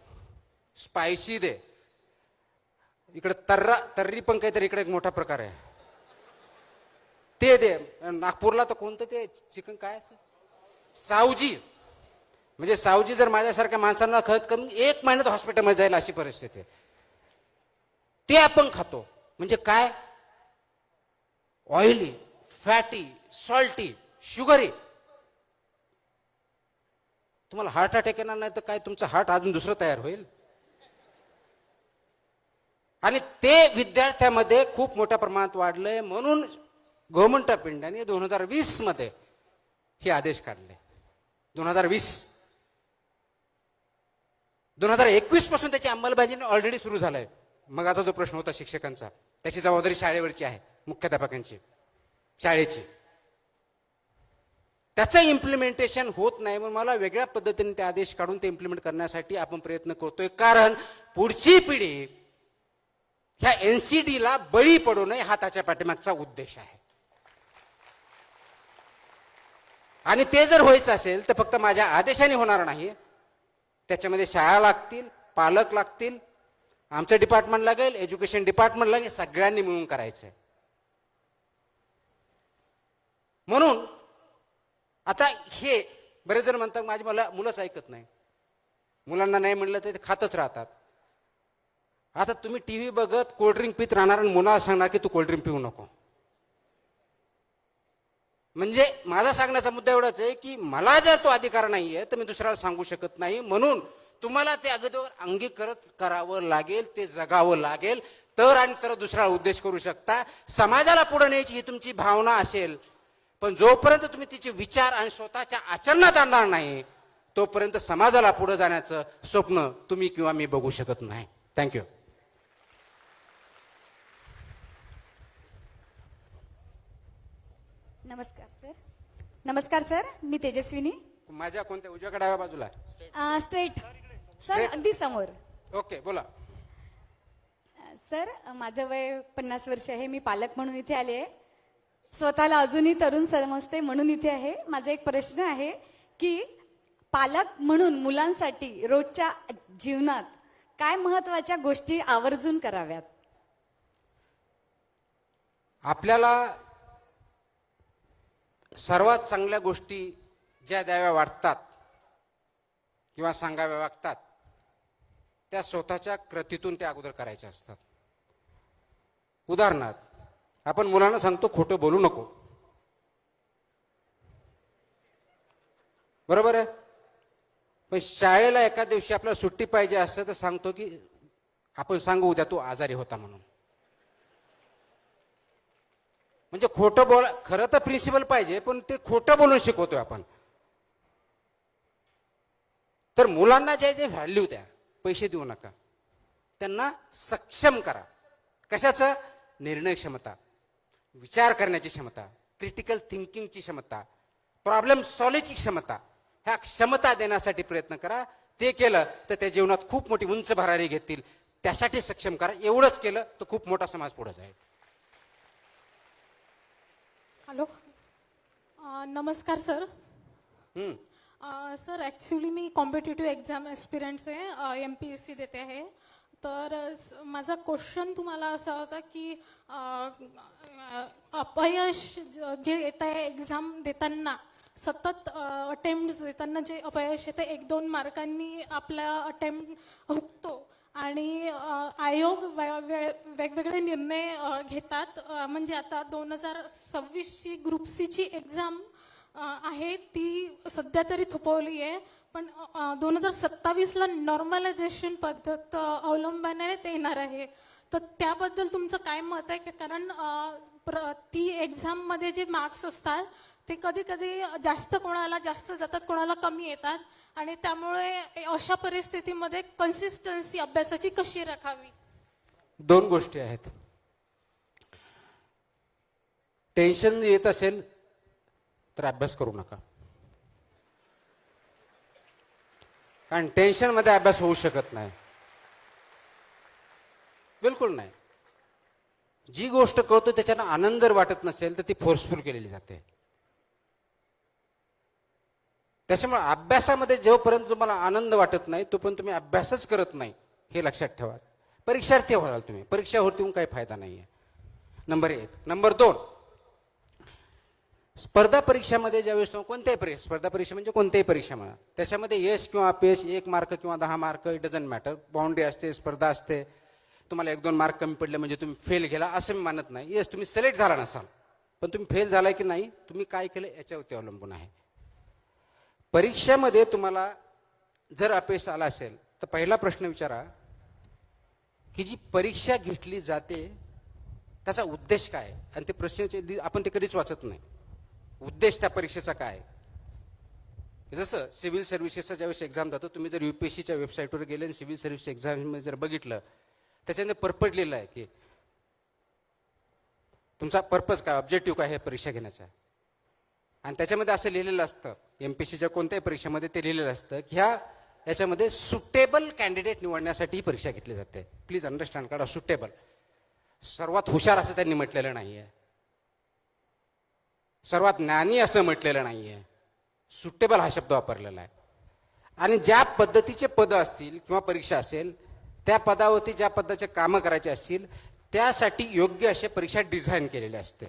स्पायसी दे. इकडे तर्री पण काहीतरी इकडे एक मोठा प्रकार आहे, ते दे. नागपूरला तर कोणतं ते चिकन काय असं, सावजी. म्हणजे सावजी जर माझ्यासारख्या माणसांना खत करून 1 महिन्यात हॉस्पिटलमध्ये जाईल अशी परिस्थिती आहे. ते आपण खातो. म्हणजे काय? Oily, fatty, salty, sugary. तुम्हाला हार्ट अटॅक येणार नाही तर काय, तुमचं हार्ट अजून दुसरं तयार होईल. आणि ते विद्यार्थ्यामध्ये खूप मोठ्या प्रमाणात वाढलंय. म्हणून गव्हर्नमेंट ऑफ इंडियाने 2020 मध्ये हे आदेश काढले. 2021 पासून त्याची अंमलबजावणी ऑलरेडी सुरू झालाय. मग आता जो प्रश्न होता शिक्षकांचा, त्याची जबाबदारी शाळेवरची आहे, मुख्याध्यापकांची, शाळेची. त्याचं इम्प्लिमेंटेशन होत नाही. म्हणून मला वेगळ्या पद्धतीने ते आदेश काढून ते इम्प्लिमेंट करण्यासाठी आपण प्रयत्न करतोय. कारण पुढची पिढी ह्या NCDला बळी पडू नये हा त्याच्या पाठीमागचा उद्देश आहे. आणि ते जर व्हायचं असेल तर फक्त माझ्या आदेशाने होणार नाही. त्याच्यामध्ये शाळा लागतील, पालक लागतील, आमचं डिपार्टमेंट लागेल, एज्युकेशन डिपार्टमेंट लागेल, सगळ्यांनी मिळून करायचंय. म्हणून आता हे बरेच जण म्हणतात माझी मुलंच ऐकत नाही, मुलांना नाही म्हणलं तर ते खातच राहतात. आता तुम्ही टीव्ही बघत कोल्ड्रिंक पित राहणार आणि मुलाला सांगणार की तू कोल्ड्रिंक पिऊ नको. म्हणजे माझा सांगण्याचा मुद्दा एवढाच आहे की मला जर तो अधिकार नाहीये तर मी दुसऱ्याला सांगू शकत नाही. म्हणून तुम्हाला ते अगोदर अंगीकृत करावं लागेल, ते जगावं लागेल, तर आणि तर दुसऱ्याला उद्देश करू शकता. समाजाला पुढे न्यायची ही तुमची भावना असेल, पण जोपर्यंत तुम्ही तिचे विचार आणि स्वतःच्या आचरणात आणणार नाही, तोपर्यंत समाजाला पुढे जाण्याचं स्वप्न तुम्ही किंवा मी बघू शकत नाही. थँक्यू. नमस्कार सर, मी तेजस्विनी. माझ्या कोणत्या उजव्या का डाव्या बाजूला? स्ट्रेट सर, अगदी समोर. ओके, बोला. सर, माझं वय 50 वर्ष आहे. मी पालक म्हणून इथे आले आहे. स्वतःला अजूनही तरुण समजते म्हणून इथे आहे. माझा एक प्रश्न आहे की पालक म्हणून मुलांसाठी रोजच्या जीवनात काय महत्वाच्या गोष्टी आवर्जून कराव्यात? आपल्याला सर्वात चांगल्या गोष्टी ज्या द्याव्या वाटतात किंवा सांगाव्या वाटतात त्या स्वतःच्या कृतीतून त्या अगोदर करायच्या असतात. उदाहरणार्थ, आपण मुलांना सांगतो खोटं बोलू नको, बरोबर आहे. पण शाळेला एका दिवशी आपल्याला सुट्टी पाहिजे असतं तर सांगतो की आपण सांगू उद्या तू आजारी होता म्हणून. म्हणजे खोटं बोल, खरं तर प्रिन्सिपल पाहिजे पण ते खोटं बोलून शिकवतोय आपण. तर मुलांना जे जे व्हॅल्यू द्या, पैसे देऊ नका, त्यांना सक्षम करा. कशाचं? निर्णय क्षमता, विचार करण्याची क्षमता, क्रिटिकल थिंकिंगची क्षमता, प्रॉब्लेम सॉल्व्हची क्षमता, ह्या क्षमता देण्यासाठी प्रयत्न करा. ते केलं तर त्या जीवनात खूप मोठी उंच भरारी घेतील. त्यासाठी सक्षम करा. एवढंच केलं तर खूप मोठा समाज पुढे जाईल. हॅलो, नमस्कार सर. सर, ॲक्च्युली मी कॉम्पिटेटिव्ह एक्झाम एस्पिरंट्स आहे, MPSC देते आहे. तर माझा क्वेश्चन तुम्हाला असा होता की अपयश जे येत आहे एक्झाम देताना, सतत अटेम्प्ट देताना जे अपयश येते, 1-2 मार्कांनी आपला अटेम्प्ट हुकतो आणि आयोग वेगवेगळे निर्णय घेतात. म्हणजे आता 2026ची ग्रुप Cची एक्झाम आहे ती सध्या तरी थोपवली आहे, पण 2027ला नॉर्मलायझेशन पद्धत अवलंबण्यात येणार आहे. तर त्याबद्दल तुमचं काय मत आहे? कारण ती एक्झाममध्ये जे मार्क्स असतात ते कधी कधी जास्त कोणाला जास्त जातात, कोणाला कमी येतात, आणि त्यामुळे अशा परिस्थितीमध्ये कन्सिस्टन्सी अभ्यासाची कशी राखावी? 2 गोष्टी आहेत. टेन्शन येत असेल तर अभ्यास करू नका, कारण टेन्शन मध्ये अभ्यास होऊ शकत नाही, बिलकुल नाही. जी गोष्ट करतो त्याच्यानं आनंद जर वाटत नसेल तर ती फोर्सफुल केलेली जाते. त्याच्यामुळे अभ्यासामध्ये जोपर्यंत तुम्हाला आनंद वाटत नाही तोपर्यंत तुम्ही अभ्यासच करत नाही, हे लक्षात ठेवा. परीक्षार्थी व्हाल तुम्ही, परीक्षावरती होऊन काही फायदा नाही आहे. नंबर 1. नंबर 2, स्पर्धा परीक्षामध्ये ज्यावेळेस कोणत्याही परीक्षा, स्पर्धा परीक्षा म्हणजे कोणत्याही परीक्षा म्हणा, त्याच्यामध्ये यश किंवा अपयश, 1 मार्क किंवा 10 mark, it doesn't matter. Boundary असते, स्पर्धा असते. तुम्हाला 1-2 मार्क कमी पडले म्हणजे तुम्ही फेल गेला असं मी मानत नाही. येस, तुम्ही सिलेक्ट झाला नसाल, पण तुम्ही फेल झालाय की नाही, तुम्ही काय केलं याच्यावरती अवलंबून आहे. परीक्षेमध्ये तुम्हाला जर अपयश आला असेल तर पहिला प्रश्न विचारा की जी परीक्षा घेतली जाते त्याचा उद्देश काय, आणि ते प्रश्नाचे आपण ते कधीच वाचत नाही. उद्देश त्या परीक्षेचा काय? जसं सिव्हिल सर्व्हिसेसचा ज्यावेळेस एक्झाम जातो, तुम्ही जर UPSCच्या वेबसाईटवर गेले आणि सिव्हिल सर्व्हिस एक्झाममध्ये जर बघितलं, त्याच्यामध्ये पर्पज लिहिलं आहे की तुमचा पर्पज काय, ऑब्जेक्टिव्ह काय आहे परीक्षा घेण्याचा. आणि त्याच्यामध्ये असं लिहिलेलं असतं, MPSCच्या कोणत्याही परीक्षेमध्ये ते लिहिलेलं असतं की याच्यामध्ये सुटेबल कॅन्डिडेट निवडण्यासाठी ही परीक्षा घेतली जाते. प्लीज अंडरस्टँड करा, सुटेबल. सर्वात हुशार असं त्यांनी म्हटलेलं नाहीये, सर्वात ज्ञानी असं म्हटलेलं नाहीये, सुटेबल हा शब्द वापरलेला आहे. आणि ज्या पद्धतीचे पद असतील किंवा परीक्षा असेल, त्या पदावरती ज्या पदाचे कामं करायचे असतील त्यासाठी योग्य असे परीक्षा डिझाईन केलेले असते.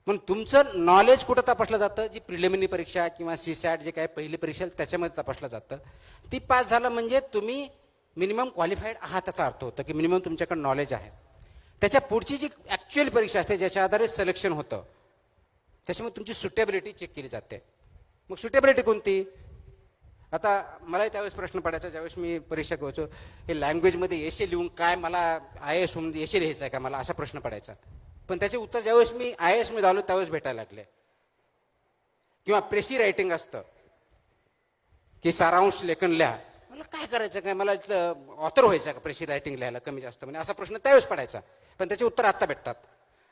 पण तुमचं नॉलेज कुठं तपासलं जातं? जी प्रिलिमिनरी परीक्षा किंवा CSAT जे काय पहिली परीक्षा त्याच्यामध्ये तपासलं जातं. ती पास झालं म्हणजे तुम्ही मिनिमम क्वालिफाईड आहात, त्याचा अर्थ होतं की मिनिमम तुमच्याकडे नॉलेज आहे. त्याच्या पुढची जी ॲक्च्युअल परीक्षा असते ज्याच्या आधारे सिलेक्शन होतं, त्याच्यामुळे तुमची सुटेबिलिटी चेक केली जाते. मग सुटेबिलिटी कोणती? आता मलाही त्यावेळेस प्रश्न पडायचा ज्यावेळेस मी परीक्षा घ्यायचो, हे लँग्वेजमध्ये एसे लिहून काय मला IAS होऊन एसे लिहायचं आहे का मला, असा प्रश्न पडायचा. पण त्याचे उत्तर ज्यावेळेस मी IAS मध्ये आलो त्यावेळेस भेटायला लागले. किंवा प्रेसी रायटिंग असतं, की सारांश लेखन लिहा. मला काय करायचं काय, मला ऑथर व्हायचं का प्रेसी रायटिंग लिहायला कमी जास्त, म्हणजे असा प्रश्न त्यावेळेस पडायचा. पण त्याचे उत्तर आत्ता भेटतात.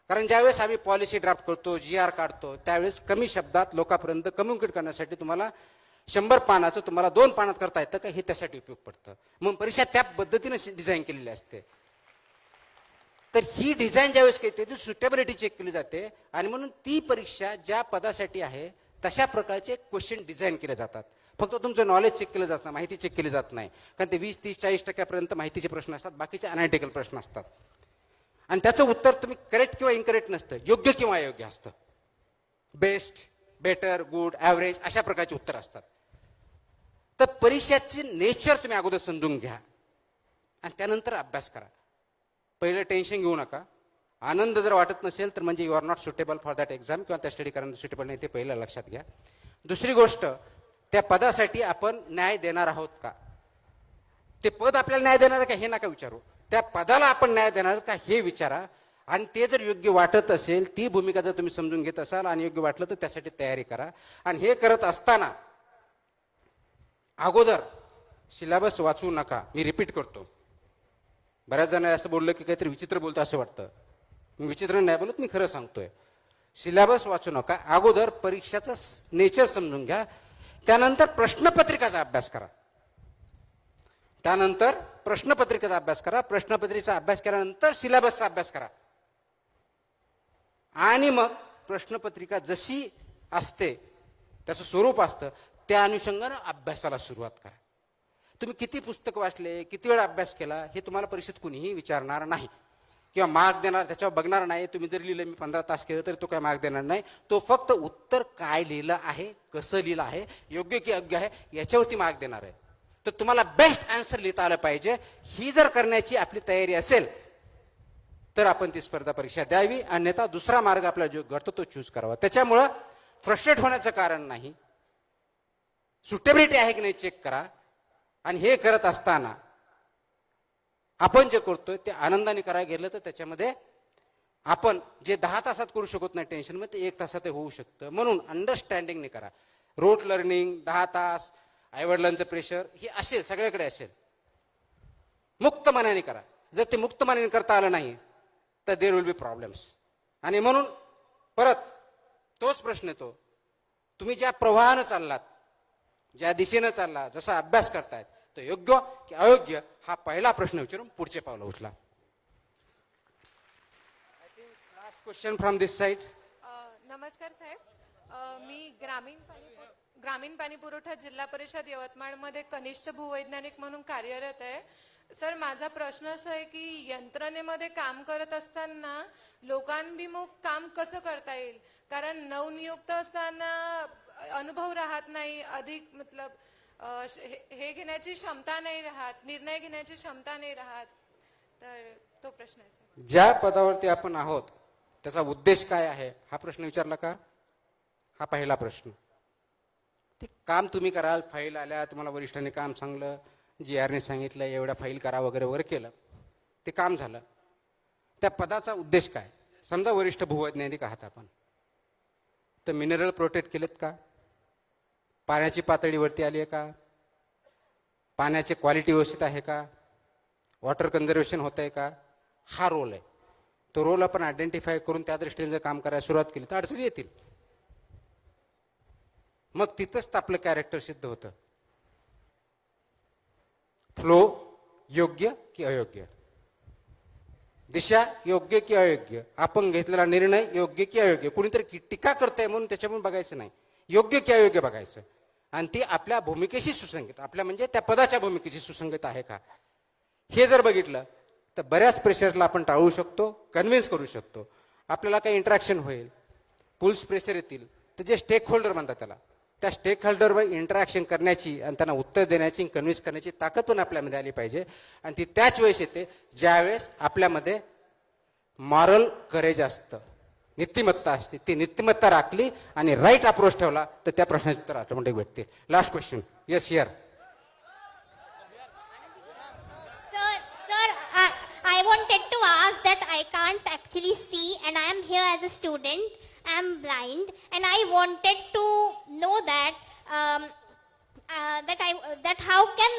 कारण ज्यावेळेस आम्ही पॉलिसी ड्राफ्ट करतो, GR काढतो, त्यावेळेस कमी शब्दात लोकांपर्यंत कम्युनिकेट करण्यासाठी तुम्हाला 100 पानाचं तुम्हाला 2 पानात करता येतं का, हे त्यासाठी उपयोग पडतं. मग परीक्षा त्या पद्धतीने डिझाईन केलेली असते. तर ही डिझाईन ज्यावेळेस केली ती सुटेबिलिटी चेक केली जाते आणि म्हणून ती परीक्षा ज्या पदासाठी आहे तशा प्रकारचे क्वेश्चन डिझाईन केले जातात. फक्त तुमचं नॉलेज चेक केलं जात नाही, माहिती चेक केली जात नाही. कारण ते 20, 30, 40% माहितीचे प्रश्न असतात, बाकीचे अनालिटिकल प्रश्न असतात. आणि त्याचं उत्तर तुम्ही करेक्ट किंवा इनकरेक्ट नसतं, योग्य किंवा अयोग्य असतं. बेस्ट, बेटर, गुड, ॲव्हरेज अशा प्रकारचे उत्तर असतात. तर परीक्षेची नेचर तुम्ही अगोदर समजून घ्या आणि त्यानंतर अभ्यास करा. पहिलं टेन्शन घेऊ नका. आनंद जर वाटत नसेल तर म्हणजे you are not suitable for that exam किंवा त्या स्टडी करणं सुटेबल नाही, ते पहिलं लक्षात घ्या. दुसरी गोष्ट, त्या पदासाठी आपण न्याय देणार आहोत का, ते पद आपल्याला न्याय देणार का हे नका विचारू, त्या पदाला आपण न्याय देणार का हे विचारा. आणि ते जर योग्य वाटत असेल, ती भूमिका जर तुम्ही समजून घेत असाल आणि योग्य वाटलं तर त्यासाठी तयारी करा. आणि हे करत असताना अगोदर सिलेबस वाचू नका. मी रिपीट करतो, बऱ्याच जण असं बोललं की काहीतरी विचित्र बोलतो असं वाटतं. मी विचित्र नाही बोलत, मी खरं सांगतोय. सिलेबस वाचू नका, अगोदर परीक्षाचं नेचर समजून घ्या. त्यानंतर प्रश्नपत्रिकाचा अभ्यास करा. त्यानंतर प्रश्नपत्रिकेचा अभ्यास करा. प्रश्नपत्रिकेचा अभ्यास केल्यानंतर सिलेबसचा अभ्यास करा. आणि मग प्रश्नपत्रिका जशी असते, त्याचं स्वरूप असतं, त्या अनुषंगानं अभ्यासाला सुरुवात करा. तुम्ही किती पुस्तक वाचले, किती वेळ अभ्यास केला, हे तुम्हाला परीक्षेत कुणीही विचारणार नाही किंवा मार्क देणार, त्याच्यावर बघणार नाही. तुम्ही जर लिहिलं मी 15 तास केलं तरी तो काय मार्क देणार नाही. तो फक्त उत्तर काय लिहिलं आहे, कसं लिहिलं आहे, योग्य की अयोग्य आहे, याच्यावरती मार्क देणार आहे. तर तुम्हाला बेस्ट आन्सर लिहिता आलं पाहिजे. ही जर करण्याची आपली तयारी असेल तर आपण ती स्पर्धा परीक्षा द्यावी. अन्यथा दुसरा मार्ग आपल्याला जो घडतो तो चूज करावा. त्याच्यामुळं फ्रस्ट्रेट होण्याचं कारण नाही. सुटेबिलिटी आहे की नाही चेक करा. आणि हे करत असताना आपण जे करतोय ते आनंदाने करायला गेलं तर त्याच्यामध्ये आपण जे 10 तासात करू शकत नाही टेन्शन मध्ये, ते 1 तासात होऊ शकतं. म्हणून अंडरस्टँडिंगने करा. रोट लर्निंग 10 तास, आईवडिलांचं प्रेशर हे असेल, सगळ्याकडे असेल. मुक्त मनाने करा. जर ते मुक्त मनाने करता आलं नाही तर देर विल बी प्रॉब्लेम्स. आणि म्हणून परत तोच प्रश्न येतो, तुम्ही ज्या प्रवाहानं चाललात, ज्या दिशेनं चालला, जसा अभ्यास करतायत, तर योग्य की अयोग्य हा पहिला प्रश्न विचारून पुढचे पावलं उचला. Last question from this side. नमस्कार साहेब, मी ग्रामीण पाणी पुरवठा जिल्हा परिषद यवतमाळमध्ये कनिष्ठ भूवैज्ञानिक म्हणून कार्यरत आहे. सर, माझा प्रश्न असा आहे की यंत्रणेमध्ये काम करत असताना लोकांभिमुख काम कसं करता येईल. कारण नवनियुक्त असताना अनुभव राहत नाही, अधिक मतलब हे घेण्याची क्षमता नाही राहत, निर्णय घेण्याची क्षमता नाही राहत. तर तो प्रश्न आहे सर. ज्या पदावरती आपण आहोत त्याचा उद्देश काय आहे हा प्रश्न विचारला का, हा पहिला प्रश्न. ते काम तुम्ही कराल, फाईल आल्या, तुम्हाला वरिष्ठांनी काम सांगलं, GRने सांगितलं एवढ्या फाईल करा वगैरे वगैरे केलं, ते काम झालं. त्या पदाचा उद्देश काय. समजा वरिष्ठ भूवैज्ञानिक आहात आपण, तर मिनरल प्रोटेक्ट केलेत का, पाण्याची पातळी वरती आली आहे का, पाण्याची क्वालिटी व्यवस्थित आहे का, वॉटर कन्झर्वेशन होत आहे का, हा रोल आहे. तो रोल आपण आयडेंटिफाय करून त्या दृष्टीने जर काम करायला सुरुवात केली तर अडचणी येतील. मग तिथंच आपलं कॅरेक्टर सिद्ध होतं. फ्लो योग्य की अयोग्य, दिशा योग्य की अयोग्य, आपण घेतलेला निर्णय योग्य की अयोग्य. कुणीतरी टीका करतंय म्हणून त्याच्यामुळे बघायचं नाही, योग्य की अयोग्य बघायचं. आणि ती आपल्या भूमिकेशी सुसंगत, आपल्या म्हणजे त्या पदाच्या भूमिकेशी सुसंगत आहे का, हे जर बघितलं तर बऱ्याच प्रेशरला आपण टाळू शकतो, कन्व्हिन्स करू शकतो. आपल्याला काही इंटरॅक्शन होईल, पुल्स प्रेशर येतील, तर जे स्टेक होल्डर म्हणतात त्याला, त्या स्टेक होल्डरवर इंटरॅक्शन करण्याची आणि त्यांना उत्तर देण्याची, कन्व्हिन्स करण्याची ताकद पण आपल्यामध्ये आली पाहिजे. आणि ती त्याच वेळेस येते ज्यावेळेस आपल्यामध्ये मॉरल करेज असतं, नीतिमत्ता असते. ती नीतिमत्ता राखली आणि राईट अप्रोच ठेवला तर त्या प्रश्नाचे उत्तर ऑटोमॅटिक भेटते. Last question. Yes here. I wanted to ask that I can't actually see and I am here as a student. I am blind and I wanted to know that that how can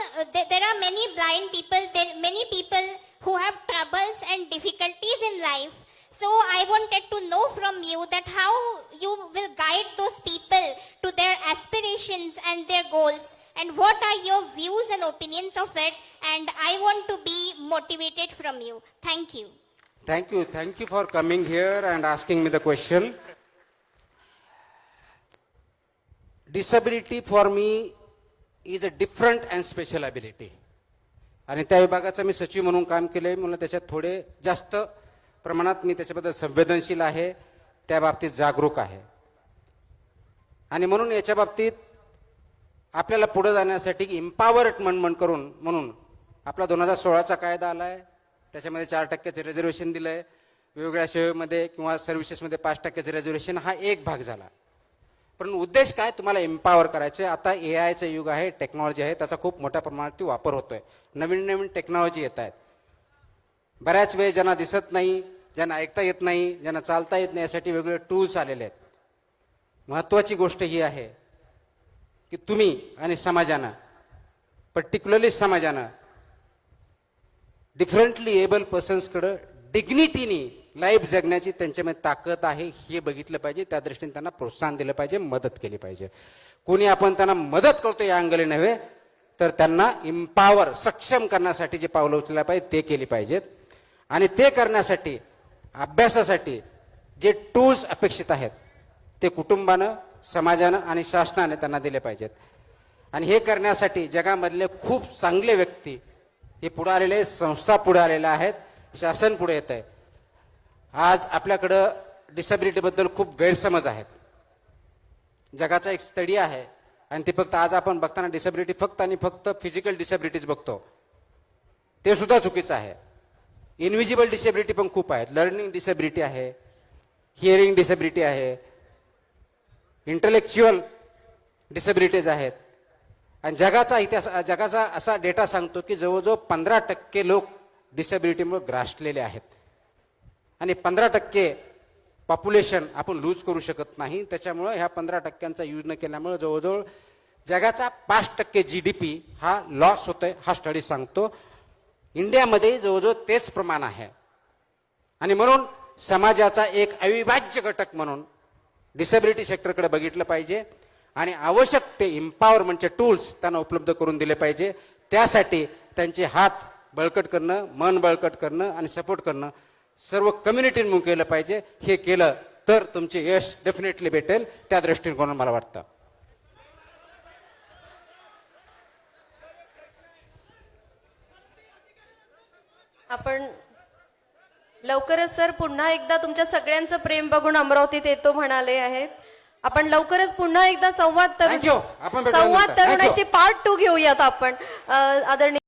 there are many blind people, many people who have troubles and difficulties in life. So I wanted to know from you that how you will guide those people to their aspirations and their goals, and what are your views and opinions of it, and I want to be motivated from you. Thank you. Thank you for coming here and asking me the question. Disability for me is a different and special ability. आणि त्या विभागाचा मी सचिव म्हणून काम केले, मला त्याच्यात थोडे जास्त प्रमाणात मी त्याच्याबद्दल संवेदनशील आहे, त्या बाबतीत जागरूक आहे. आणि म्हणून याच्या बाबतीत आपल्याला पुढे जाण्यासाठी एम्पॉवरमेंट करून म्हणून आपला 2016चा कायदा आलाय, त्याच्यामध्ये 4% रिझर्वेशन दिलंय, वेगवेगळ्या सेवेमध्ये किंवा सर्व्हिसेसमध्ये 5% रिझर्वेशन, हा एक भाग झाला. पण उद्देश काय, तुम्हाला एम्पॉवर करायचे. आता AIचं युग आहे, टेक्नॉलॉजी आहे, त्याचा खूप मोठ्या प्रमाणात वापर होतोय. नवीन नवीन टेक्नॉलॉजी येत आहेत. बऱ्याच वेळ ज्यांना दिसत नाही, ज्यांना ऐकता येत नाही, ज्यांना चालता येत नाही, यासाठी वेगवेगळे टूल्स आलेले आहेत. महत्त्वाची गोष्ट ही आहे की तुम्ही आणि समाजानं, पर्टिक्युलरली समाजानं डिफरंटली एबल पर्सन्सकडं डिग्निटीनी लाईफ जगण्याची त्यांच्यामध्ये ताकद आहे हे बघितलं पाहिजे. त्या दृष्टीने त्यांना प्रोत्साहन दिलं पाहिजे, मदत केली पाहिजे. कोणी आपण त्यांना मदत करतो या अंगाने नव्हे, तर त्यांना एम्पॉवर, सक्षम करण्यासाठी जे पावलं उचलायला पाहिजे ते केली पाहिजेत. आणि ते करण्यासाठी अभ्यासासाठी जे टूल्स अपेक्षित आहेत ते कुटुंबानं, समाजानं आणि शासनाने त्यांना दिले पाहिजेत. आणि हे करण्यासाठी जगामधले खूप चांगले व्यक्ती हे पुढे आलेले आहेत, संस्था पुढे आलेल्या आहेत, शासन पुढे येत आहे. आज आपल्याकडं डिसेबिलिटीबद्दल खूप गैरसमज आहेत. जगाचा एक स्टडी आहे आणि ते फक्त आज आपण बघताना डिसेबिलिटी फक्त आणि फक्त फिजिकल डिसेबिलिटीज बघतो, ते सुद्धा चुकीचं आहे. इनव्हिजिबल डिसेबिलिटी पण खूप आहेत. लर्निंग डिसेबिलिटी आहे, हिअरिंग डिसेबिलिटी आहे, इंटलेक्च्युअल डिसेबिलिटीज आहेत. आणि जगाचा असा डेटा सांगतो की जवळजवळ 15% लोक डिसेबिलिटीमुळे ग्रासलेले आहेत. आणि 15% पॉप्युलेशन आपण लूज करू शकत नाही. त्याच्यामुळं ह्या 15%चा यूज न केल्यामुळे जवळजवळ जगाचा 5% GDP हा लॉस होतोय, हा स्टडी सांगतो. इंडियामध्ये जवळजवळ तेच प्रमाण आहे. आणि म्हणून समाजाचा एक अविभाज्य घटक म्हणून डिसेबिलिटी सेक्टरकडे बघितलं पाहिजे आणि आवश्यक ते एम्पॉवरमेंटचे टूल्स त्यांना उपलब्ध करून दिले पाहिजे. त्यासाठी त्यांचे हात बळकट करणं, मन बळकट करणं आणि सपोर्ट करणं सर्व कम्युनिटीने म्हणून केलं पाहिजे. हे केलं तर तुमचे यश डेफिनेटली भेटेल, त्या दृष्टिकोनातून मला वाटतं. आपण लवकरच सर पुन्हा एकदा तुमच्या सगळ्यांचं प्रेम बघून अमरावतीत येतो म्हणाले आहेत. आपण लवकरच पुन्हा एकदा संवाद तरुणाशी पार्ट 2 घेऊयात आपण. आदरणीय